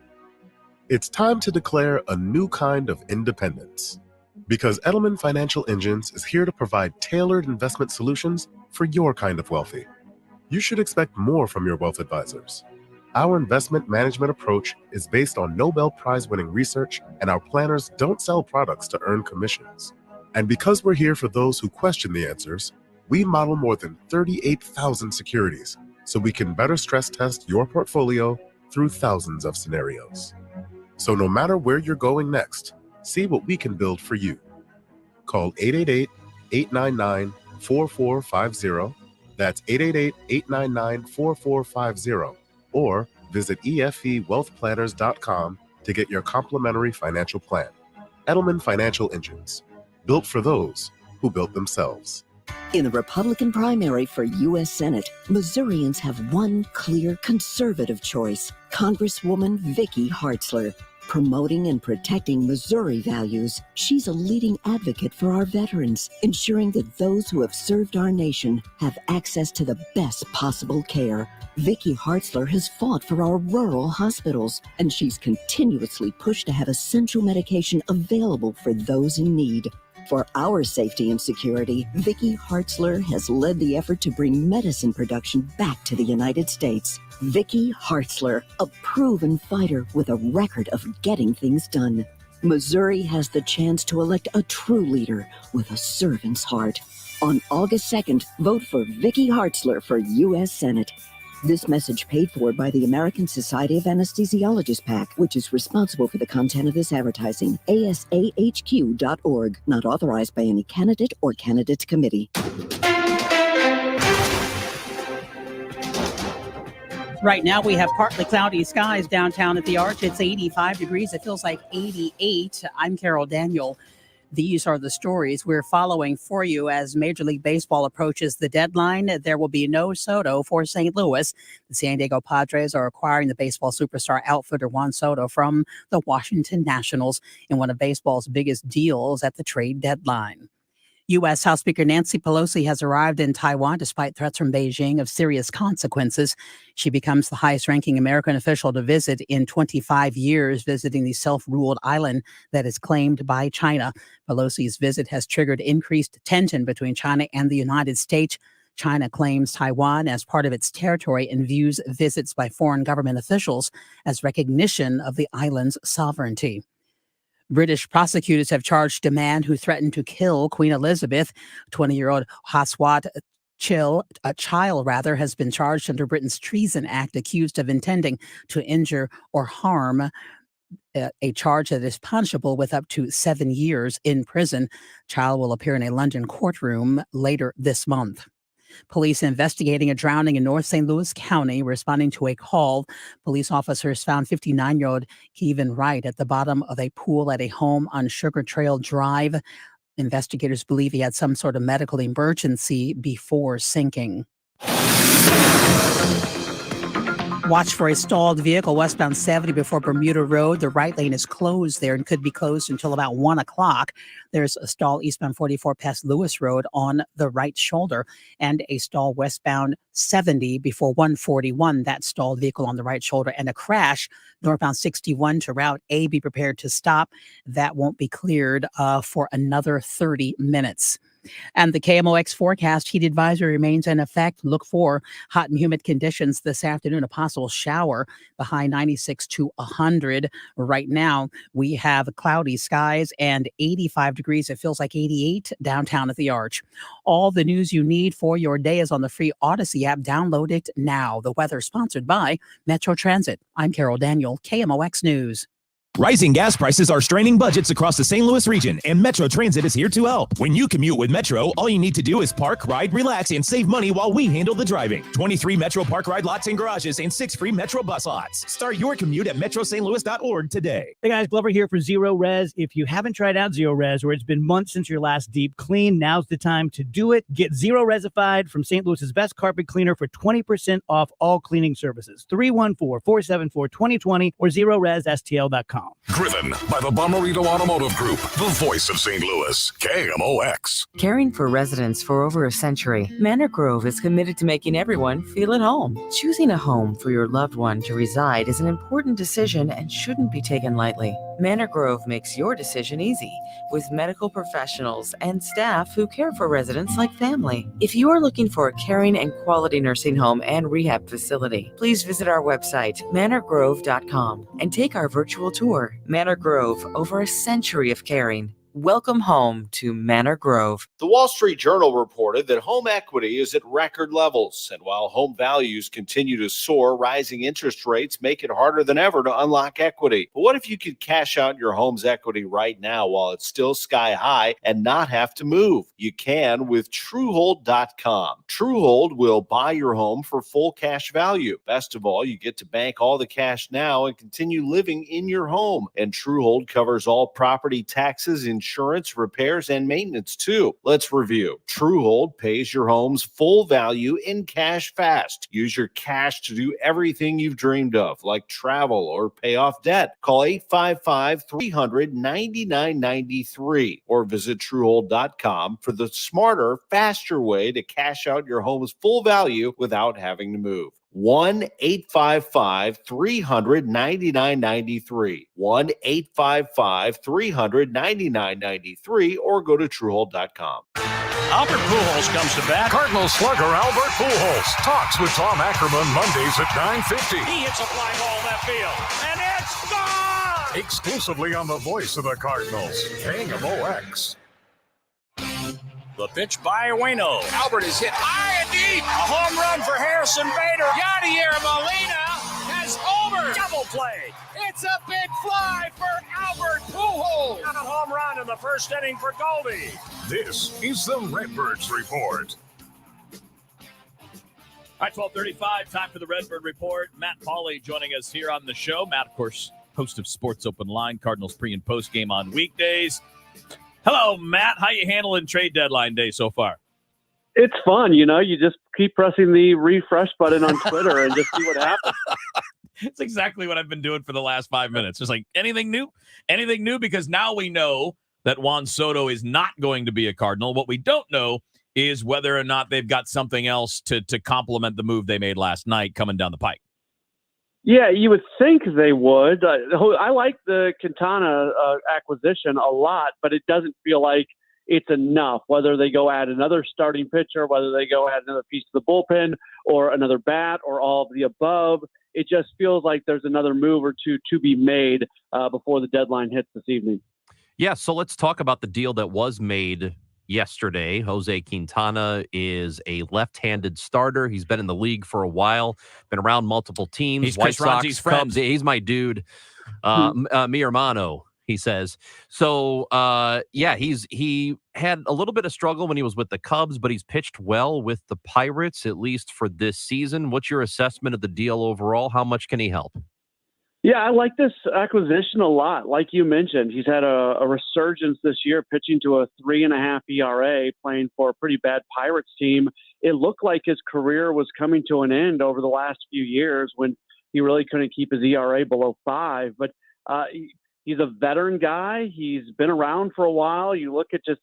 It's time to declare a new kind of independence, because Edelman Financial Engines is here to provide tailored investment solutions for your kind of wealthy. You should expect more from your wealth advisors. Our investment management approach is based on Nobel Prize-winning research, and our planners don't sell products to earn commissions. And because we're here for those who question the answers, we model more than 38,000 securities so we can better stress test your portfolio through thousands of scenarios. So no matter where you're going next, see what we can build for you. Call 888-899-4450. That's 888-899-4450. Or visit efewealthplanners.com to get your complimentary financial plan. Edelman Financial Engines, built for those who built themselves. In the Republican primary for U.S. Senate, Missourians have one clear conservative choice: Congresswoman Vicky Hartzler. Promoting and protecting Missouri values, she's a leading advocate for our veterans, ensuring that those who have served our nation have access to the best possible care. Vicky Hartzler has fought for our rural hospitals, and she's continuously pushed to have essential medication available for those in need. For our safety and security, Vicky Hartzler has led the effort to bring medicine production back to the United States. Vicky Hartzler, a proven fighter with a record of getting things done. Missouri has the chance to elect a true leader with a servant's heart. On August 2nd, vote for Vicky Hartzler for U.S. Senate. This message paid for by the American Society of Anesthesiologists PAC, which is responsible for the content of this advertising. ASAHQ.org, not authorized by any candidate or candidates committee. Right now, we have partly cloudy skies downtown at the Arch. It's 85 degrees. It feels like 88. I'm Carol Daniel. These are the stories we're following for you as Major League Baseball approaches the deadline. There will be no Soto for St. Louis. The San Diego Padres are acquiring the baseball superstar outfielder Juan Soto from the Washington Nationals in one of baseball's biggest deals at the trade deadline. U.S. House Speaker Nancy Pelosi has arrived in Taiwan despite threats from Beijing of serious consequences. She becomes the highest-ranking American official to visit in 25 years, visiting the self-ruled island that is claimed by China. Pelosi's visit has triggered increased tension between China and the United States. China claims Taiwan as part of its territory and views visits by foreign government officials as recognition of the island's sovereignty. British prosecutors have charged a man who threatened to kill Queen Elizabeth. 20-year-old Haswat child has been charged under Britain's Treason Act, accused of intending to injure or harm, a charge that is punishable with up to 7 years in prison. Child will appear in a London courtroom later this month. Police investigating a drowning in North St. Louis County, responding to a call. Police officers found 59-year-old Kevin Wright at the bottom of a pool at a home on Sugar Trail Drive. Investigators believe he had some sort of medical emergency before sinking. Watch for a stalled vehicle westbound 70 before Bermuda Road. The right lane is closed there and could be closed until about 1 o'clock. There's a stall eastbound 44 past Lewis Road on the right shoulder and a stall westbound 70 before 141. That stalled vehicle on the right shoulder and a crash northbound 61 to Route A. Be prepared to stop. That won't be cleared for another 30 minutes. And the KMOX forecast heat advisory remains in effect. Look for hot and humid conditions this afternoon, a possible shower, the high 96 to 100. Right now, we have cloudy skies and 85 degrees. It feels like 88 downtown at the Arch. All the news you need for your day is on the free Odyssey app. Download it now. The weather sponsored by Metro Transit. I'm Carol Daniel, KMOX News. Rising gas prices are straining budgets across the St. Louis region, and Metro Transit is here to help. When you commute with Metro, all you need to do is park, ride, relax, and save money while we handle the driving. 23 Metro Park Ride lots and garages and 6 free Metro bus lots. Start your commute at metrostlouis.org today. Hey guys, Glover here for Zero Res. If you haven't tried out Zero Res, or it's been months since your last deep clean, now's the time to do it. Get Zero Resified from St. Louis's best carpet cleaner for 20% off all cleaning services. 314-474-2020 or ZeroResSTL.com. Driven by the Bomarito Automotive Group, the voice of St. Louis, KMOX. Caring for residents for over a century, Manor Grove is committed to making everyone feel at home. Choosing a home for your loved one to reside is an important decision and shouldn't be taken lightly. Manor Grove makes your decision easy with medical professionals and staff who care for residents like family. If you are looking for a caring and quality nursing home and rehab facility, please visit our website, manorgrove.com, and take our virtual tour. Manor Grove, over a century of caring. Welcome home to Manor Grove. The Wall Street Journal reported that home equity is at record levels. And while home values continue to soar, rising interest rates make it harder than ever to unlock equity. But what if you could cash out your home's equity right now while it's still sky high and not have to move? You can with Truehold.com. Truehold will buy your home for full cash value. Best of all, you get to bank all the cash now and continue living in your home. And Truehold covers all property taxes, insurance, repairs, and maintenance too. Let's review. Truehold pays your home's full value in cash fast. Use your cash to do everything you've dreamed of, like travel or pay off debt. Call 855-300-9993 or visit Truehold.com for the smarter, faster way to cash out your home's full value without having to move. 1-855-300-9993. 1-855-300-9993 or go to Truehold.com. Albert Pujols comes to bat. Cardinals slugger Albert Pujols talks with Tom Ackerman Mondays at 9:50. He hits a fly ball left field, and it's gone! Exclusively on the voice of the Cardinals, KMOX. The pitch by Waino. Albert is hit high and deep. A home run for Harrison Bader. Yadier Molina has homered. Double play. It's a big fly for Albert Pujols. A home run in the first inning for Goldie. This is the Redbirds Report. All right, 12:35, time for the Redbird Report. Matt Pauley joining us here on the show. Matt, of course, host of Sports Open Line, Cardinals pre- and post-game on weekdays. Hello, Matt. How you handling trade deadline day so far? It's fun. You know, you just keep pressing the refresh button on Twitter and just see what happens. It's exactly what I've been doing for the last 5 minutes. Just like, anything new? Anything new? Because now we know that Juan Soto is not going to be a Cardinal. What we don't know is whether or not they've got something else to complement the move they made last night coming down the pike. Yeah, you would think they would. I like the Quintana acquisition a lot, but it doesn't feel like it's enough. Whether they go add another starting pitcher, whether they go add another piece of the bullpen or another bat or all of the above, it just feels like there's another move or two to be made before the deadline hits this evening. Yeah, so let's talk about the deal that was made yesterday. Jose Quintana is a left-handed starter. He's been in the league for a while, been around multiple teams. He's White Chris Ronzi's Sox, friend. Cubs. He's my dude. Mi hermano, he says. So, he had a little bit of struggle when he was with the Cubs, but he's pitched well with the Pirates, at least for this season. What's your assessment of the deal overall? How much can he help? Yeah, I like this acquisition a lot. Like you mentioned, he's had a resurgence this year, pitching to a 3.5 ERA, playing for a pretty bad Pirates team. It looked like his career was coming to an end over the last few years when he really couldn't keep his ERA below 5. But he's a veteran guy. He's been around for a while. You look at just,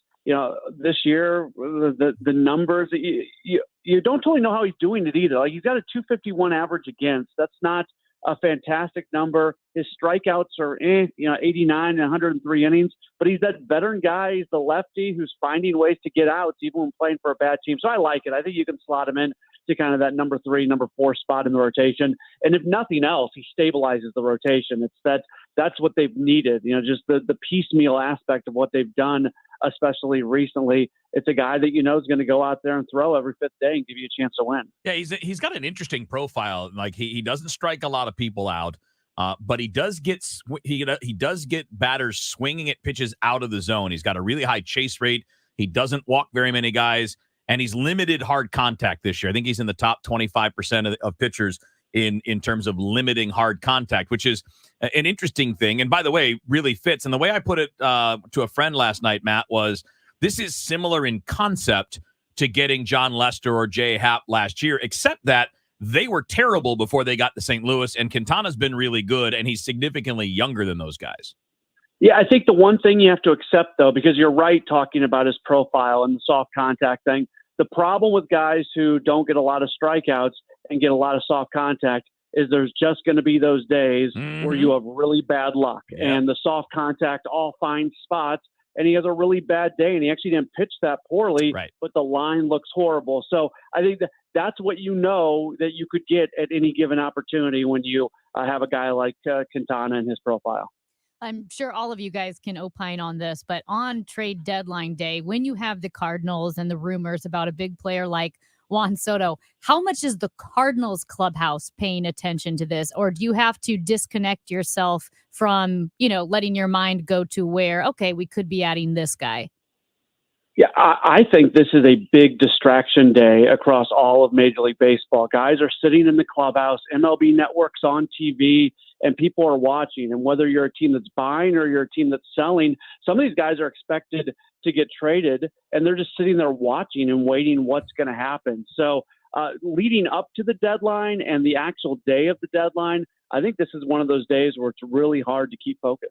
this year, the numbers, you don't totally know how he's doing it either. Like, he's got a 251 average against. That's not a fantastic number. His strikeouts are 89 and 103 innings, but he's that veteran guy. He's the lefty who's finding ways to get outs even when playing for a bad team. So I like it. I think you can slot him in to kind of that number 3, number 4 spot in the rotation. And if nothing else, he stabilizes the rotation. That's what they've needed. Just the piecemeal aspect of what they've done, especially recently. It's a guy that is going to go out there and throw every 5th day and give you a chance to win. Yeah, he's got an interesting profile. Like, he doesn't strike a lot of people out. But he does get batters swinging at pitches out of the zone. He's got a really high chase rate. He doesn't walk very many guys, and he's limited hard contact this year. I think he's in the top 25% of pitchers in terms of limiting hard contact, which is an interesting thing. And by the way, really fits. And the way I put it to a friend last night, Matt, was this is similar in concept to getting John Lester or Jay Happ last year, except that they were terrible before they got to St. Louis, and Quintana's been really good, and he's significantly younger than those guys. Yeah, I think the one thing you have to accept, though, because you're right talking about his profile and the soft contact thing, the problem with guys who don't get a lot of strikeouts and get a lot of soft contact is there's just going to be those days where you have really bad luck. And the soft contact all finds spots, and he has a really bad day, and he actually didn't pitch that poorly, but the line looks horrible. So I think that's what you know that you could get at any given opportunity when you have a guy like Quintana in his profile. I'm sure all of you guys can opine on this, but on trade deadline day, when you have the Cardinals and the rumors about a big player like Juan Soto, how much is the Cardinals clubhouse paying attention to this? Or do you have to disconnect yourself from, letting your mind go to where, okay, we could be adding this guy? Yeah, I think this is a big distraction day across all of Major League Baseball. Guys are sitting in the clubhouse, MLB Network's on TV, and people are watching. And whether you're a team that's buying or you're a team that's selling, some of these guys are expected to get traded, and they're just sitting there watching and waiting what's going to happen. So leading up to the deadline and the actual day of the deadline, I think this is one of those days where it's really hard to keep focus.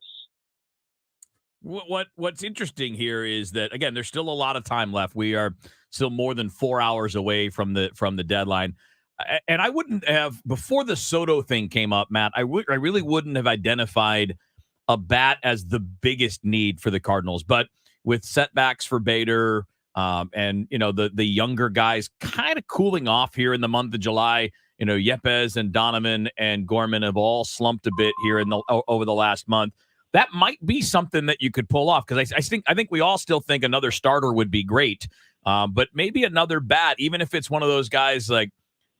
What's interesting here is that, again, there's still a lot of time left. We are still more than 4 hours away from the deadline. And I wouldn't have, before the Soto thing came up, Matt, I really wouldn't have identified a bat as the biggest need for the Cardinals. But with setbacks for Bader and, the younger guys kind of cooling off here in the month of July, Yepes and Donovan and Gorman have all slumped a bit here over the last month. That might be something that you could pull off, because I think we all still think another starter would be great, but maybe another bat, even if it's one of those guys like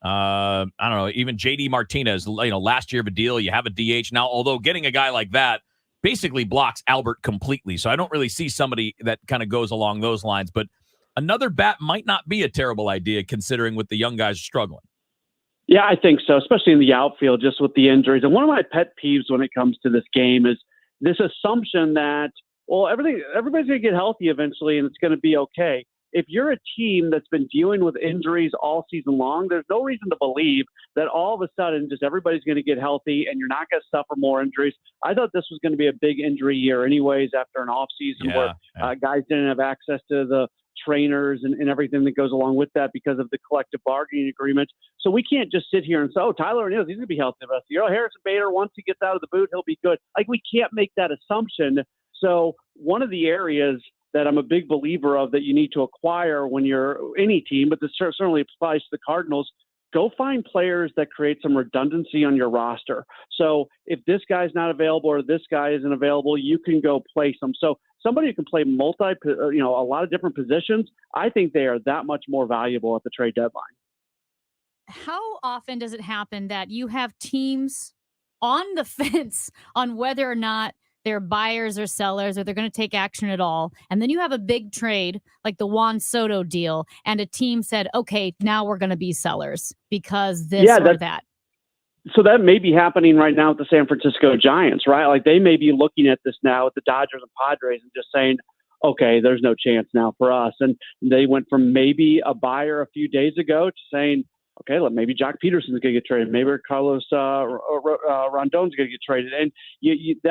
I don't know, even JD Martinez. Last year of a deal, you have a DH now. Although getting a guy like that basically blocks Albert completely, so I don't really see somebody that kind of goes along those lines. But another bat might not be a terrible idea, considering what the young guys are struggling. Yeah, I think so, especially in the outfield, just with the injuries. And one of my pet peeves when it comes to this game is this assumption that, everybody's going to get healthy eventually and it's going to be okay. If you're a team that's been dealing with injuries all season long, there's no reason to believe that all of a sudden just everybody's going to get healthy and you're not going to suffer more injuries. I thought this was going to be a big injury year anyways after an off season where guys didn't have access to the trainers and everything that goes along with that because of the collective bargaining agreement. So we can't just sit here and say, Tyler O'Neill's, he's going to be healthy the rest of the year. Harrison Bader, once he gets out of the boot, he'll be good. Like, we can't make that assumption. So one of the areas that I'm a big believer of that you need to acquire when you're any team, but this certainly applies to the Cardinals, go find players that create some redundancy on your roster. So if this guy's not available or this guy isn't available, you can go place them. So somebody who can play a lot of different positions, I think they are that much more valuable at the trade deadline. How often does it happen that you have teams on the fence on whether or not they're buyers or sellers, or they're going to take action at all, and then you have a big trade like the Juan Soto deal, and a team said, okay, now we're going to be sellers because this or that? So that may be happening right now with the San Francisco Giants, right? Like, they may be looking at this now with the Dodgers and Padres and just saying, okay, there's no chance now for us. And they went from maybe a buyer a few days ago to saying, okay, maybe Jock Peterson's going to get traded. Maybe Carlos Rondon's going to get traded. And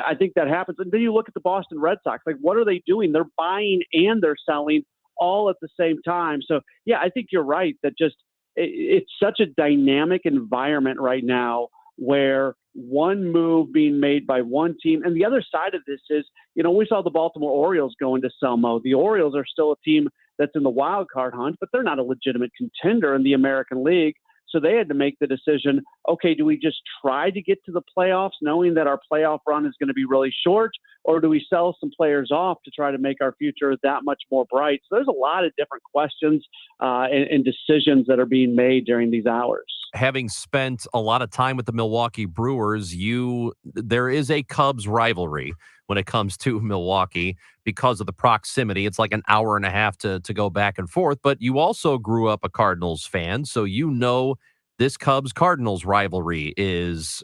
I think that happens. And then you look at the Boston Red Sox. Like, what are they doing? They're buying and they're selling all at the same time. So, yeah, I think you're right that just it's such a dynamic environment right now where one move being made by one team. And the other side of this is, we saw the Baltimore Orioles go into sell mode. The Orioles are still a team that's in the wild card hunt, but they're not a legitimate contender in the American League. So they had to make the decision, okay, do we just try to get to the playoffs knowing that our playoff run is going to be really short, or do we sell some players off to try to make our future that much more bright? So there's a lot of different questions and decisions that are being made during these hours. Having spent a lot of time with the Milwaukee Brewers, there is a Cubs rivalry when it comes to Milwaukee because of the proximity. It's like an hour and a half to go back and forth, but you also grew up a Cardinals fan, so you know this Cubs-Cardinals rivalry is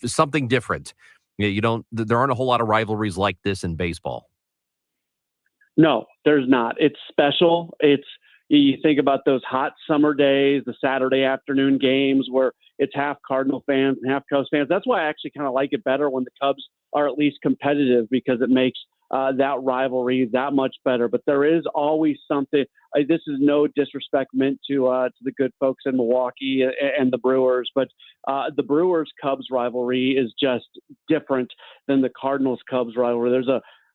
something different. There aren't a whole lot of rivalries like this in baseball. No, there's not. It's special. You think about those hot summer days, the Saturday afternoon games where it's half Cardinal fans and half Cubs fans. That's why I actually kind of like it better when the Cubs are at least competitive, because it makes that rivalry that much better. But there is always something. This is no disrespect meant to the good folks in Milwaukee and the Brewers, but the Brewers-Cubs rivalry is just different than the Cardinals-Cubs rivalry.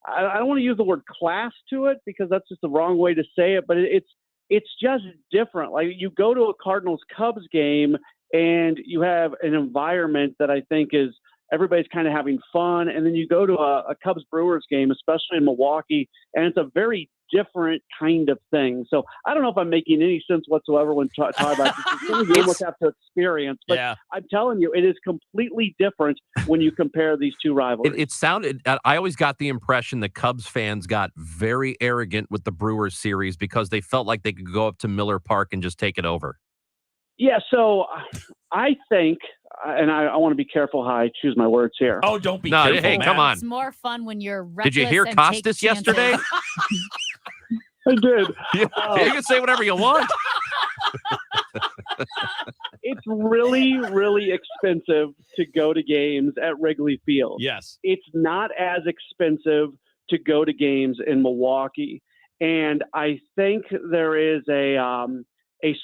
I don't want to use the word class to it because that's just the wrong way to say it, but it's just different. Like, you go to a Cardinals-Cubs game and you have an environment that I think is everybody's kind of having fun. And then you go to a Cubs-Brewers game, especially in Milwaukee, and it's a very different kind of thing. So I don't know if I'm making any sense whatsoever when talking about this. You almost have to experience. But yeah. I'm telling you, it is completely different when you compare these two rivalries. It sounded, I always got the impression that Cubs fans got very arrogant with the Brewers series because they felt like they could go up to Miller Park and just take it over. Yeah, so I think, and I want to be careful how I choose my words here. Oh, don't be careful, hey, man. come on. It's more fun when you're reckless. Did you hear and Costas take chances. yesterday? I did. You can say whatever you want. It's really, really expensive to go to games at Wrigley Field. Yes. It's not as expensive to go to games in Milwaukee. And I think there is a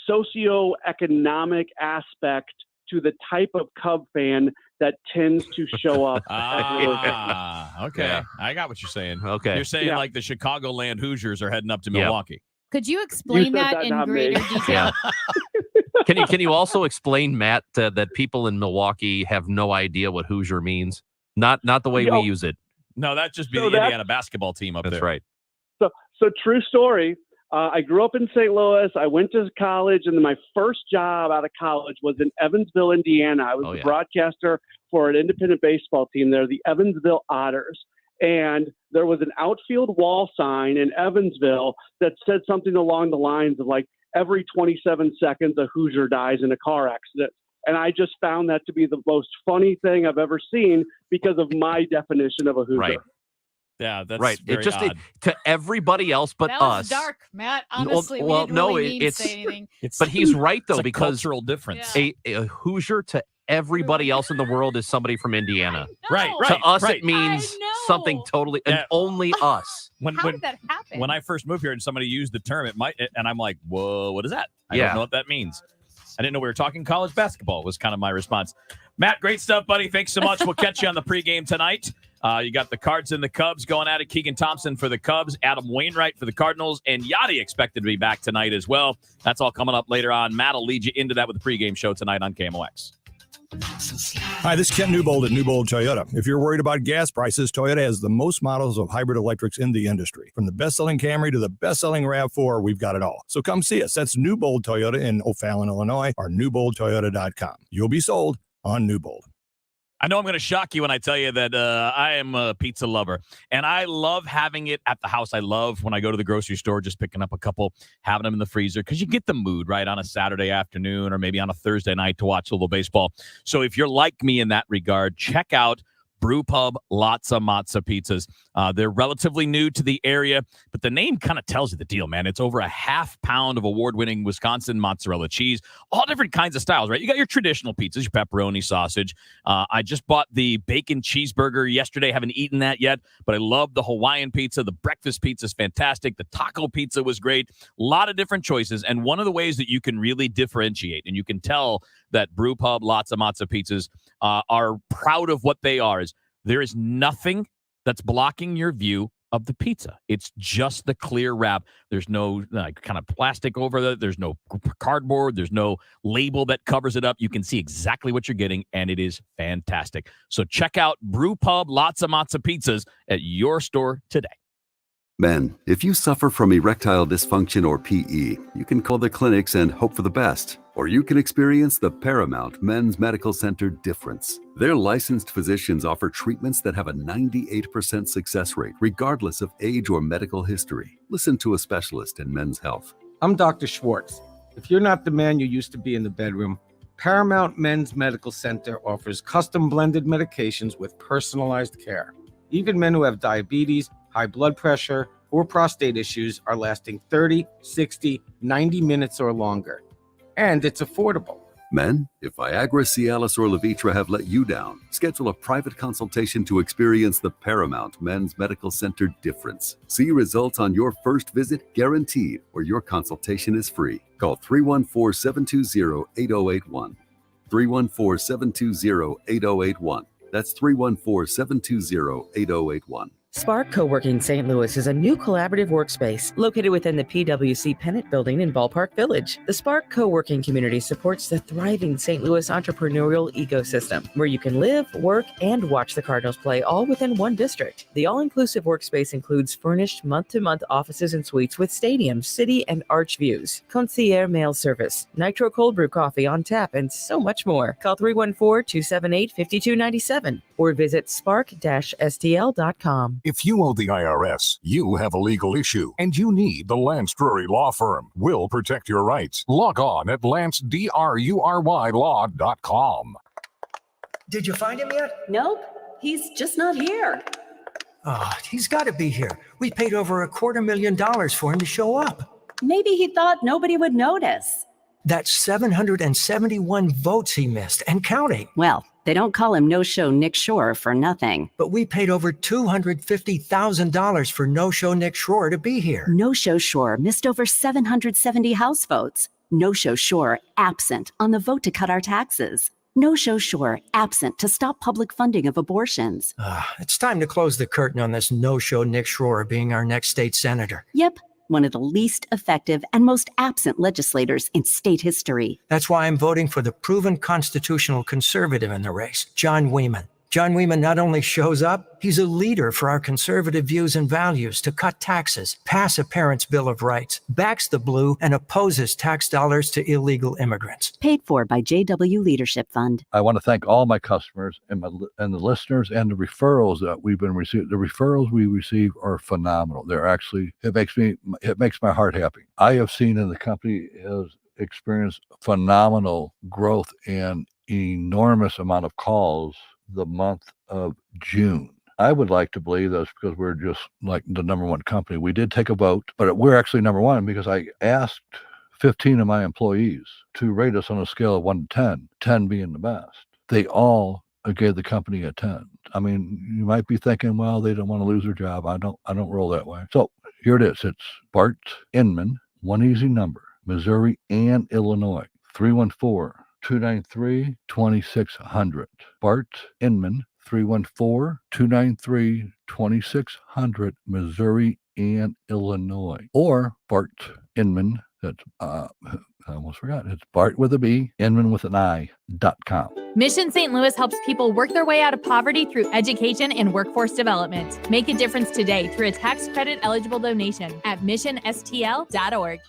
socioeconomic aspect to the type of Cub fan that tends to show up. Okay. Yeah. I got what you're saying. Okay. You're saying like the Chicagoland Hoosiers are heading up to Milwaukee. Could you explain that in greater detail? Yeah. Can you also explain, Matt, that people in Milwaukee have no idea what Hoosier means? Not the way we use it. No, that'd just be the Indiana basketball team up there. That's right. So true story. I grew up in St. Louis. I went to college, and then my first job out of college was in Evansville, Indiana. I was the broadcaster for an independent baseball team there, the Evansville Otters. And there was an outfield wall sign in Evansville that said something along the lines of like, every 27 seconds, a Hoosier dies in a car accident. And I just found that to be the most funny thing I've ever seen because of my definition of a Hoosier. Right. Yeah, that's right. Very odd. To everybody else but that was us. Dark, Matt. Honestly, we didn't really mean to say anything. But he's right though, it's because cultural difference. A Hoosier to everybody else in the world is somebody from Indiana. Right. To us, it means something totally, and only us. How did that happen? When I first moved here and somebody used the term, and I'm like, whoa, what is that? I don't know what that means. I didn't know we were talking college basketball was kind of my response. Matt, great stuff, buddy. Thanks so much. We'll catch you on the pregame tonight. You got the Cards and the Cubs going at it. Keegan Thompson for the Cubs, Adam Wainwright for the Cardinals, and Yachty expected to be back tonight as well. That's all coming up later on. Matt will lead you into that with the pregame show tonight on KMOX. Hi, this is Ken Newbold at Newbold Toyota. If you're worried about gas prices, Toyota has the most models of hybrid electrics in the industry. From the best-selling Camry to the best-selling RAV4, we've got it all. So come see us. That's Newbold Toyota in O'Fallon, Illinois, or newboldtoyota.com. You'll be sold on Newbold. I know I'm going to shock you when I tell you that I am a pizza lover, and I love having it at the house. I love when I go to the grocery store, just picking up a couple, having them in the freezer, because you get the mood, right, on a Saturday afternoon or maybe on a Thursday night to watch a little baseball. So if you're like me in that regard, check out Brew Pub Latza Matza Pizzas. They're relatively new to the area, but the name kind of tells you the deal, man. It's over a half pound of award-winning Wisconsin mozzarella cheese, all different kinds of styles, right? You got your traditional pizzas, your pepperoni, sausage. I just bought the bacon cheeseburger yesterday. Haven't eaten that yet, but I love the Hawaiian pizza. The breakfast pizza is fantastic. The taco pizza was great. A lot of different choices, and one of the ways that you can really differentiate, and you can tell that Brew Pub Latza Matza Pizzas are proud of what they are, is there is nothing that's blocking your view of the pizza. It's just the clear wrap. There's no kind of plastic over it. There's no cardboard. There's no label that covers it up. You can see exactly what you're getting, and it is fantastic. So check out Brew Pub Lots of Matzo Pizzas at your store today. Men, if you suffer from erectile dysfunction or PE, you can call the clinics and hope for the best. Or you can experience the Paramount Men's Medical Center difference. Their licensed physicians offer treatments that have a 98% success rate, regardless of age or medical history. Listen to a specialist in men's health. I'm Dr. Schwartz. If you're not the man you used to be in the bedroom, Paramount Men's Medical Center offers custom blended medications with personalized care. Even men who have diabetes, high blood pressure, or prostate issues are lasting 30, 60, 90 minutes or longer. And it's affordable. Men, if Viagra, Cialis, or Levitra have let you down, schedule a private consultation to experience the Paramount Men's Medical Center difference. See results on your first visit guaranteed, or your consultation is free. Call 314-720-8081. 314-720-8081. That's 314-720-8081. Spark Co-working St. Louis is a new collaborative workspace located within the PwC Pennant Building in Ballpark Village. The Spark Co-working community supports the thriving St. Louis entrepreneurial ecosystem, where you can live, work, and watch the Cardinals play all within one district. The all-inclusive workspace includes furnished month-to-month offices and suites with stadiums, city, and arch views, concierge mail service, nitro cold brew coffee on tap, and so much more. Call 314-278-5297 or visit spark-stl.com. If you owe the IRS, you have a legal issue, and you need the Lance Drury Law Firm. We'll protect your rights. Log on at lancedrurylaw.com. Did you find him yet? Nope. He's just not here. Oh, he's got to be here. We paid over $250,000 for him to show up. Maybe he thought nobody would notice. That's 771 votes he missed and counting. Well, they don't call him No-Show Nick Shore for nothing. But we paid over $250,000 for No-Show Nick Shore to be here. No-Show Shore missed over 770 House votes. No-Show Shore absent on the vote to cut our taxes. No-Show Shore absent to stop public funding of abortions. It's time to close the curtain on this No-Show Nick Shore being our next state senator. Yep. One of the least effective and most absent legislators in state history. That's why I'm voting for the proven constitutional conservative in the race, John Wieman. John Wieman not only shows up, he's a leader for our conservative views and values to cut taxes, pass a parent's Bill of Rights, backs the blue, and opposes tax dollars to illegal immigrants. Paid for by JW Leadership Fund. I want to thank all my customers and the listeners and the referrals that we've been receiving. The referrals we receive are phenomenal. They're actually, it makes my heart happy. I have seen in the company has experienced phenomenal growth and enormous amount of calls the month of June. I would like to believe that's because we're just like the number one company. We did take a vote, but we're actually number one because I asked 15 of my employees to rate us on a scale of 1 to 10, 10 being the best. They all gave the company a 10. I mean, you might be thinking, well, they don't want to lose their job. I don't roll that way. So here it is. It's Bart Inman, one easy number, Missouri and Illinois, 314-293-2600. Bart Inman, 314-293-2600, Missouri and Illinois. Or Bart Inman, that's, I almost forgot. It's Bart with a B, Inman with an I.com. Mission St. Louis helps people work their way out of poverty through education and workforce development. Make a difference today through a tax credit eligible donation at missionstl.org.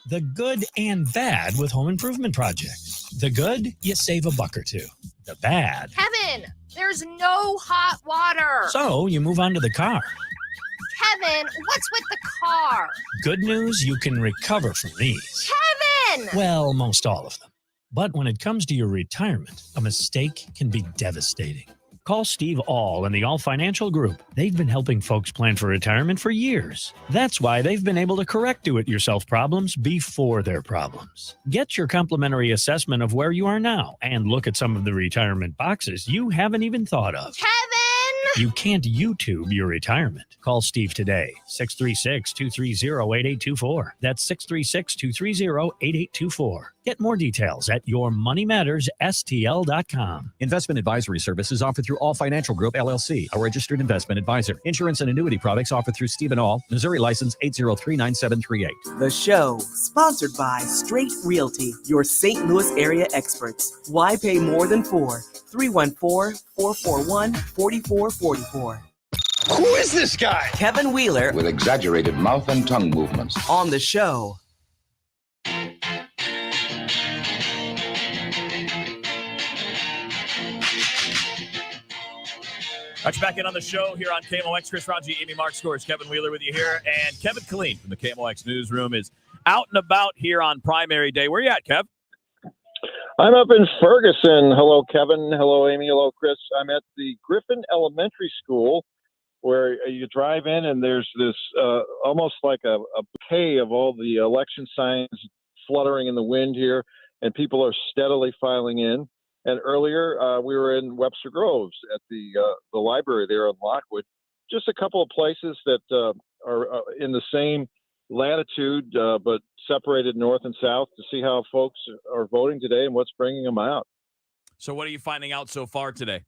The good and bad with home improvement projects. The good, you save a buck or two. The bad. Kevin, there's no hot water. So you move on to the car. Kevin, what's with the car? Good news, you can recover from these. Kevin! Well, most all of them. But when it comes to your retirement, a mistake can be devastating. Call Steve All and the All Financial Group. They've been helping folks plan for retirement for years. That's why they've been able to correct do-it-yourself problems before they're problems. Get your complimentary assessment of where you are now and look at some of the retirement boxes you haven't even thought of. Kevin! You can't YouTube your retirement. Call Steve today, 636-230-8824. That's 636-230-8824. Get more details at yourmoneymattersstl.com. Investment advisory services offered through All Financial Group, LLC, a registered investment advisor. Insurance and annuity products offered through Stephen All, Missouri license 8039738. The show, sponsored by Straight Realty, your St. Louis area experts. Why pay more than 4? 314-441-4444. Who is this guy? Kevin Wheeler. With exaggerated mouth and tongue movements. On the show. Right, back in on the show here on KMOX. Chris Raji, Amy Mark Scores, Kevin Wheeler with you here. And Kevin Killeen from the KMOX newsroom is out and about here on primary day. Where you at, Kev? I'm up in Ferguson. Hello, Kevin. Hello, Amy. Hello, Chris. I'm at the Griffin Elementary School, where you drive in and there's this almost like a bouquet of all the election signs fluttering in the wind here, and people are steadily filing in. And earlier, we were in Webster Groves at the library there in Lockwood. Just a couple of places that are in the same latitude, but separated north and south, to see how folks are voting today and what's bringing them out. So what are you finding out so far today?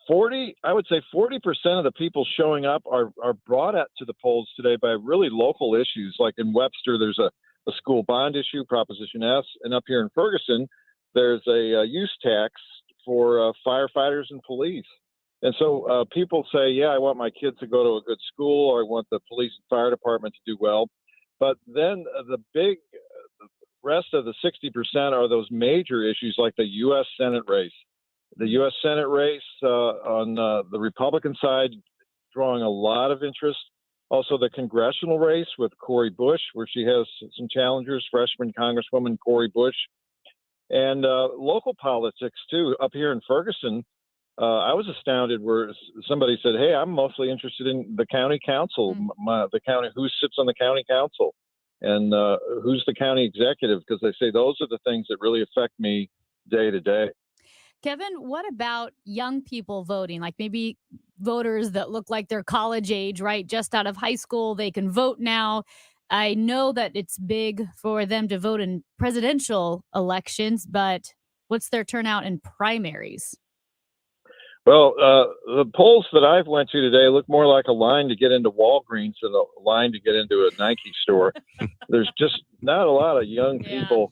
I would say 40% of the people showing up are brought out to the polls today by really local issues. Like in Webster, there's a school bond issue, Proposition S, and up here in Ferguson, there's a use tax for firefighters and police. And so people say, yeah, I want my kids to go to a good school, or I want the police and fire department to do well. But then the rest of the 60% are those major issues like the U.S. Senate race. The U.S. Senate race on the Republican side drawing a lot of interest. Also the congressional race with Cori Bush, where she has some challengers, freshman Congresswoman Cori Bush. And local politics, too. Up here in Ferguson, I was astounded where somebody said, hey, I'm mostly interested in the county council, who sits on the county council, and who's the county executive, because they say those are the things that really affect me day to day. Kevin, what about young people voting? Like maybe voters that look like they're college age, right? Just out of high school, they can vote now. I know that it's big for them to vote in presidential elections, but what's their turnout in primaries? Well, the polls that I've went to today look more like a line to get into Walgreens than a line to get into a Nike store. There's just not a lot of young people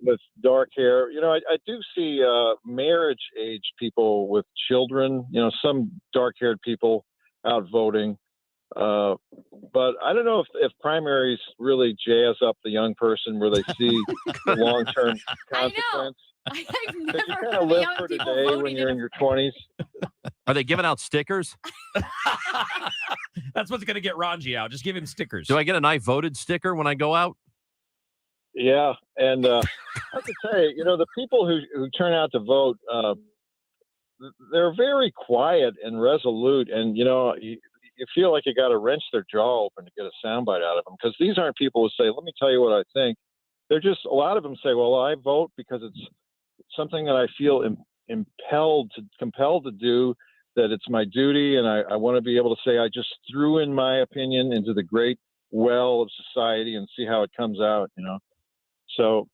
with dark hair. You know, I do see marriage age people with children, some dark haired people out voting. But I don't know if primaries really jazz up the young person where they see the long-term consequence. I've You never kind heard of of live young for people today voting when you're in your 20s. Are they giving out stickers? That's what's going to get Ranji out. Just give him stickers. Do I get an I voted sticker when I go out? Yeah, and I have to tell you, the people who turn out to vote, they're very quiet and resolute, and you feel like you got to wrench their jaw open to get a soundbite out of them, because these aren't people who say, let me tell you what I think. They're just, a lot of them say, well, I vote because it's something that I feel compelled to do, that it's my duty, and I want to be able to say I just threw in my opinion into the great well of society and see how it comes out, So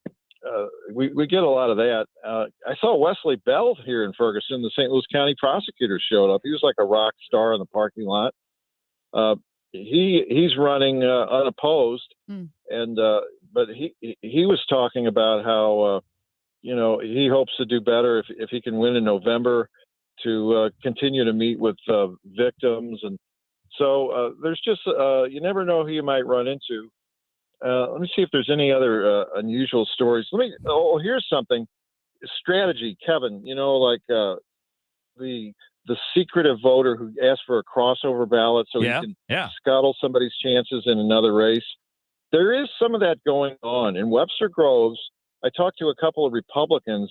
we get a lot of that. I saw Wesley Bell here in Ferguson. The St. Louis County prosecutor showed up. He was like a rock star in the parking lot. He's running unopposed, and but he was talking about how he hopes to do better if he can win in November, to continue to meet with victims, and so there's just you never know who you might run into. Let me see if there's any other unusual stories. Here's something. Strategy, Kevin, like the secretive voter who asked for a crossover ballot so he can scuttle somebody's chances in another race. There is some of that going on. In Webster Groves, I talked to a couple of Republicans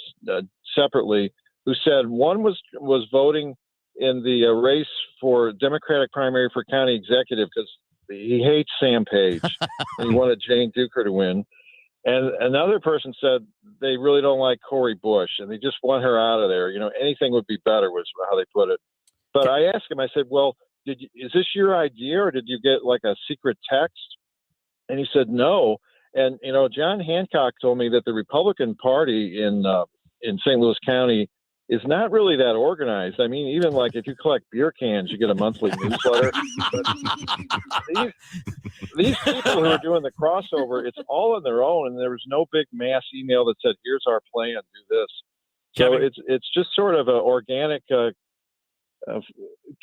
separately who said one was voting in the race for Democratic primary for county executive because he hates Sam Page and he wanted Jane Duker to win. And another person said they really don't like Cori Bush and they just want her out of there. Anything would be better was how they put it. But I asked him, I said, well, is this your idea or did you get like a secret text? And he said, no. And, John Hancock told me that the Republican Party in St. Louis County is not really that organized. I mean, even like if you collect beer cans, you get a monthly newsletter. But these people who are doing the crossover, it's all on their own. And there was no big mass email that said, here's our plan, do this. So it's just sort of an organic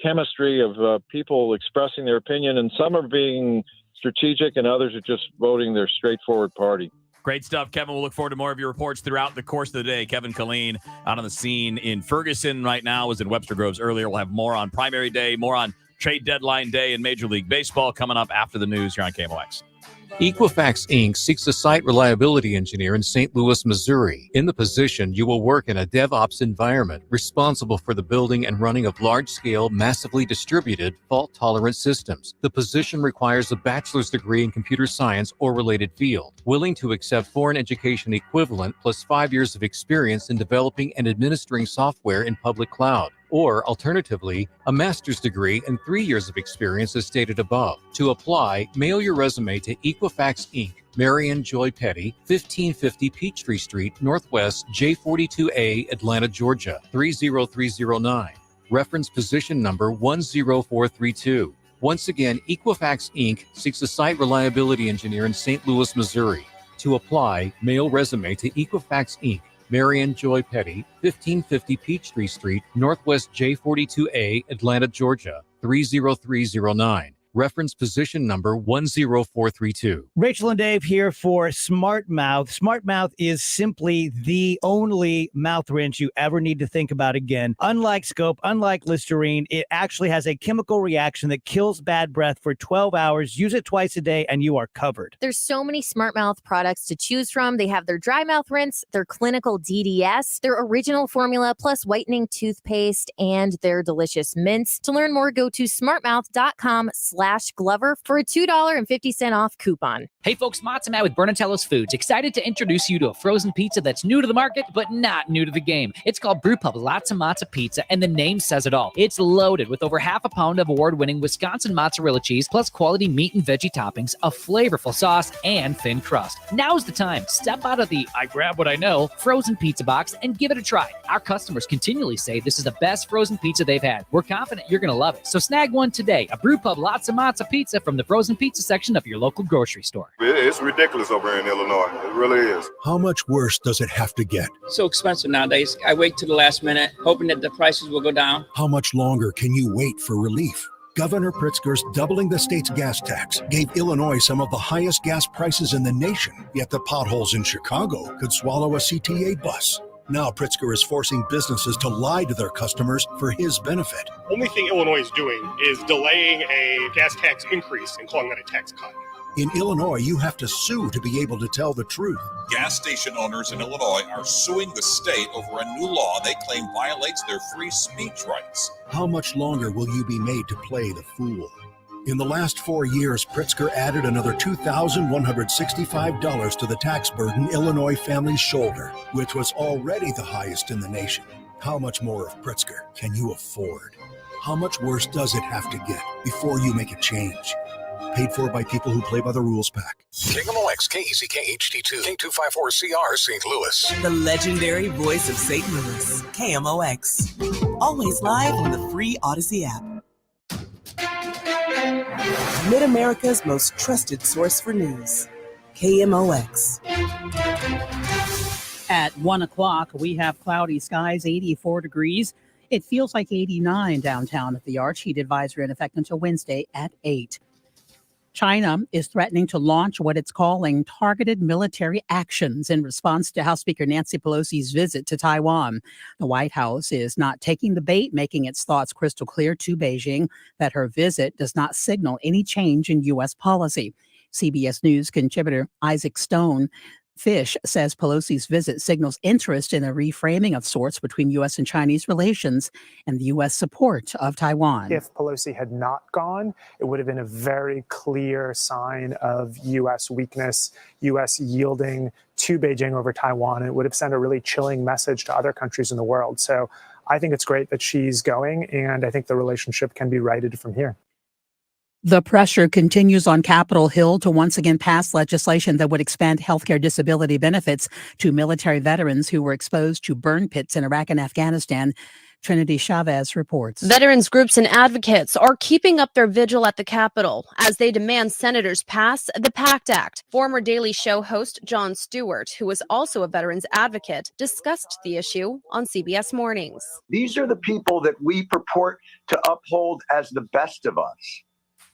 chemistry of people expressing their opinion, and some are being strategic and others are just voting their straightforward party. Great stuff, Kevin. We'll look forward to more of your reports throughout the course of the day. Kevin Killeen out on the scene in Ferguson right now, was in Webster Groves earlier. We'll have more on primary day, more on trade deadline day in Major League Baseball coming up after the news here on KMOX. Equifax Inc. seeks a site reliability engineer in St. Louis, Missouri. In the position, you will work in a DevOps environment responsible for the building and running of large-scale, massively distributed, fault-tolerant systems. The position requires a bachelor's degree in computer science or related field, willing to accept foreign education equivalent plus 5 years of experience in developing and administering software in public cloud. Or, alternatively, a master's degree and 3 years of experience as stated above. To apply, mail your resume to Equifax Inc., Marion Joy Petty, 1550 Peachtree Street, Northwest, J42A, Atlanta, Georgia, 30309. Reference position number 10432. Once again, Equifax Inc. seeks a site reliability engineer in St. Louis, Missouri. To apply, mail resume to Equifax Inc., Marion Joy Petty, 1550 Peachtree Street, Northwest J42A, Atlanta, Georgia, 30309. Reference position number 10432. Rachel and Dave here for Smart Mouth. Smart Mouth is simply the only mouth rinse you ever need to think about again. Unlike Scope, unlike Listerine, it actually has a chemical reaction that kills bad breath for 12 hours. Use it twice a day and you are covered. There's so many Smart Mouth products to choose from. They have their dry mouth rinse, their clinical DDS, their original formula, plus whitening toothpaste, and their delicious mints. To learn more, go to smartmouth.com/Glover for a $2.50 off coupon. Hey folks, Matt's Matt with Bernatello's Foods. Excited to introduce you to a frozen pizza that's new to the market, but not new to the game. It's called Brewpub Lots of Matza Pizza, and the name says it all. It's loaded with over half a pound of award-winning Wisconsin mozzarella cheese, plus quality meat and veggie toppings, a flavorful sauce, and thin crust. Now's the time. Step out of the I grab what I know frozen pizza box and give it a try. Our customers continually say this is the best frozen pizza they've had. We're confident you're going to love it. So snag one today. A Brewpub Lots of Matza Pizza from the frozen pizza section of your local grocery store. It's ridiculous over here in Illinois. It really is. How much worse does it have to get? So expensive nowadays. I wait to the last minute, hoping that the prices will go down. How much longer can you wait for relief? Governor Pritzker's doubling the state's gas tax gave Illinois some of the highest gas prices in the nation, yet the potholes in Chicago could swallow a CTA bus. Now Pritzker is forcing businesses to lie to their customers for his benefit. Only thing Illinois is doing is delaying a gas tax increase and calling that a tax cut. In Illinois, you have to sue to be able to tell the truth. Gas station owners in Illinois are suing the state over a new law they claim violates their free speech rights. How much longer will you be made to play the fool? In the last 4 years, Pritzker added another $2,165 to the tax burden Illinois families shoulder, which was already the highest in the nation. How much more of Pritzker can you afford? How much worse does it have to get before you make a change? Paid for by people who play by the rules pack. KMOX, KEZK HD2, K254CR, St. Louis. The legendary voice of St. Louis, KMOX. Always live on the free Odyssey app. Mid-America's most trusted source for news, KMOX. At 1 o'clock, we have cloudy skies, 84 degrees. It feels like 89 downtown at the Arch. Heat advisory in effect until Wednesday at 8. China is threatening to launch what it's calling targeted military actions in response to House Speaker Nancy Pelosi's visit to Taiwan. The White House is not taking the bait, making its thoughts crystal clear to Beijing that her visit does not signal any change in U.S. policy. CBS News contributor Isaac Stone Fish says Pelosi's visit signals interest in a reframing of sorts between U.S. and Chinese relations and the U.S. support of Taiwan. If Pelosi had not gone, it would have been a very clear sign of U.S. weakness, U.S. yielding to Beijing over Taiwan. And it would have sent a really chilling message to other countries in the world. So I think it's great that she's going, and I think the relationship can be righted from here. The pressure continues on Capitol Hill to once again pass legislation that would expand healthcare disability benefits to military veterans who were exposed to burn pits in Iraq and Afghanistan. Trinity Chavez reports. Veterans groups and advocates are keeping up their vigil at the Capitol as they demand senators pass the PACT Act. Former Daily Show host Jon Stewart, who is also a veterans advocate, discussed the issue on CBS Mornings. These are the people that we purport to uphold as the best of us,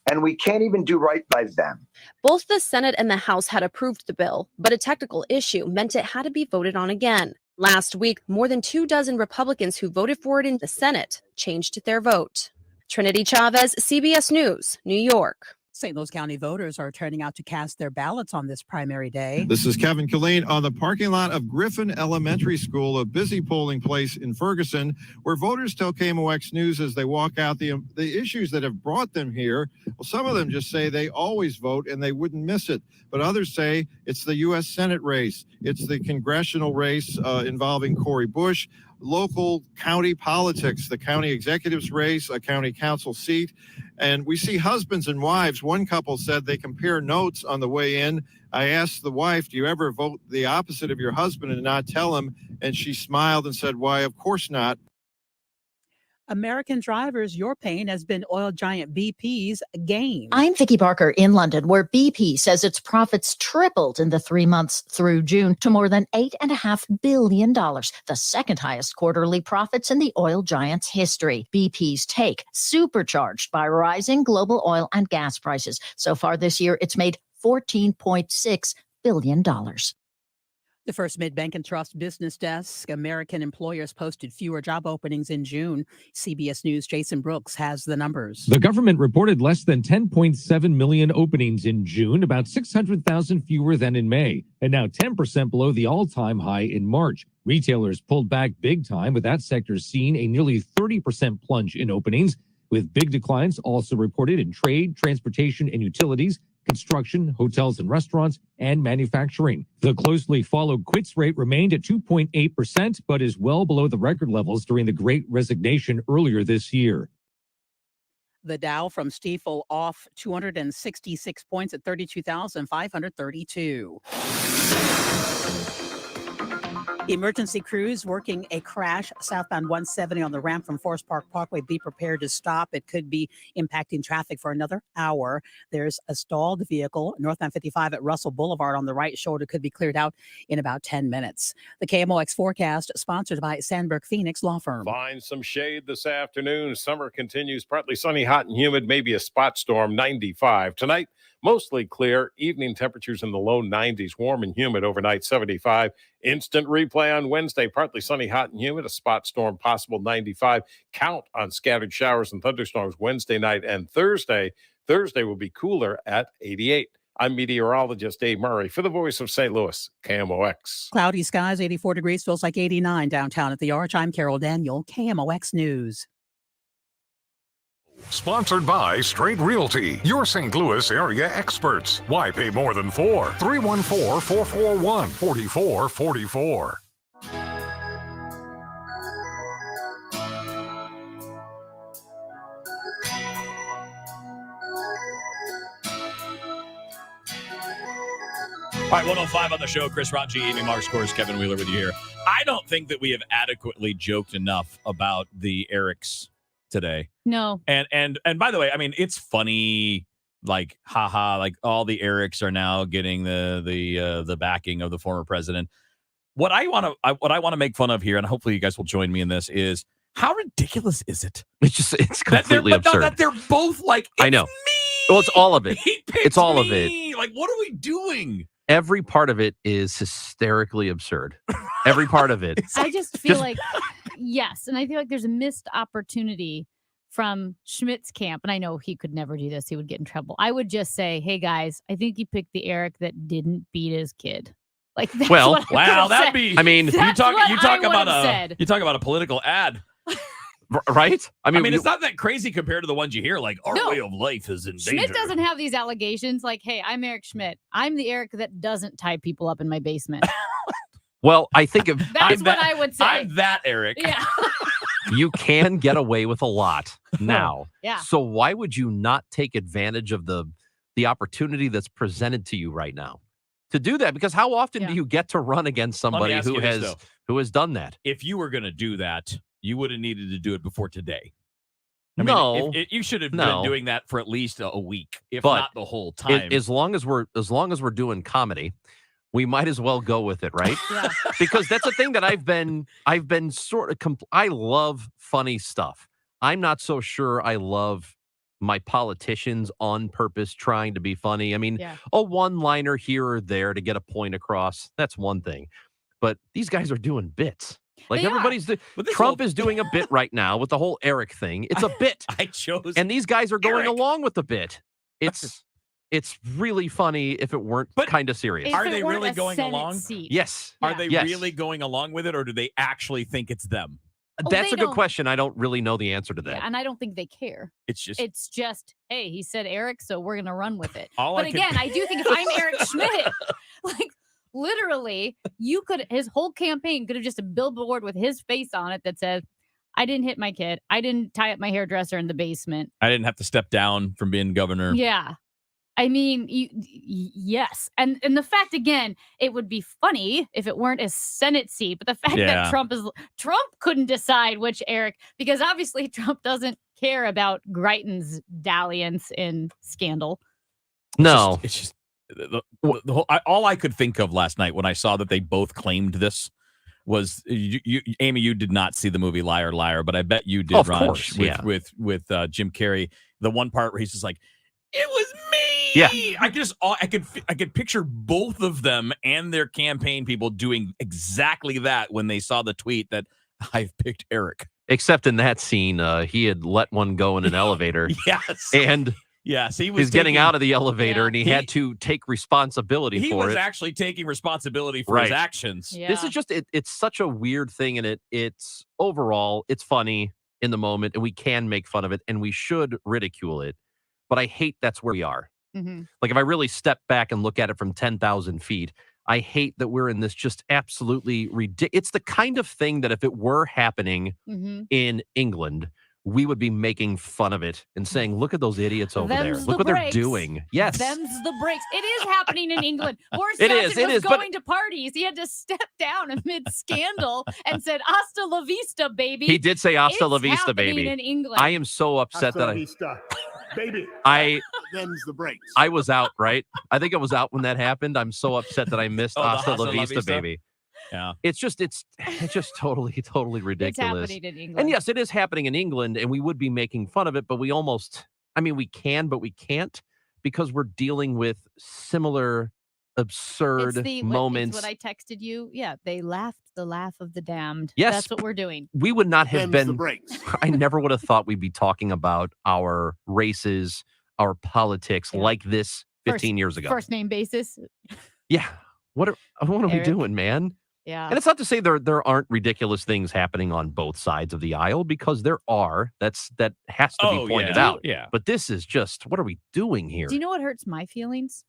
and we can't even do right by them. Both the Senate and the House had approved the bill, but a technical issue meant it had to be voted on again. Last week, more than 24 Republicans who voted for it in the Senate changed their vote. Trinity Chavez, CBS News, New York. St. Louis County voters are turning out to cast their ballots on this primary day. This is Kevin Killeen on the parking lot of Griffin Elementary School, a busy polling place in Ferguson, where voters tell KMOX News as they walk out the issues that have brought them here. Well, some of them just say they always vote and they wouldn't miss it. But others say it's the U.S. Senate race. It's the congressional race involving Cori Bush, local county politics, the county executive's race, a county council seat. And we see husbands and wives. One couple said they compare notes on the way in. I asked the wife, do you ever vote the opposite of your husband and not tell him? And she smiled and said, why, of course not. American drivers, your pain has been oil giant BP's gain. I'm Vicki Barker in London, where BP says its profits tripled in the 3 months through June to more than $8.5 billion, the second highest quarterly profits in the oil giant's history. BP's take, supercharged by rising global oil and gas prices. So far this year, it's made $14.6 billion. The First Mid-Bank and Trust Business Desk, American employers posted fewer job openings in June. CBS News' Jason Brooks has the numbers. The government reported less than 10.7 million openings in June, about 600,000 fewer than in May, and now 10% below the all-time high in March. Retailers pulled back big time, with that sector seeing a nearly 30% plunge in openings, with big declines also reported in trade, transportation, and utilities, construction, hotels and restaurants, and manufacturing. The closely followed quits rate remained at 2.8%, but is well below the record levels during the Great Resignation earlier this year. The Dow from Stifel off 266 points at 32,532. Emergency crews working a crash southbound 170 on the ramp from Forest Park Parkway. Be prepared to stop. It could be impacting traffic for another hour. There's a stalled vehicle northbound 55 at Russell Boulevard on the right shoulder. Could be cleared out in about 10 minutes. The KMOX forecast sponsored by Sandberg Phoenix Law Firm. Find some shade this afternoon. Summer continues. Partly sunny, hot and humid. Maybe a spot storm. 95 tonight. Mostly clear. Evening temperatures in the low 90s. Warm and humid overnight. 75. Instant replay on Wednesday. Partly sunny, hot and humid. A spot storm possible. 95. Count on scattered showers and thunderstorms Wednesday night and Thursday. Thursday will be cooler at 88. I'm meteorologist Dave Murray for the Voice of St. Louis, KMOX. Cloudy skies, 84 degrees, feels like 89 downtown at the Arch. I'm Carol Daniel, KMOX News. Sponsored by Straight Realty, your St. Louis area experts. Why pay more than four? 314-441-4444. All right, 105 on the show. Chris Rotji, Amy Mark Scores, Kevin Wheeler with you here. I don't think that we have adequately joked enough about the Erics today. No. And by the way, I mean, it's funny, like, haha, like all the Erics are now getting the backing of the former president. What I want to make fun of here, and hopefully you guys will join me in this, is how ridiculous is it? It's completely absurd. That they're both like, I know. Well, it's all of it. It's all of it. Like, what are we doing? Every part of it is hysterically absurd. Every part of it. I just feel like, yes. And I feel like there's a missed opportunity from Schmidt's camp. And I know he could never do this. He would get in trouble. I would just say, hey, guys, I think you picked the Eric that didn't beat his kid. Like, that's what wow, that'd be. I mean, you talk about a political ad. Right? I mean, it's not that crazy compared to the ones you hear, like, our way of life is in danger. Schmidt doesn't have these allegations like, hey, I'm Eric Schmidt. I'm the Eric that doesn't tie people up in my basement. Well, I think if That's what I would say. I'm that Eric. Yeah. you can get away with a lot now. Yeah. So why would you not take advantage of the opportunity that's presented to you right now to do that? Because how often do you get to run against somebody ask who you this, has though. who has done that? If you were going to do that, you would have needed to do it before today. No. You should have been doing that for at least a week, if But not the whole time. As long as we're doing comedy, we might as well go with it, right? Yeah. Because that's a thing that I've been sort of I love funny stuff. I'm not so sure I love my politicians on purpose trying to be funny. I mean, a one-liner here or there to get a point across, that's one thing. But these guys are doing bits. Like Trump is doing a bit right now with the whole Eric thing. It's a bit. I chose And these guys are going Eric. along with the bit. It's really funny if it weren't kind of serious. Are they really going along? Yes. Are they really going along with it, or do they actually think it's them? That's a good question. I don't really know the answer to that. Yeah, and I don't think they care. It's just, hey, he said Eric, so we're gonna run with it. All but I again, I do think if I'm Eric Schmidt, like literally, his whole campaign could have just a billboard with his face on it that says, "I didn't hit my kid. I didn't tie up my hairdresser in the basement. I didn't have to step down from being governor." Yeah. I mean, yes. And the fact, again, it would be funny if it weren't a Senate seat, but the fact that Trump couldn't decide which Eric, because obviously Trump doesn't care about Greitens' dalliance in scandal. No. It's just the whole, all I could think of last night when I saw that they both claimed this was Amy, you did not see the movie Liar Liar, but I bet you did, Raj, with Jim Carrey. The one part where he's just like, "It was me." Yeah. I could picture both of them and their campaign people doing exactly that when they saw the tweet that I've picked Eric. Except in that scene, he had let one go in an elevator. Yes. And yes, he's getting out of the elevator and he had to take responsibility for it. He was actually taking responsibility for his actions. Yeah. This is just it's such a weird thing, and it's overall it's funny in the moment, and we can make fun of it and we should ridicule it. But I hate that's where we are. Mm-hmm. Like if I really step back and look at it from 10,000 feet, I hate that we're in this just absolutely ridiculous. It's the kind of thing that if it were happening in England, we would be making fun of it and saying, "Look at those idiots over there. Look what they're doing." Yes. Them's the breaks. It is happening in England. Boris It Johnson is, was going to parties. He had to step down amid scandal and said, "Hasta la vista, baby." He did say "Hasta la It's vista, happening baby." in England. I am so upset that baby. Them's the breaks. I was out, right? I think I was out when that happened. I'm so upset that I missed "Hasta la vista, baby." Yeah. It's just totally ridiculous. It's happening in England. And yes, it is happening in England, and we would be making fun of it, but we can, but we can't, because we're dealing with similar absurd moments. It's what I texted you. Yeah, they laughed the laugh of the damned. Yes. That's what we're doing. We would not have Them's the been. breaks. I never would have thought we'd be talking about our races, our politics like this 15 years ago. First name basis. Yeah. What are we Eric. doing, man? Yeah. And it's not to say there aren't ridiculous things happening on both sides of the aisle, because there are. That has to be pointed out. Yeah. But this is just, what are we doing here? Do you know what hurts my feelings?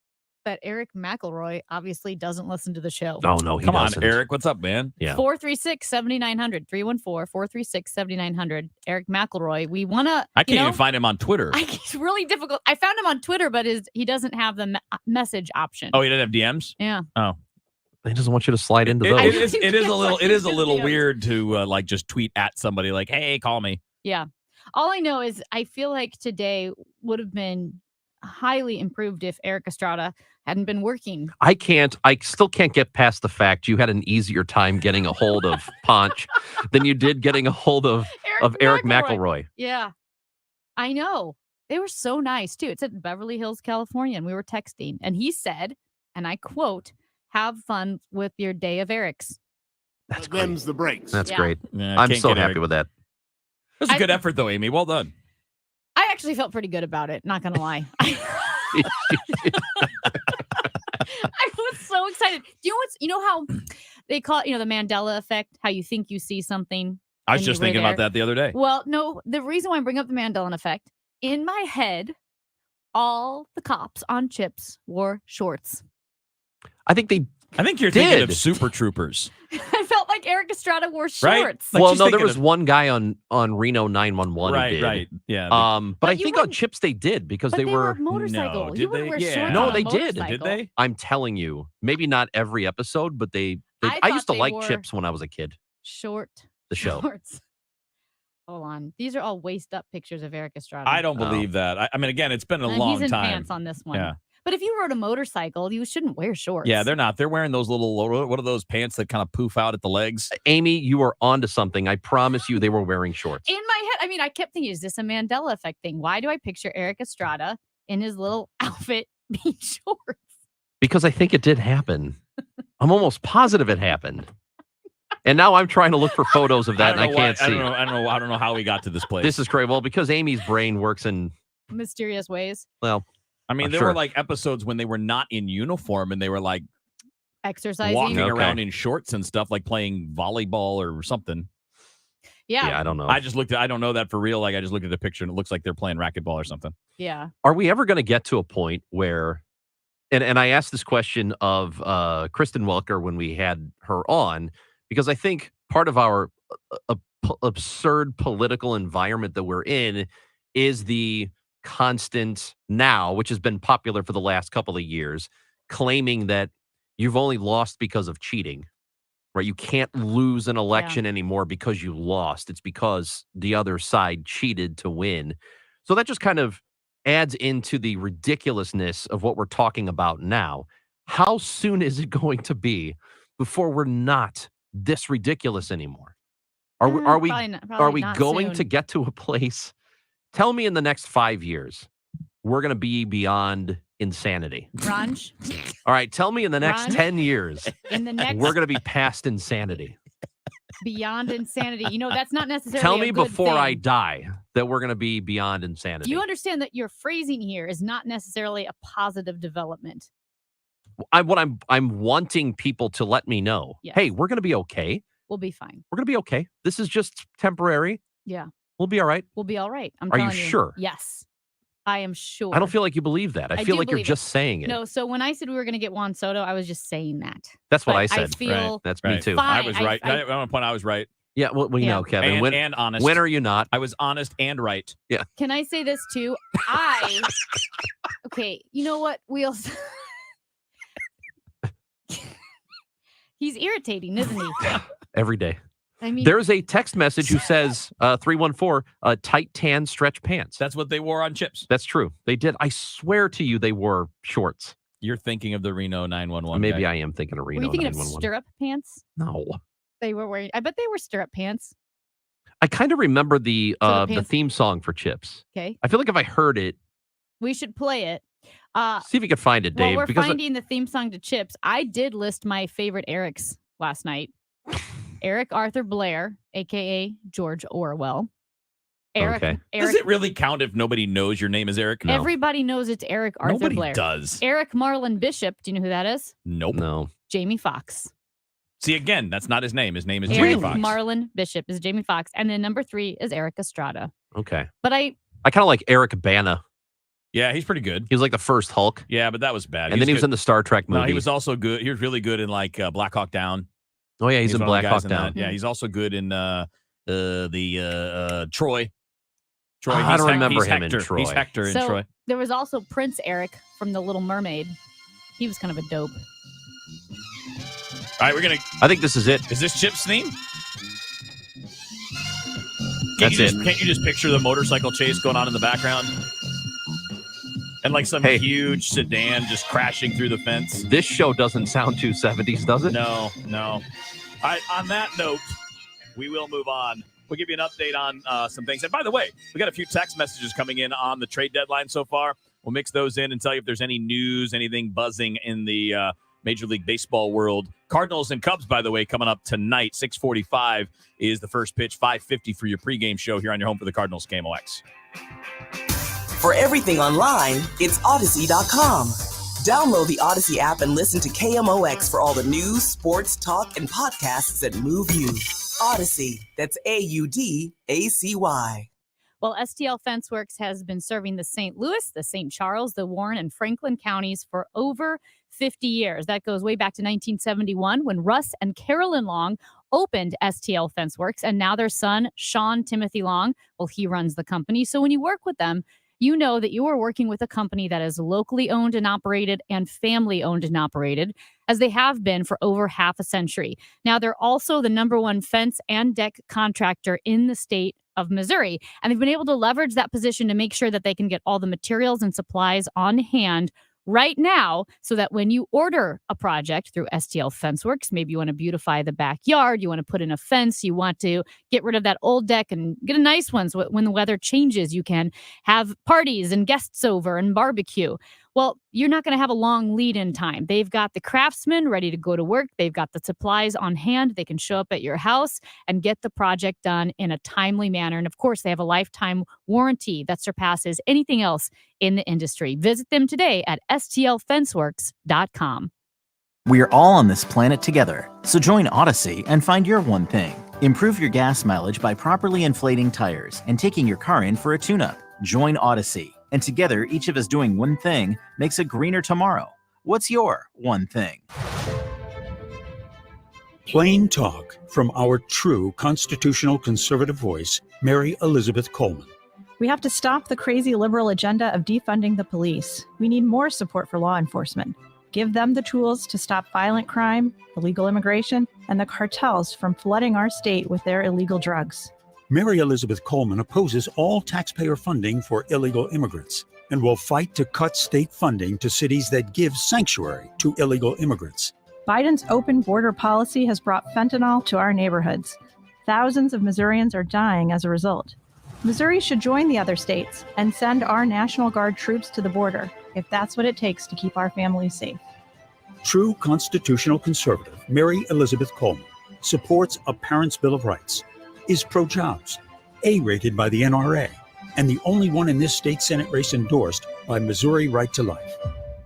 That Eric McElroy obviously doesn't listen to the show. Oh, no, he Come doesn't. on, Eric. What's up, man? Yeah. 436-7900, 314-436-7900. Eric McElroy. We want to. I can't even find him on Twitter. It's really difficult. I found him on Twitter, but he doesn't have the message option. Oh, he doesn't have DMs? Yeah. Oh. He doesn't want you to slide into those. It is a little weird to like just tweet at somebody like, "Hey, call me." Yeah. All I know is I feel like today would have been highly improved if Eric Estrada hadn't been working. I still can't get past the fact you had an easier time getting a hold of Ponch than you did getting a hold of Eric McElroy. Yeah. I know. They were so nice too. It's at Beverly Hills, California, and we were texting, and he said, and I quote, "Have fun with your day of Eric's." That's great. Them's the breaks. That's Yeah. great. Yeah, I'm can't so get happy Eric. with that. It was a good effort, though, Amy. Well done. I actually felt pretty good about it, not gonna lie. I was so excited. You know how they call it, the Mandela effect, how you think you see something. I was and just you were thinking about there. that the other day. Well, no, the reason why I bring up the Mandela effect, in my head, all the cops on Chips wore shorts. I think they I think you're thinking of Super Troopers. I felt like Eric Estrada wore shorts. Right? Well, no, there was one guy on Reno 911 Right, who did. right. Yeah. But I think on Chips they did because they were motorcycle. No, you did wouldn't they? wear Yeah. shorts No, on a they did. motorcycle. Did they? I'm telling you, maybe not every episode, but I thought used to they like wore Chips when I was a kid. Short. The show. Shorts. Hold on. These are all waist up pictures of Eric Estrada. I don't believe that. I mean, again, it's been a long he's in time. pants on this one. Yeah. But if you rode a motorcycle, you shouldn't wear shorts. Yeah, they're not. They're wearing those little, what are those pants that kind of poof out at the legs? Amy, you are onto something. I promise you they were wearing shorts. In my head, I mean, I kept thinking, is this a Mandela effect thing? Why do I picture Eric Estrada in his little outfit being shorts? Because I think it did happen. I'm almost positive it happened. And now I'm trying to look for photos of that, and I can't see. I don't know how we got to this place. This is crazy. Well, because Amy's brain works in mysterious ways. Well, I mean, there were like episodes when they were not in uniform and they were like exercising, walking around in shorts and stuff, like playing volleyball or something. Yeah. I don't know. I don't know that for real. Like, I just looked at the picture and it looks like they're playing racquetball or something. Yeah. Are we ever going to get to a point where, and I asked this question of Kristin Welker when we had her on, because I think part of our absurd political environment that we're in is the constant now, which has been popular for the last couple of years, claiming that you've only lost because of cheating, right? You can't lose an election anymore because you lost. It's because the other side cheated to win. So that just kind of adds into the ridiculousnly of what we're talking about now. How soon is it going to be before we're not this ridiculous anymore? Are we going to get to a place? Tell me in the next 5 years, we're going to be beyond insanity. Ranj? All right. Tell me in the next 10 years, we're going to be past insanity. Beyond insanity. You know, that's not necessarily Tell me a good before thing. I die that we're going to be beyond insanity. You understand that your phrasing here is not necessarily a positive development. I'm wanting people to let me know, hey, we're going to be okay. We'll be fine. We're going to be okay. This is just temporary. Yeah. We'll be all right. We'll be all right. Are you sure? Yes. I am sure. I don't feel like you believe that. I feel like you're just saying it. No, so when I said we were going to get Juan Soto, I was just saying that. That's what But I said. I feel That's me too. fine. I was right. At one point, I was right. Yeah, well, you know, Kevin. And honest. When are you not? I was honest and right. Yeah. Can I say this too? Okay, you know what? We also... He's irritating, isn't he? Every day. I mean, there's a text message who says 314 tight tan stretch pants. That's what they wore on Chips. That's true. They did. I swear to you, they wore shorts. You're thinking of the Reno 911. Maybe guy. I am thinking of Reno. Were you thinking 911. of stirrup pants? No. They were wearing. I bet they were stirrup pants. I kind of remember the theme song for Chips. Okay. I feel like if I heard it, We should play it. see if you could find it, Dave. While we're because finding the theme song to Chips, I did list my favorite Erics last night. Eric Arthur Blair, a.k.a. George Orwell. Eric. Does it really count if nobody knows your name is Eric? No. Everybody knows it's Eric Arthur Nobody Blair. does. Eric Marlon Bishop. Do you know who that is? Nope. No. Jamie Foxx. See, again, that's not his name. His name is Eric Jamie Foxx. Marlon Bishop is Jamie Foxx. And then number 3 is Eric Estrada. Okay. But I kind of like Eric Bana. Yeah, he's pretty good. He was like the first Hulk. Yeah, but that was bad. And then he was in the Star Trek movie. No, he was also good. He was really good in like Black Hawk Down. Oh yeah, he's in one of Black the Hawk guys in Down. that. Yeah, he's also good in Troy. Troy. I don't remember he's him Hector. in Troy. He's Hector in so Troy. there was also Prince Eric from The Little Mermaid. He was kind of a dope. All right, we're gonna. I think this is it. Is this Chip's theme? That's it. Can't you just picture the motorcycle chase going on in the background? And like some huge sedan just crashing through the fence. This show doesn't sound too 70s, does it? No. All right, on that note, we will move on. We'll give you an update on some things. And by the way, we got a few text messages coming in on the trade deadline so far. We'll mix those in and tell you if there's any news, anything buzzing in the Major League Baseball world. Cardinals and Cubs, by the way, coming up tonight. 6:45 is the first pitch. 5:50 for your pregame show here on your home for the Cardinals KMOX. For everything online, it's Odyssey.com. Download the Odyssey app and listen to KMOX for all the news, sports, talk, and podcasts that move you. Odyssey, that's AUDACY. Well, STL FenceWorks has been serving the St. Louis, the St. Charles, the Warren, and Franklin counties for over 50 years. That goes way back to 1971 when Russ and Carolyn Long opened STL FenceWorks, and now their son, Sean Timothy Long, well, he runs the company. So when you work with them, you know that you are working with a company that is locally owned and operated and family owned and operated, as they have been for over half a century. Now, they're also the #1 fence and deck contractor in the state of Missouri, and they've been able to leverage that position to make sure that they can get all the materials and supplies on hand right now, so that when you order a project through STL FenceWorks, maybe you want to beautify the backyard, you want to put in a fence, you want to get rid of that old deck and get a nice one so when the weather changes, you can have parties and guests over and barbecue. Well, you're not going to have a long lead-in time. They've got the craftsmen ready to go to work. They've got the supplies on hand. They can show up at your house and get the project done in a timely manner. And of course, they have a lifetime warranty that surpasses anything else in the industry. Visit them today at stlfenceworks.com. We're all on this planet together, so join Odyssey and find your one thing. Improve your gas mileage by properly inflating tires and taking your car in for a tune-up. Join Odyssey. And together, each of us doing one thing makes a greener tomorrow. What's your one thing? Plain talk from our true constitutional conservative voice, Mary Elizabeth Coleman. We have to stop the crazy liberal agenda of defunding the police. We need more support for law enforcement. Give them the tools to stop violent crime, illegal immigration, and the cartels from flooding our state with their illegal drugs. Mary Elizabeth Coleman opposes all taxpayer funding for illegal immigrants and will fight to cut state funding to cities that give sanctuary to illegal immigrants. Biden's open border policy has brought fentanyl to our neighborhoods. Thousands of Missourians are dying as a result. Missouri should join the other states and send our National Guard troops to the border, if that's what it takes to keep our families safe. True constitutional conservative Mary Elizabeth Coleman supports a Parents' Bill of Rights, is pro-jobs, A-rated by the NRA, and the only one in this state Senate race endorsed by Missouri Right to Life.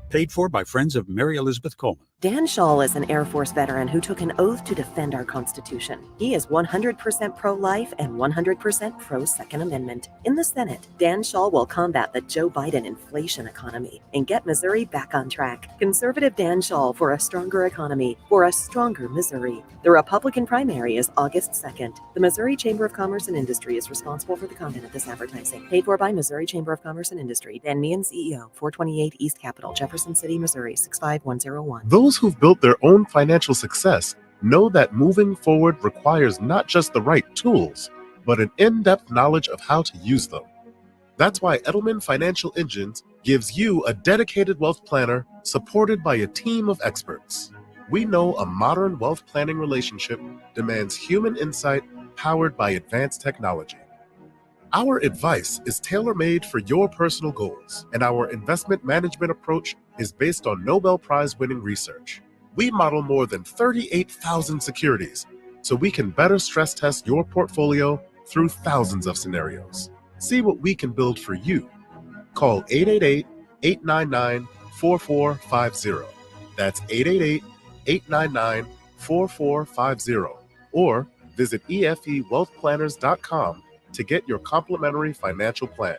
Paid for by friends of Mary Elizabeth Coleman. Dan Schall is an Air Force veteran who took an oath to defend our Constitution. He is 100% pro-life and 100% pro-Second Amendment. In the Senate, Dan Schall will combat the Joe Biden inflation economy and get Missouri back on track. Conservative Dan Schall for a stronger economy, for a stronger Missouri. The Republican primary is August 2nd. The Missouri Chamber of Commerce and Industry is responsible for the content of this advertising. Paid for by Missouri Chamber of Commerce and Industry. Dan Meehan, CEO, 428 East Capitol, Jefferson City, Missouri, 65101. Those who've built their own financial success know that moving forward requires not just the right tools, but an in-depth knowledge of how to use them. That's why Edelman Financial Engines gives you a dedicated wealth planner supported by a team of experts. We know a modern wealth planning relationship demands human insight powered by advanced technology. Our advice is tailor-made for your personal goals, and our investment management approach is based on Nobel Prize-winning research. We model more than 38,000 securities, so we can better stress test your portfolio through thousands of scenarios. See what we can build for you. Call 888-899-4450. That's 888-899-4450. Or visit efewealthplanners.com to get your complimentary financial plan.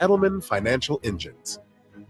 Edelman Financial Engines,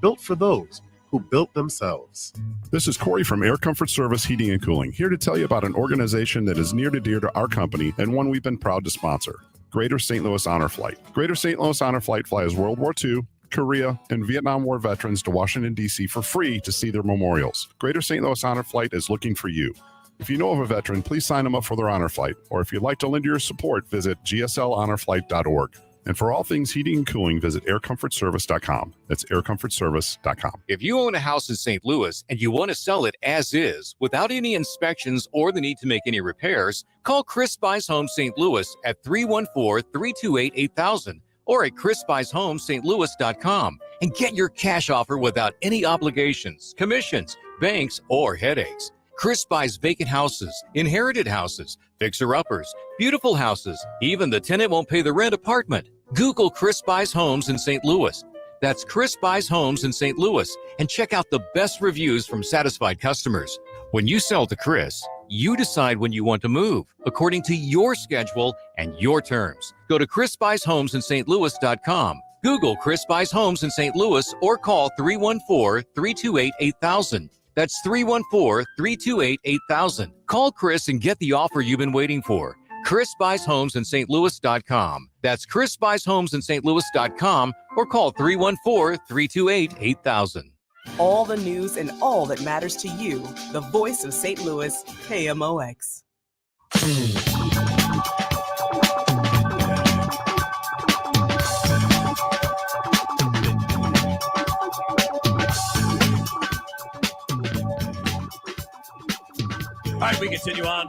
built for those who built themselves. This is Corey from Air Comfort Service Heating and Cooling, here to tell you about an organization that is near and dear to our company and one we've been proud to sponsor, Greater St. Louis Honor Flight. Greater St. Louis Honor Flight flies World War II, Korea, and Vietnam War veterans to Washington, D.C. for free to see their memorials. Greater St. Louis Honor Flight is looking for you. If you know of a veteran, please sign them up for their honor flight, or if you'd like to lend your support, visit gslhonorflight.org. And for all things heating and cooling, visit aircomfortservice.com. That's aircomfortservice.com. If you own a house in St. Louis and you want to sell it as is, without any inspections or the need to make any repairs, call Chris Buys Homes St. Louis at 314-328-8000 or at chrisbuyshomes.louis.com and get your cash offer without any obligations, commissions, banks, or headaches. Chris buys vacant houses, inherited houses, fixer-uppers, beautiful houses, even the tenant won't pay the rent apartment. Google Chris Buys Homes in St. Louis. That's Chris Buys Homes in St. Louis, and check out the best reviews from satisfied customers. When you sell to Chris, You decide when you want to move, according to your schedule and your terms. Go to chrisbuyshomesinstlouis.com. Google Chris Buys Homes in St. Louis or call 314-328-8000. That's 314-328-8000. Call Chris and get the offer you've been waiting for. Chris Buys Homes in St. Louis.com. That's Chris Buys Homes in St. Louis.com or call 314-328-8000. All the news and all that matters to you. The voice of St. Louis, KMOX. All right, we continue on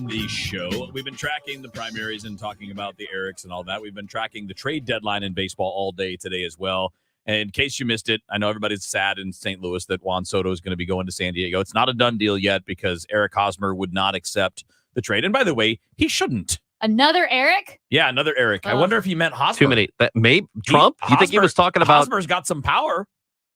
the show. We've been tracking the primaries and talking about the Erics and all that. We've been tracking the trade deadline in baseball all day today as well. And in case you missed it, I know everybody's sad in St. Louis that Juan Soto is going to be going to San Diego. It's not a done deal yet because Eric Hosmer would not accept the trade. And by the way, he shouldn't. Another Eric? Yeah, another Eric. I wonder if he meant Hosmer. Too many. Trump? You think he was talking about? Hosmer's got some power,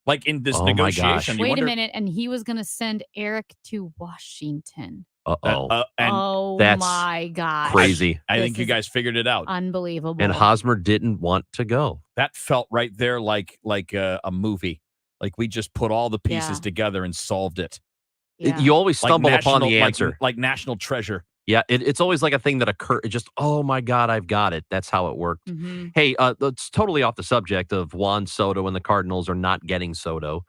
like in this Oh my negotiation. gosh. You Wait wonder- a minute. And he was going to send Eric to Washington. Uh-oh. Oh, That's my gosh. crazy. I think This you is guys figured it out. Unbelievable. And Hosmer didn't want to go. That felt right there like a movie. Like we just put all the pieces together and solved it. You always stumble upon the answer. Like national treasure. Yeah, it's always like a thing that occurs. Just, oh my God, I've got it. That's how it worked. Mm-hmm. Hey, it's totally off the subject of Juan Soto and the Cardinals are not getting Soto.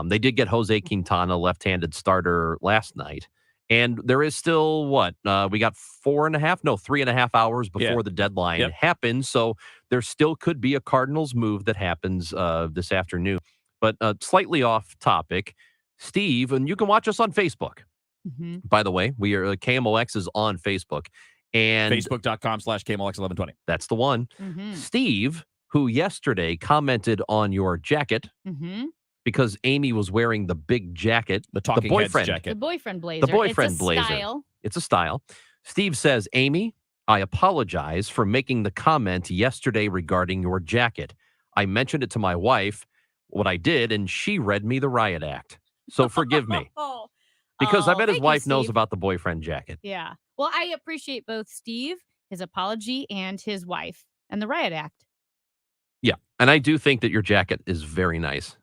They did get Jose Quintana, left-handed starter, last night. And there is still, we got 3.5 hours before the deadline happens. So there still could be a Cardinals move that happens this afternoon. But slightly off topic, Steve, and you can watch us on Facebook. Mm-hmm. By the way, we are KMOX is on Facebook. And Facebook.com/KMOX1120. That's the one. Mm-hmm. Steve, who yesterday commented on your jacket, Mm-hmm. because Amy was wearing the big jacket, the talking boyfriend heads jacket. The boyfriend blazer. The boyfriend it's a blazer. Style. It's a style. Steve says, Amy, I apologize for making the comment yesterday regarding your jacket. I mentioned it to my wife, what I did, and she read me the riot act. So forgive me. Because I bet his thank you, wife knows Steve. about the boyfriend jacket. Yeah. Well, I appreciate both Steve, his apology, and his wife, and the riot act. Yeah. And I do think that your jacket is very nice.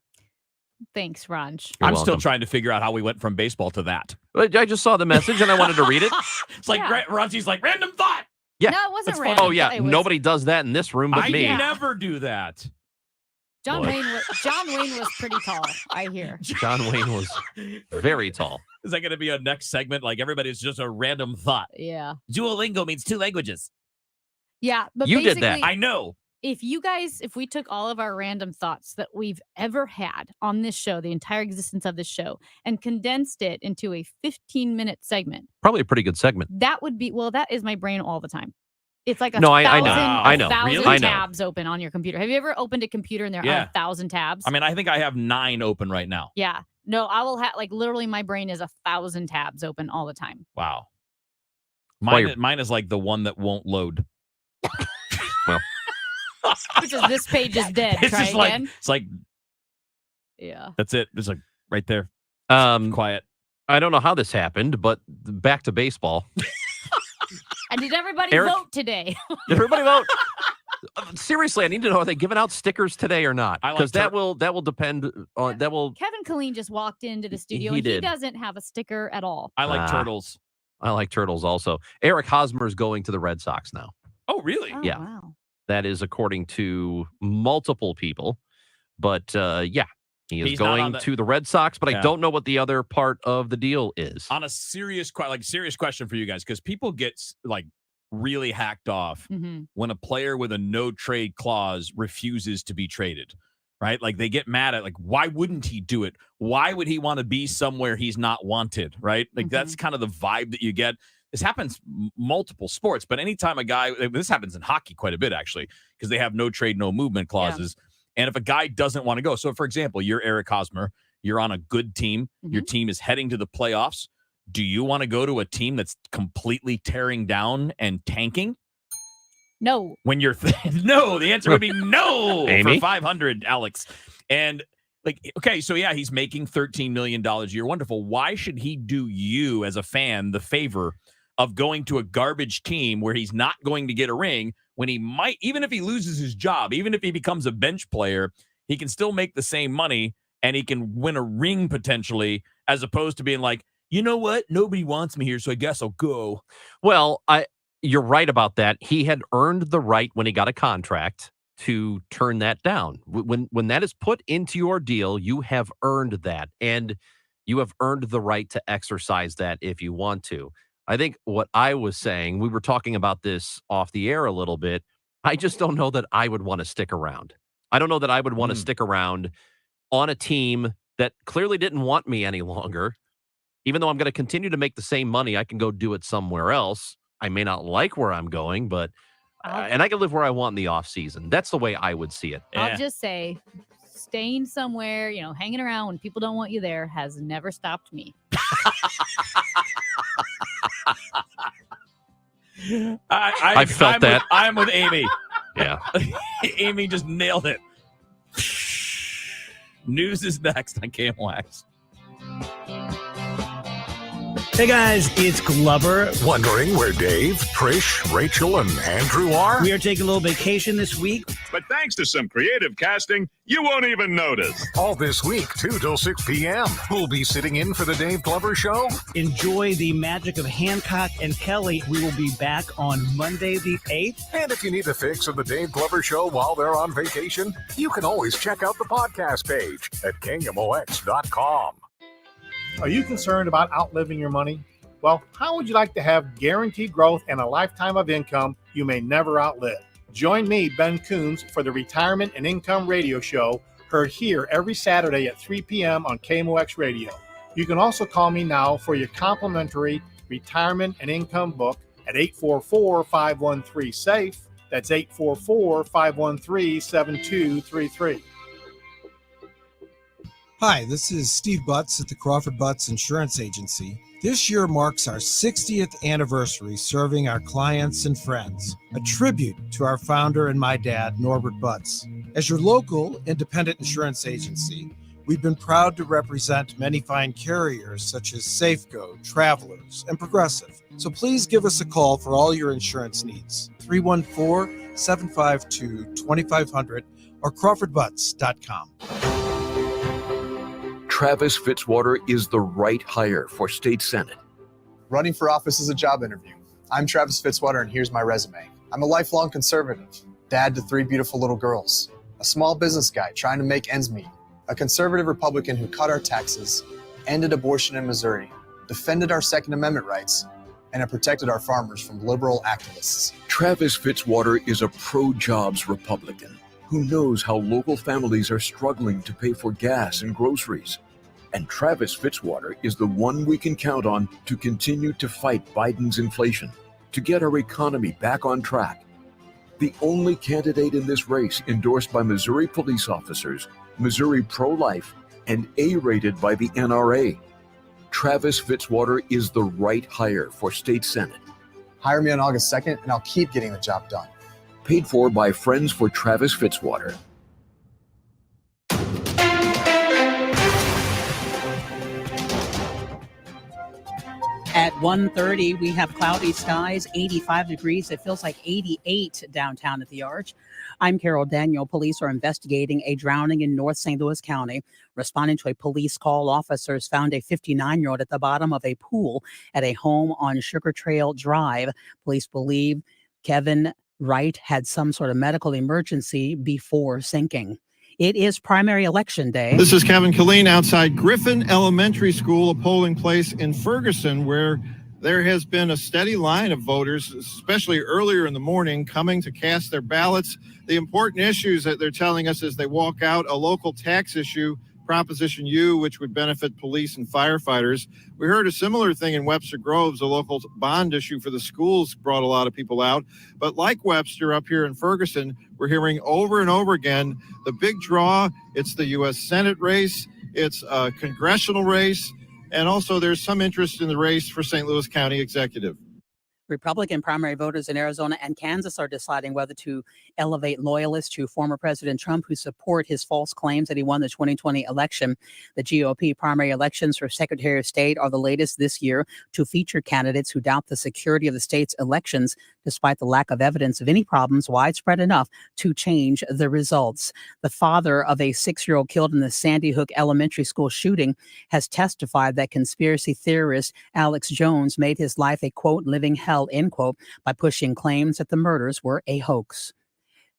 Thanks, Ranj. You're I'm still welcome. trying to figure out how we went from baseball to that. I just saw the message and I wanted to read it. It's like Ranji's like random thought. Yeah. No, it wasn't That's fine. random. Oh, yeah. It was- Nobody does that in this room but I me. never do that. John Boy. Wayne was pretty tall, I hear. John Wayne was very tall. Is that going to be a next segment? Like everybody's just a random thought. Yeah. Duolingo means 2 languages. Yeah, but You did that. basically, I know. if we took all of our random thoughts that we've ever had on this show, the entire existence of this show, and condensed it into a 15-minute segment, Probably a pretty good segment. that would be, that is my brain all the time. It's like a No, I know. thousand, I know. a thousand Really? I know. tabs open on your computer. Have you ever opened a computer and there Yeah. are 1,000 tabs? I mean, I think I have 9 open right now. Yeah. No, I will have, literally my brain is 1,000 tabs open all the time. Wow. Well, Mine is like the one that won't load. Well, Which is this page is dead. It's Try just again. like, it's like, Yeah. that's it. It's like right there. Quiet. I don't know how this happened, but back to baseball. And did everybody Eric- vote today? Did everybody vote? Seriously, I need to know, are they giving out stickers today or not? I like Because that will depend on that will. Kevin Killeen just walked into the studio He and did. he doesn't have a sticker at all. I like Ah. turtles. I like turtles also. Eric Hosmer is going to the Red Sox now. Oh, really? Oh, Yeah. Wow. That is according to multiple people. But yeah, he is He's not on going the- to the Red Sox, but I Yeah. don't know what the other part of the deal is. On a serious question for you guys, because people get really hacked off Mm-hmm. when a player with a no trade clause refuses to be traded, right? Like they get mad at why wouldn't he do it? Why would he want to be somewhere he's not wanted, right? Like that's kind of the vibe that you get. This happens multiple sports, but anytime a guy, this happens in hockey quite a bit actually, because they have no trade, no movement clauses. And if a guy doesn't want to go, so for example, you're Eric Hosmer, you're on a good team, your team is heading to the playoffs. Do you want to go to a team that's completely tearing down and tanking? No. When you're no, the answer would be no. Amy? For 500, Alex. And Like, okay, so yeah, he's making $13 million a year. Wonderful. Why should he do you as a fan the favor of going to a garbage team where he's not going to get a ring when he might, even if he loses his job, even if he becomes a bench player, he can still make the same money and he can win a ring potentially, as opposed to being like, you know what? Nobody wants me here, so I guess I'll go. Well, you're right about that. He had earned the right when he got a contract to turn that down. When that is put into your deal, you have earned that, and you have earned the right to exercise that if you want to. I think what I was saying, we were talking about this off the air a little bit. I just don't know that I would want to stick around. I don't know that I would want to stick around on a team that clearly didn't want me any longer. Even though I'm going to continue to make the same money, I can go do it somewhere else. I may not like where I'm going, but and I can live where I want in the off season. That's the way I would see it. I'll just say, staying somewhere, hanging around when people don't want you there has never stopped me. I felt that. I'm with Amy. Yeah. Amy just nailed it. News is next on KMOX. Hey guys, it's Glover. Wondering where Dave, Trish, Rachel, and Andrew are? We are taking a little vacation this week. But thanks to some creative casting, you won't even notice. All this week, 2 till 6 p.m. Who'll be sitting in for the Dave Glover Show? Enjoy the magic of Hancock and Kelly. We will be back on Monday the 8th. And if you need the fix of the Dave Glover Show while they're on vacation, you can always check out the podcast page at KMOX.com. Are you concerned about outliving your money? Well, how would you like to have guaranteed growth and a lifetime of income you may never outlive? Join me, Ben Coons, for the Retirement and Income Radio Show, heard here every Saturday at 3 p.m. on KMOX Radio. You can also call me now for your complimentary Retirement and Income book at 844-513-SAFE. That's 844-513-7233. Hi, this is Steve Butts at the Crawford Butts Insurance Agency. This year marks our 60th anniversary serving our clients and friends, a tribute to our founder and my dad, Norbert Butts. As your local independent insurance agency, we've been proud to represent many fine carriers such as Safeco, Travelers, and Progressive. So please give us a call for all your insurance needs, 314-752-2500 or crawfordbutts.com. Travis Fitzwater is the right hire for state senate. Running for office is a job interview. I'm Travis Fitzwater, and here's my resume. I'm a lifelong conservative, dad to 3 beautiful little girls, a small business guy trying to make ends meet, a conservative Republican who cut our taxes, ended abortion in Missouri, defended our Second Amendment rights, and have protected our farmers from liberal activists. Travis Fitzwater is a pro-jobs Republican who knows how local families are struggling to pay for gas and groceries. And Travis Fitzwater is the one we can count on to continue to fight Biden's inflation, to get our economy back on track. The only candidate in this race endorsed by Missouri police officers, Missouri pro-life, and A-rated by the NRA. Travis Fitzwater is the right hire for state senate. Hire me on August 2nd, and I'll keep getting the job done. Paid for by Friends for Travis Fitzwater. At 1:30, we have cloudy skies, 85 degrees. It feels like 88 downtown at the Arch. I'm Carol Daniel. Police are investigating a drowning in North St. Louis County. Responding to a police call, officers found a 59-year-old at the bottom of a pool at a home on Sugar Trail Drive. Police believe Kevin Wright had some sort of medical emergency before sinking. It is primary election day. This is Kevin Killeen outside Griffin Elementary School, a polling place in Ferguson, where there has been a steady line of voters, especially earlier in the morning, coming to cast their ballots. The important issues that they're telling us as they walk out: a local tax issue, Proposition U, which would benefit police and firefighters. We heard a similar thing in Webster Groves. A local bond issue for the schools brought a lot of people out. But like Webster up here in Ferguson, we're hearing over and over again, the big draw, it's the U.S. Senate race, it's a congressional race, and also there's some interest in the race for St. Louis County Executive. Republican primary voters in Arizona and Kansas are deciding whether to elevate loyalists to former President Trump who support his false claims that he won the 2020 election. The GOP primary elections for Secretary of State are the latest this year to feature candidates who doubt the security of the state's elections, despite the lack of evidence of any problems widespread enough to change the results. The father of a 6-year-old killed in the Sandy Hook Elementary School shooting has testified that conspiracy theorist Alex Jones made his life a, quote, living hell, end quote, by pushing claims that the murders were a hoax.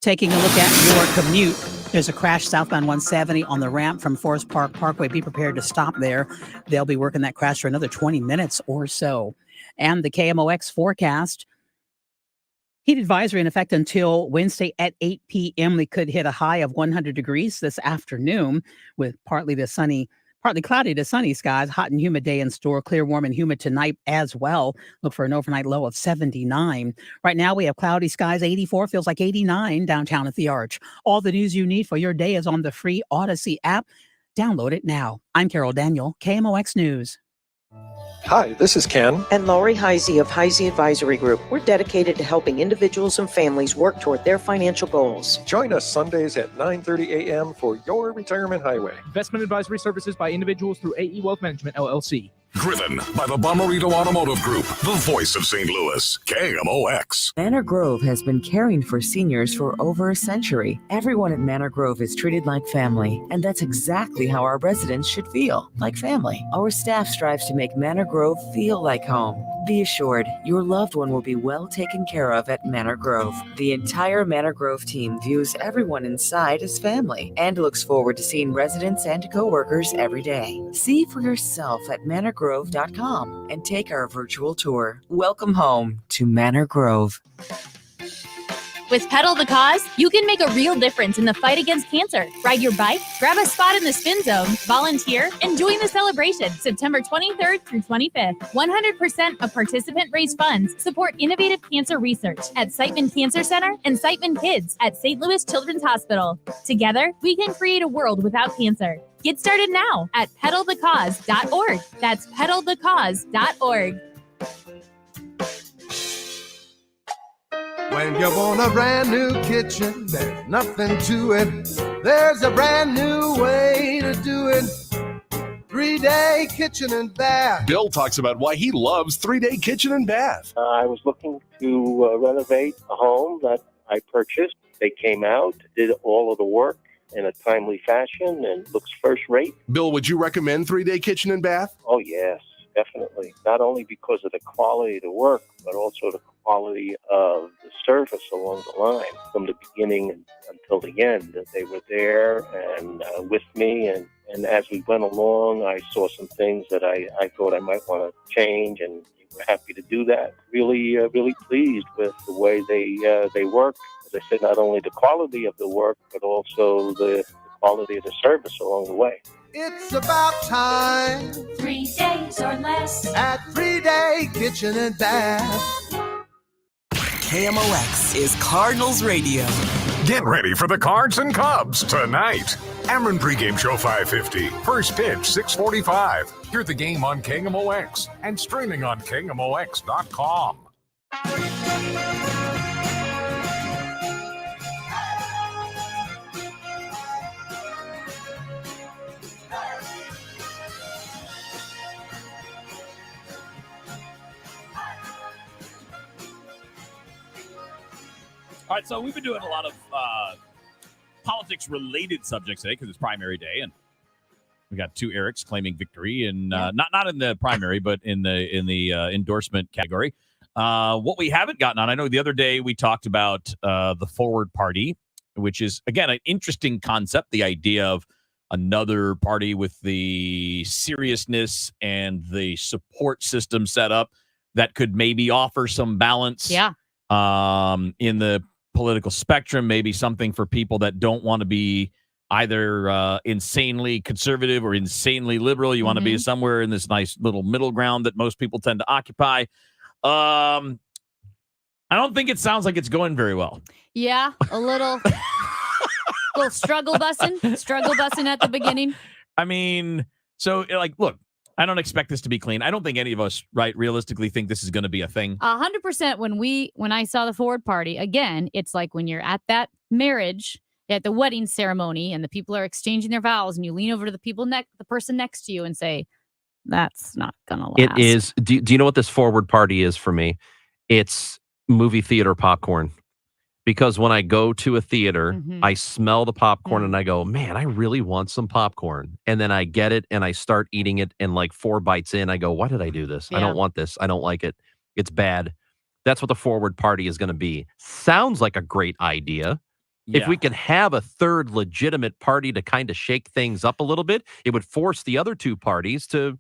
Taking a look at your commute, there's a crash southbound 170 on the ramp from Forest Park Parkway. Be prepared to stop there. They'll be working that crash for another 20 minutes or so. And the KMOX forecast, heat advisory in effect until Wednesday at 8 p.m. We could hit a high of 100 degrees this afternoon with partly cloudy to sunny skies, hot and humid day in store, clear, warm, and humid tonight as well. Look for an overnight low of 79. Right now, we have cloudy skies, 84, feels like 89 downtown at the Arch. All the news you need for your day is on the free Odyssey app. Download it now. I'm Carol Daniel, KMOX News. Hi, this is Ken. And Laurie Heisey of Heisey Advisory Group. We're dedicated to helping individuals and families work toward their financial goals. Join us Sundays at 9:30 a.m. for Your Retirement Highway. Investment advisory services by individuals through AE Wealth Management, LLC. Driven by the Bomarito Automotive Group, the voice of St. Louis, KMOX. Manor Grove has been caring for seniors for over a century. Everyone at Manor Grove is treated like family, and that's exactly how our residents should feel, like family. Our staff strives to make Manor Grove feel like home. Be assured, your loved one will be well taken care of at Manor Grove. The entire Manor Grove team views everyone inside as family and looks forward to seeing residents and coworkers every day. See for yourself at manorgrove.com and take our virtual tour. Welcome home to Manor Grove. With Pedal the Cause, you can make a real difference in the fight against cancer. Ride your bike, grab a spot in the spin zone, volunteer, and join the celebration September 23rd through 25th. 100% of participant-raised funds support innovative cancer research at Siteman Cancer Center and Siteman Kids at St. Louis Children's Hospital. Together, we can create a world without cancer. Get started now at pedalthecause.org. That's pedalthecause.org. When you want a brand new kitchen, there's nothing to it. There's a brand new way to do it. 3-day kitchen and bath. Bill talks about why he loves 3-day kitchen and bath. I was looking to renovate a home that I purchased. They came out, did all of the work in a timely fashion, and looks first rate. Bill, would you recommend 3-day kitchen and bath? Oh, yes, definitely. Not only because of the quality of the work, but also the quality of the service along the line. From the beginning until the end, they were there and with me. And as we went along, I saw some things that I thought I might want to change, and we're happy to do that. Really pleased with the way they work. As I said, not only the quality of the work, but also the quality of the service along the way. It's about time. 3 days or less at 3-day kitchen and bath. KMOX is Cardinals Radio. Get ready for the Cards and Cubs tonight. Ameren pregame show 5:50. First pitch 6:45. Hear the game on KMOX and streaming on KMOX.com. All right, so we've been doing a lot of politics-related subjects today because it's primary day, and we got 2 Erics claiming victory, and not in the primary, but in the endorsement category. What we haven't gotten on, I know the other day we talked about the Forward Party, which is, again, an interesting concept, the idea of another party with the seriousness and the support system set up that could maybe offer some balance in the political spectrum, maybe something for people that don't want to be either insanely conservative or insanely liberal. You want to be somewhere in this nice little middle ground that most people tend to occupy. I don't think it sounds like it's going very well. Yeah, a little struggle bussing at the beginning. I mean, so like, look, I don't expect this to be clean. I don't think any of us, right, realistically think this is going to be a thing. 100%. When I saw the forward party, again, it's like when you're at that marriage, at the wedding ceremony, and the people are exchanging their vows, and you lean over to the person next to you and say, "That's not gonna last." It is. Do you know what this forward party is for me? It's movie theater popcorn. Because when I go to a theater, I smell the popcorn and I go, man, I really want some popcorn. And then I get it and I start eating it. And like 4 bites in, I go, why did I do this? I don't want this. I don't like it. It's bad. That's what the forward party is going to be. Sounds like a great idea. If we could have a third legitimate party to kind of shake things up a little bit, it would force the other two parties to,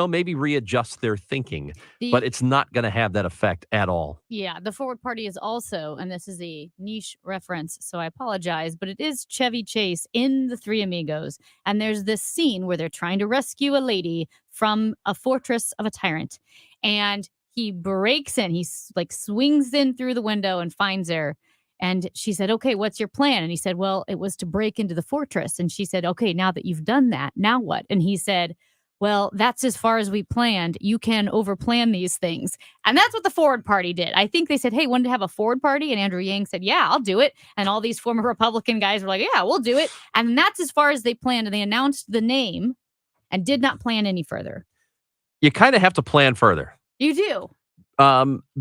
maybe readjust their thinking. But it's not going to have that effect at all. Yeah, the forward party is also, and this is a niche reference, so I apologize, but it is Chevy Chase in The Three Amigos. And there's this scene where they're trying to rescue a lady from a fortress of a tyrant. And he breaks in, he swings in through the window and finds her. And she said, okay, what's your plan? And he said, well, it was to break into the fortress. And she said, okay, now that you've done that, now what? And he said, well, that's as far as we planned. You can overplan these things. And that's what the forward party did. I think they said, hey, wanted to have a forward party? And Andrew Yang said, yeah, I'll do it. And all these former Republican guys were like, yeah, we'll do it. And that's as far as they planned. And they announced the name and did not plan any further. You kind of have to plan further. You do.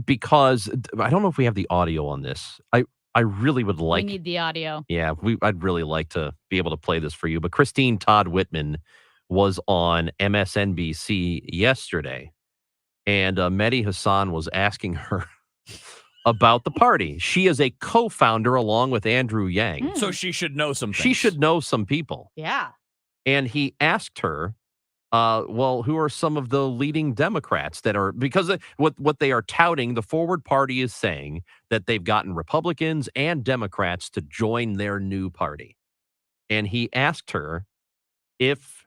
Because I don't know if we have the audio on this. I really would like. We need the audio. Yeah, I'd really like to be able to play this for you. But Christine Todd Whitman was on MSNBC yesterday, and Mehdi Hassan was asking her about the party. She is a co-founder along with Andrew Yang. So she should know some things. She should know some people. Yeah. And he asked her, well, who are some of the leading Democrats that are, because what they are touting, the forward party is saying that they've gotten Republicans and Democrats to join their new party. And he asked her if,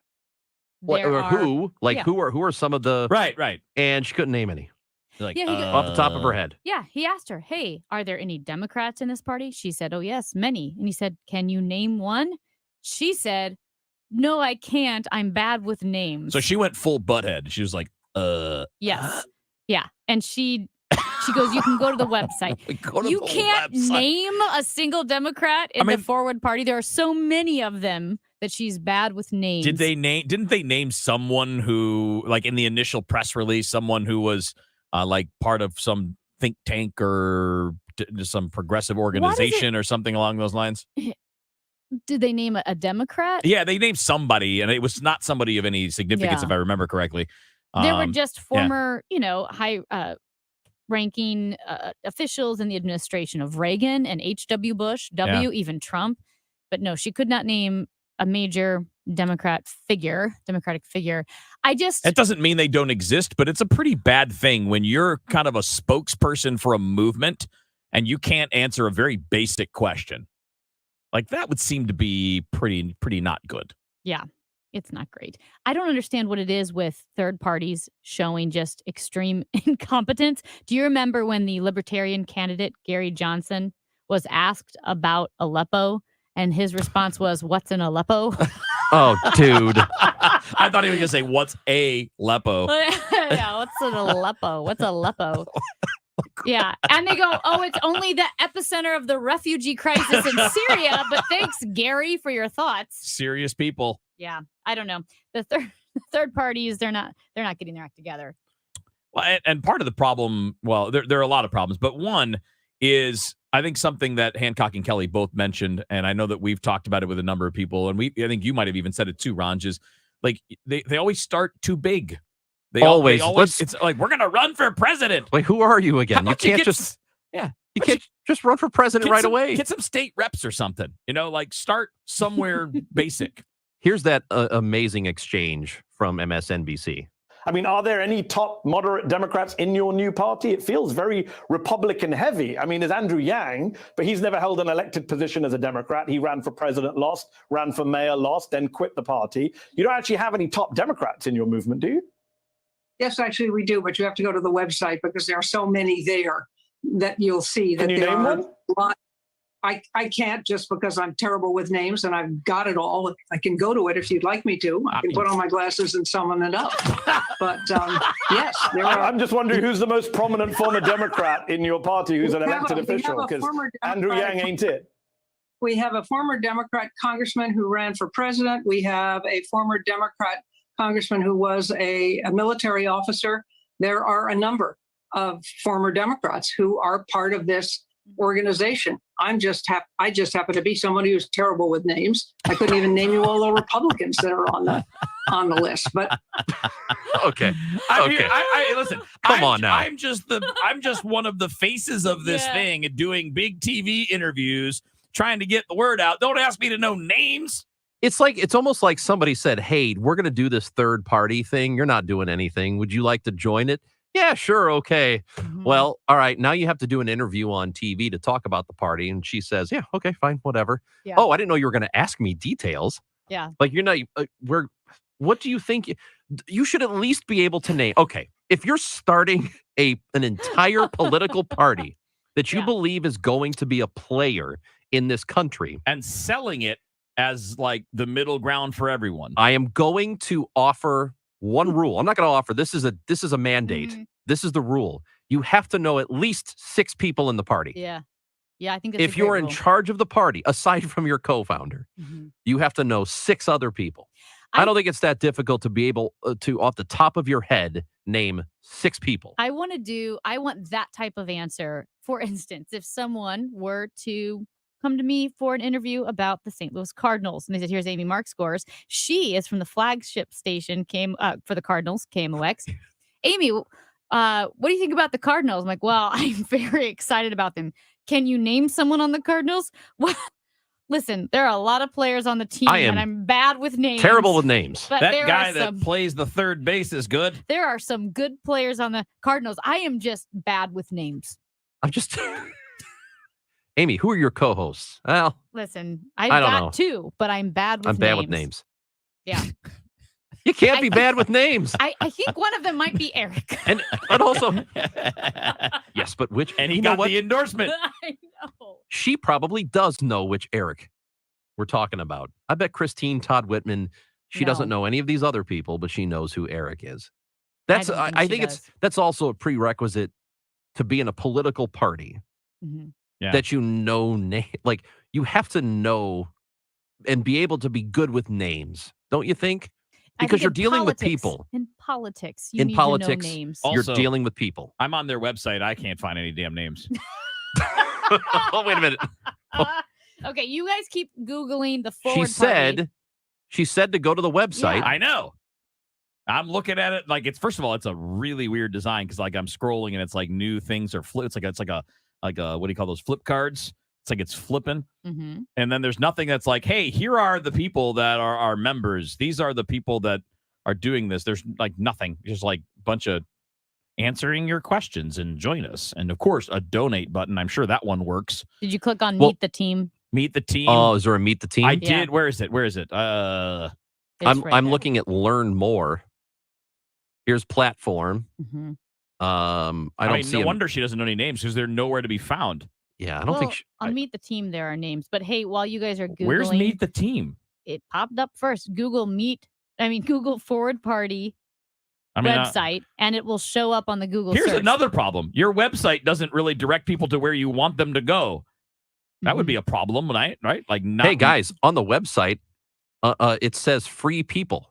who are some of the right, and she couldn't name any, like off the top of her head. Yeah, he asked her, "Hey, are there any Democrats in this party?" She said, "Oh yes, many." And he said, "Can you name one?" She said, "No, I can't. I'm bad with names." So she went full butthead. She was like, Yes, yeah, and she goes, "You can go to the website. You can't name a single Democrat in the forward party. There are so many of them." That she's bad with names. Didn't they name someone who, like in the initial press release, someone who was like part of some think tank or some progressive organization or something along those lines? Did they name a Democrat? Yeah, they named somebody, and it was not somebody of any significance, if I remember correctly. There were just former, high ranking officials in the administration of Reagan and H.W. Bush, even Trump. But no, she could not name a major Democratic figure. It doesn't mean they don't exist, but it's a pretty bad thing when you're kind of a spokesperson for a movement and you can't answer a very basic question. Like that would seem to be pretty not good. Yeah, it's not great. I don't understand what it is with third parties showing just extreme incompetence. Do you remember when the Libertarian candidate, Gary Johnson, was asked about Aleppo? And his response was, "What's an Aleppo?" Oh, dude. I thought he was going to say, "What's a Aleppo?" Yeah, what's an Aleppo? What's Aleppo? Yeah. And they go, "Oh, it's only the epicenter of the refugee crisis in Syria." But thanks, Gary, for your thoughts. Serious people. Yeah. I don't know. The third parties, they're not getting their act together. Well, and part of the problem, well, there are a lot of problems, but one is, I think something that Hancock and Kelly both mentioned, and I know that we've talked about it with a number of people, and I think you might have even said it too, Ron, is like they always start too big. They always it's like, we're gonna run for president. Like, who are you again? You can't you can't just run for president right away. Get some state reps or something. Like start somewhere basic. Here's that amazing exchange from MSNBC. I mean, are there any top moderate Democrats in your new party? It feels very Republican heavy. I mean, there's Andrew Yang, but he's never held an elected position as a Democrat. He ran for president, lost, ran for mayor, lost, then quit the party. You don't actually have any top Democrats in your movement, do you? Yes, actually we do, but you have to go to the website because there are so many there that you'll see that Can you there name are one? a lot. I can't, just because I'm terrible with names and I've got it all. I can go to it if you'd like me to. I can put on my glasses and summon it up. But yes, I'm just wondering who's the most prominent former Democrat in your party who's an elected official, because Andrew Yang ain't it. We have a former Democrat congressman who ran for president. We have a former Democrat congressman who was a military officer. There are a number of former Democrats who are part of this organization. I just happen to be somebody who's terrible with names. I couldn't even name you all the Republicans that are on the list. But okay, listen. Come on now. I'm just one of the faces of this thing, doing big TV interviews, trying to get the word out. Don't ask me to know names. It's almost like somebody said, "Hey, we're going to do this third party thing. You're not doing anything. Would you like to join it?" Yeah, sure. Okay. Well, all right. Now you have to do an interview on TV to talk about the party. And she says, yeah, okay, fine, whatever. Yeah. Oh, I didn't know you were going to ask me details. Yeah. Like, you're not, what do you think? You should at least be able to name. Okay. If you're starting an entire political party that you believe is going to be a player in this country and selling it as like the middle ground for everyone, I am going to offer one rule. I'm not going to offer. This is a mandate. Mm-hmm. This is the rule. You have to know at least 6 people in the party. Yeah. Yeah, I think that's if you're in charge of the party, aside from your co-founder, you have to know 6 other people. I don't think it's that difficult to be able to, off the top of your head, name 6 people. I want that type of answer. For instance, if someone were to come to me for an interview about the St. Louis Cardinals, and they said, here's Amy Markscores. She is from the flagship station for the Cardinals, KMOX. Amy, what do you think about the Cardinals? I'm like, well, I'm very excited about them. Can you name someone on the Cardinals? Well, listen, there are a lot of players on the team, and I'm bad with names. Terrible with names. But that guy that plays the third base is good. There are some good players on the Cardinals. I am just bad with names. I'm just... Amy, who are your co-hosts? Well, listen, I don't know. 2, but I'm bad with names. I'm bad with names. Yeah. You can't be bad with names. I think one of them might be Eric. and also, yes, but which? And he got the endorsement. I know. She probably does know which Eric we're talking about. I bet Christine Todd Whitman, she doesn't know any of these other people, but she knows who Eric is. I think that's also a prerequisite to be in a political party. Mm-hmm. Yeah. That you know, like you have to know and be able to be good with names, don't you think? Because you're dealing with people. In politics, you need to know names. You're dealing with people. I'm on their website. I can't find any damn names. Oh, wait a minute. Okay, you guys keep Googling the forward party. She said to go to the website. Yeah. I know. I'm looking at it like first of all, it's a really weird design because like I'm scrolling and it's like new things are it's like a what do you call those flip cards? It's like it's flipping. Mm-hmm. And then there's nothing that's like, hey, here are the people that are our members. These are the people that are doing this. There's like nothing. Just like a bunch of answering your questions and join us. And of course, a donate button. I'm sure that one works. Did you click on Meet the Team? Meet the Team. Oh, is there a Meet the Team? I did. Where is it? I'm looking at Learn More. Here's platform. Mm-hmm. I don't see no wonder she doesn't know any names because they're nowhere to be found. Yeah, I don't think on Meet the Team there are names. But hey, while you guys are Googling, where's Meet the Team? It popped up first. Google Forward Party website, and it will show up on the Google Here's search. another problem. Your website doesn't really direct people to where you want them to go. That would be a problem, right? Like, hey guys, on the website, it says free people.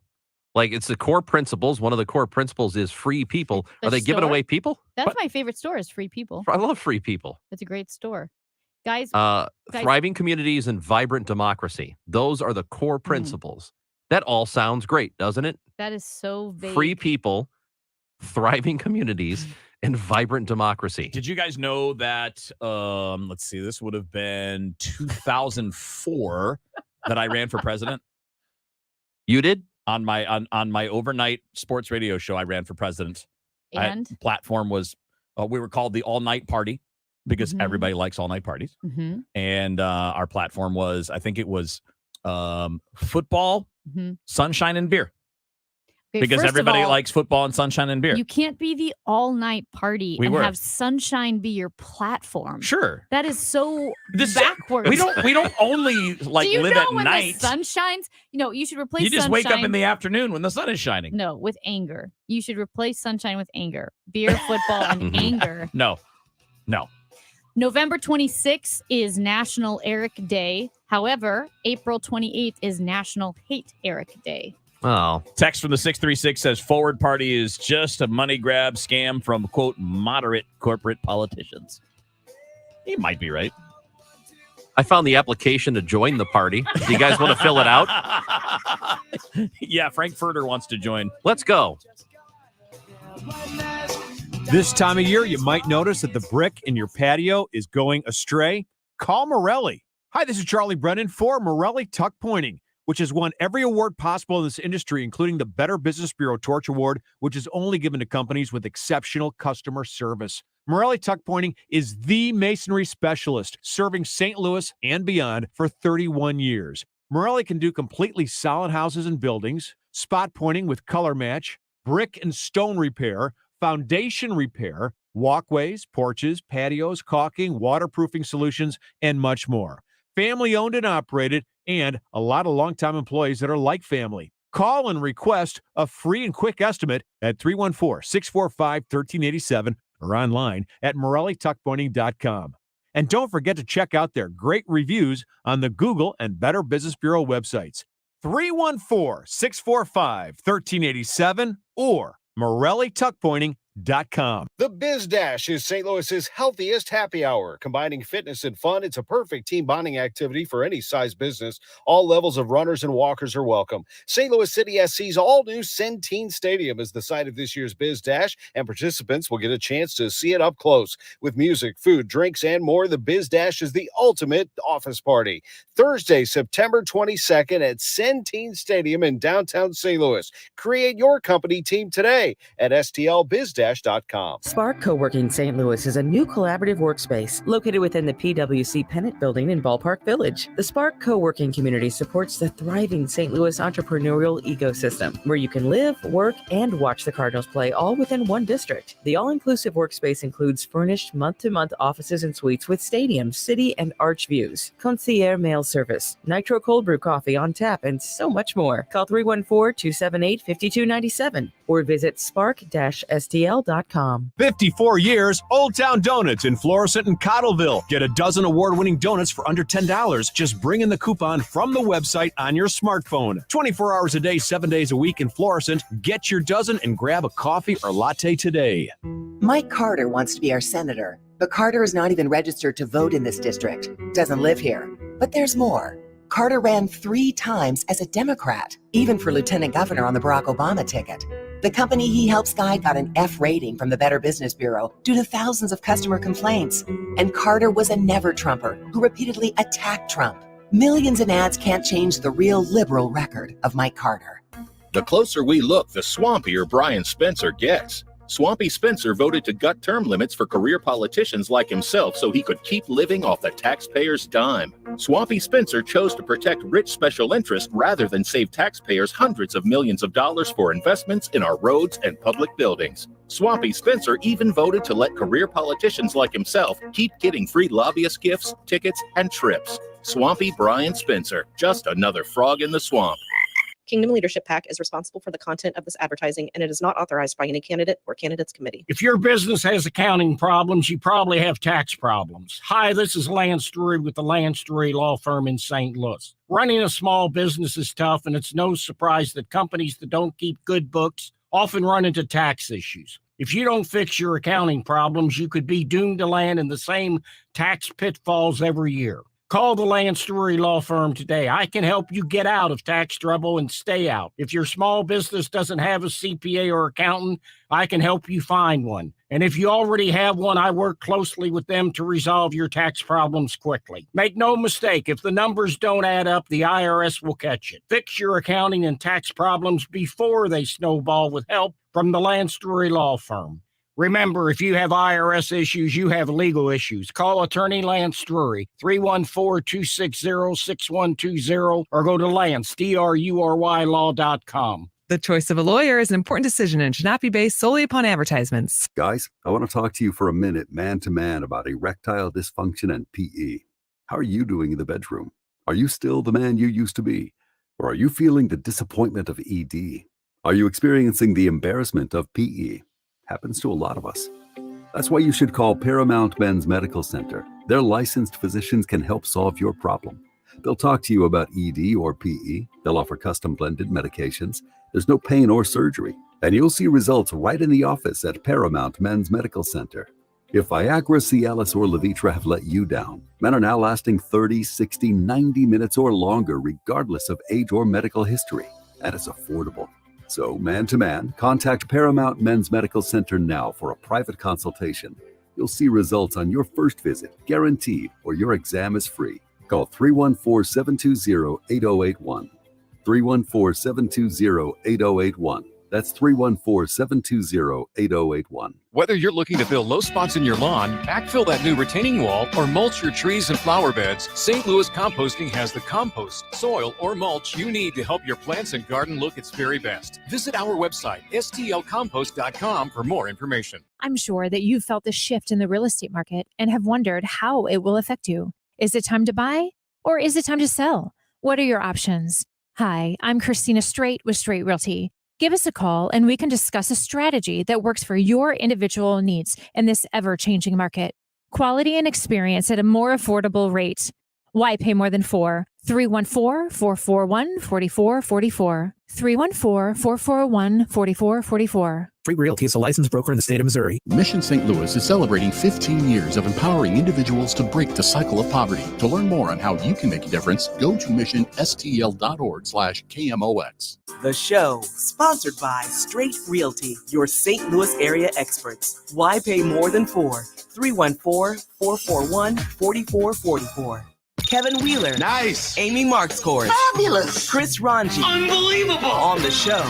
Like it's the core principles. One of the core principles is free people. Are they giving away people? That's my favorite store is Free People. I love free people. It's a great store. Guys, thriving communities and vibrant democracy. Those are the core principles. That all sounds great, doesn't it? That is so vague. Free people, thriving communities, and vibrant democracy. Did you guys know that, let's see, this would have been 2004 that I ran for president? You did? On my overnight sports radio show, I ran for president. And platform was we were called the All Night Party because everybody likes all night parties. Mm-hmm. And our platform was, I think it was football, sunshine, and beer. Okay, because first of everybody all, likes football and sunshine and beer. You can't be the all-night party and have sunshine be your platform. Sure. That is so backwards. We don't only like Do you live know at when night. the sun shines? You should replace You just sunshine. wake up in the afternoon when the sun is shining. No, with anger. You should replace sunshine with anger. Beer, football, and anger. No. November 26th is National Eric Day. However, April 28th is National Hate Eric Day. Oh. Text from the 636 says Forward Party is just a money grab scam from, quote, moderate corporate politicians. He might be right. I found the application to join the party. Do you guys want to fill it out? Yeah, Frank Furter wants to join. Let's go. This time of year, you might notice that the brick in your patio is going astray. Call Morelli. Hi, this is Charlie Brennan for Morelli Tuck Pointing, which has won every award possible in this industry, including the Better Business Bureau Torch Award, which is only given to companies with exceptional customer service. Morelli Tuck Pointing is the masonry specialist, serving St. Louis and beyond for 31 years. Morelli can do completely solid houses and buildings, spot pointing with color match, brick and stone repair, foundation repair, walkways, porches, patios, caulking, waterproofing solutions, and much more. Family owned and operated, and a lot of longtime employees that are like family. Call and request a free and quick estimate at 314-645-1387 or online at MorelliTuckPointing.com. And don't forget to check out their great reviews on the Google and Better Business Bureau websites. 314-645-1387 or MorelliTuckPointing.com. The Biz Dash is St. Louis's healthiest happy hour. Combining fitness and fun, it's a perfect team bonding activity for any size business. All levels of runners and walkers are welcome. St. Louis City SC's all-new Centene Stadium is the site of this year's Biz Dash, and participants will get a chance to see it up close. With music, food, drinks, and more, the Biz Dash is the ultimate office party. Thursday, September 22nd at Centene Stadium in downtown St. Louis. Create your company team today at stlbizdash.com. Spark Co-working St. Louis is a new collaborative workspace located within the PwC Pennant Building in Ballpark Village. The Spark Co-working community supports the thriving St. Louis entrepreneurial ecosystem, where you can live, work, and watch the Cardinals play all within one district. The all-inclusive workspace includes furnished month-to-month offices and suites with stadium, city, and arch views, concierge mail service, nitro cold brew coffee on tap, and so much more. Call 314-278-5297 or visit spark-stl.com. 54 years, Old Town Donuts in Florissant and Cottleville. Get a dozen award-winning donuts for under $10. Just bring in the coupon from the website on your smartphone. 24 hours a day, 7 days a week in Florissant. Get your dozen and grab a coffee or latte today. Mike Carter wants to be our senator, but Carter is not even registered to vote in this district. Doesn't live here. But there's more. Carter ran 3 times as a Democrat, even for lieutenant governor on the Barack Obama ticket. The company he helps guide got an F rating from the Better Business Bureau due to thousands of customer complaints. And Carter was a never-Trumper who repeatedly attacked Trump. Millions in ads can't change the real liberal record of Mike Carter. The closer we look, the swampier Brian Spencer gets. Swampy Spencer voted to gut term limits for career politicians like himself so he could keep living off the taxpayers' dime. Swampy Spencer chose to protect rich special interests rather than save taxpayers hundreds of millions of dollars for investments in our roads and public buildings. Swampy Spencer even voted to let career politicians like himself keep getting free lobbyist gifts, tickets, and trips. Swampy Brian Spencer, just another frog in the swamp. Kingdom Leadership PAC is responsible for the content of this advertising, and it is not authorized by any candidate or candidates committee. If your business has accounting problems, you probably have tax problems. Hi, this is Lance Drury with the Lance Drury Law Firm in St. Louis. Running a small business is tough, and it's no surprise that companies that don't keep good books often run into tax issues. If you don't fix your accounting problems, you could be doomed to land in the same tax pitfalls every year. Call the Lance Drury Law Firm today. I can help you get out of tax trouble and stay out. If your small business doesn't have a CPA or accountant, I can help you find one. And if you already have one, I work closely with them to resolve your tax problems quickly. Make no mistake, if the numbers don't add up, the IRS will catch it. Fix your accounting and tax problems before they snowball with help from the Lance Drury Law Firm. Remember, if you have IRS issues, you have legal issues. Call attorney Lance Drury, 314-260-6120, or go to Lance, DRURY law.com. The choice of a lawyer is an important decision and should not be based solely upon advertisements. Guys, I want to talk to you for a minute, man to man, about erectile dysfunction and PE. How are you doing in the bedroom? Are you still the man you used to be? Or are you feeling the disappointment of ED? Are you experiencing the embarrassment of PE? Happens to a lot of us. That's why you should call Paramount Men's Medical Center. Their licensed physicians can help solve your problem. They'll talk to you about ED or PE. They'll offer custom blended medications. There's no pain or surgery. And you'll see results right in the office at Paramount Men's Medical Center. If Viagra, Cialis, or Levitra have let you down, men are now lasting 30, 60, 90 minutes or longer, regardless of age or medical history. And it's affordable. So, man to man, contact Paramount Men's Medical Center now for a private consultation. You'll see results on your first visit, guaranteed, or your exam is free. Call 314-720-8081. 314-720-8081. That's 314-720-8081. Whether you're looking to fill low spots in your lawn, backfill that new retaining wall, or mulch your trees and flower beds, St. Louis Composting has the compost, soil, or mulch you need to help your plants and garden look its very best. Visit our website, stlcompost.com, for more information. I'm sure that you've felt the shift in the real estate market and have wondered how it will affect you. Is it time to buy or is it time to sell? What are your options? Hi, I'm Christina Straight with Straight Realty. Give us a call and we can discuss a strategy that works for your individual needs in this ever-changing market. Quality and experience at a more affordable rate. Why pay more than $4? 314-441-4444. 314-441-4444. Straight Realty is a licensed broker in the state of Missouri. Mission St. Louis is celebrating 15 years of empowering individuals to break the cycle of poverty. To learn more on how you can make a difference, go to missionstl.org/KMOX. The show, sponsored by Straight Realty, your St. Louis area experts. Why pay more than $4? 314-441-4444. Kevin Wheeler. Nice. Amy Markscourt. Fabulous. Chris Ranji. Unbelievable. On the show.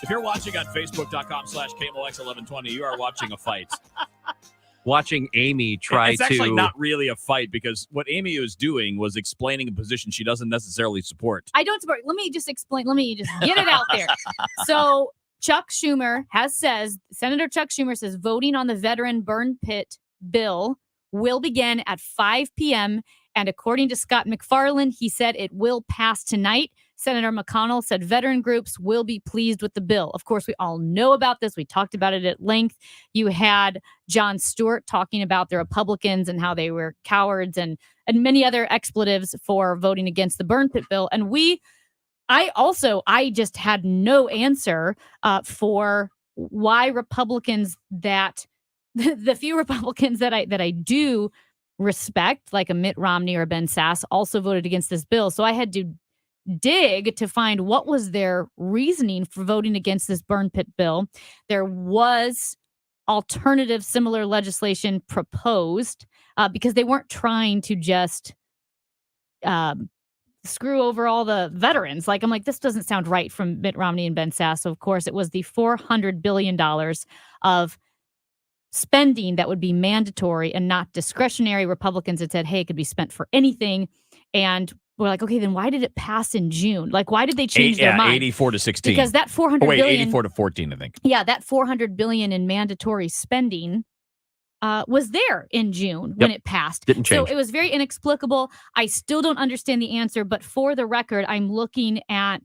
If you're watching on Facebook.com/KMOX1120, you are watching a fight. Watching Amy try it's actually not really a fight because what Amy was doing was explaining a position she doesn't necessarily support. I don't support. Let me just explain. Let me just get it out there. So Senator Chuck Schumer says voting on the veteran burn pit bill will begin at 5 p.m. And according to Scott McFarland, he said it will pass tonight. Senator McConnell said veteran groups will be pleased with the bill. Of course, we all know about this. We talked about it at length. You had Jon Stewart talking about the Republicans and how they were cowards and many other expletives for voting against the burn pit bill. And I just had no answer for why Republicans that the few Republicans that I do respect, like a Mitt Romney or Ben Sasse, also voted against this bill. So I had to dig to find what was their reasoning for voting against this burn pit bill. There was alternative similar legislation proposed because they weren't trying to just screw over all the veterans. I'm like, this doesn't sound right from Mitt Romney and Ben Sasse. So of course, it was the $400 billion of spending that would be mandatory and not discretionary. Republicans had said, hey, it could be spent for anything. And we're like, okay, then why did it pass in June? Why did they change their mind? 84 to 16. Because that $400 billion. 84 to 14, I think. Yeah, that $400 billion in mandatory spending was there in June when it passed. Didn't change. So it was very inexplicable. I still don't understand the answer, but for the record, I'm looking at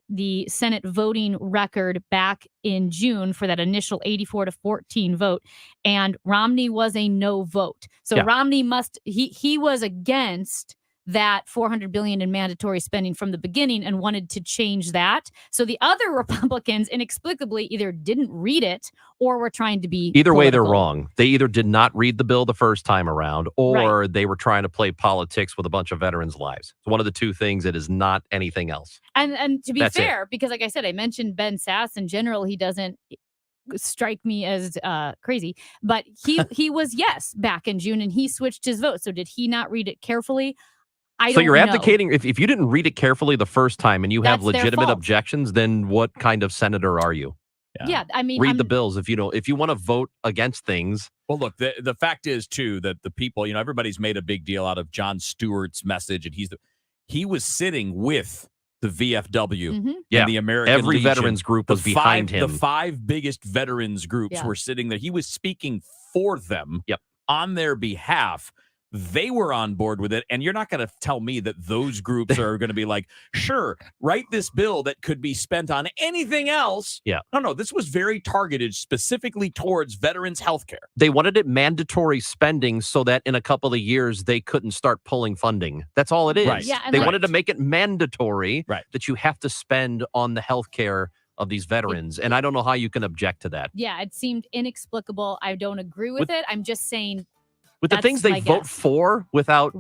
the Senate voting record back in June for that initial 84 to 14 vote, and Romney was a no vote. So Romney he was against that $400 billion in mandatory spending from the beginning and wanted to change that. So the other Republicans inexplicably either didn't read it or were trying to be either way, political. they're wrong. They either did not read the bill the first time around, or they were trying to play politics with a bunch of veterans' lives. It's one of the two things. It is not anything else. And to be That's fair, because like I said, I mentioned Ben Sasse in general, he doesn't strike me as crazy, but he was yes back in June and he switched his vote. So did he not read it carefully? So you're advocating, if you didn't read it carefully the first time and you have That's their legitimate fault. objections, then what kind of senator are you? Yeah, I mean, read the bills if you want to vote against things. Well, look, the fact is too that the people, everybody's made a big deal out of Jon Stewart's message, and he was sitting with the VFW and the American every Legion. veterans group was behind him. The 5 biggest veterans groups were sitting there. He was speaking for them on their behalf. They were on board with it, and you're not going to tell me that those groups are going to be like, sure, write this bill that could be spent on anything else. Yeah. No, this was very targeted specifically towards veterans health care. They wanted it mandatory spending so that in a couple of years they couldn't start pulling funding. That's all it is. Right. Yeah, they wanted to make it mandatory right. that you have to spend on the health care of these veterans. And I don't know how you can object to that. Yeah, it seemed inexplicable. I don't agree with it. I'm just saying, with the things they vote for without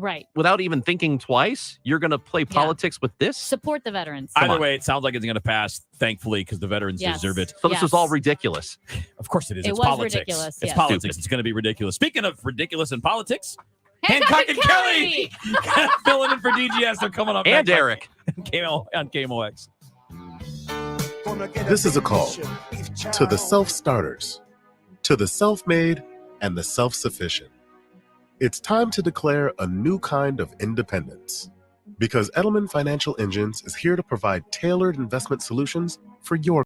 even thinking twice, you're going to play politics with this? Support the veterans. Either way, it sounds like it's going to pass, thankfully, because the veterans deserve it. So this is all ridiculous. Of course it is. It It's was politics. ridiculous, It's yes. politics. Stupid. It's going to be ridiculous. Speaking of ridiculous in politics, Hancock and Kelly filling in for DGS. They're coming up. And next Eric. on KMOX. This is a call to the self-starters, to the self-made, and the self-sufficient. It's time to declare a new kind of independence, because Edelman Financial Engines is here to provide tailored investment solutions for your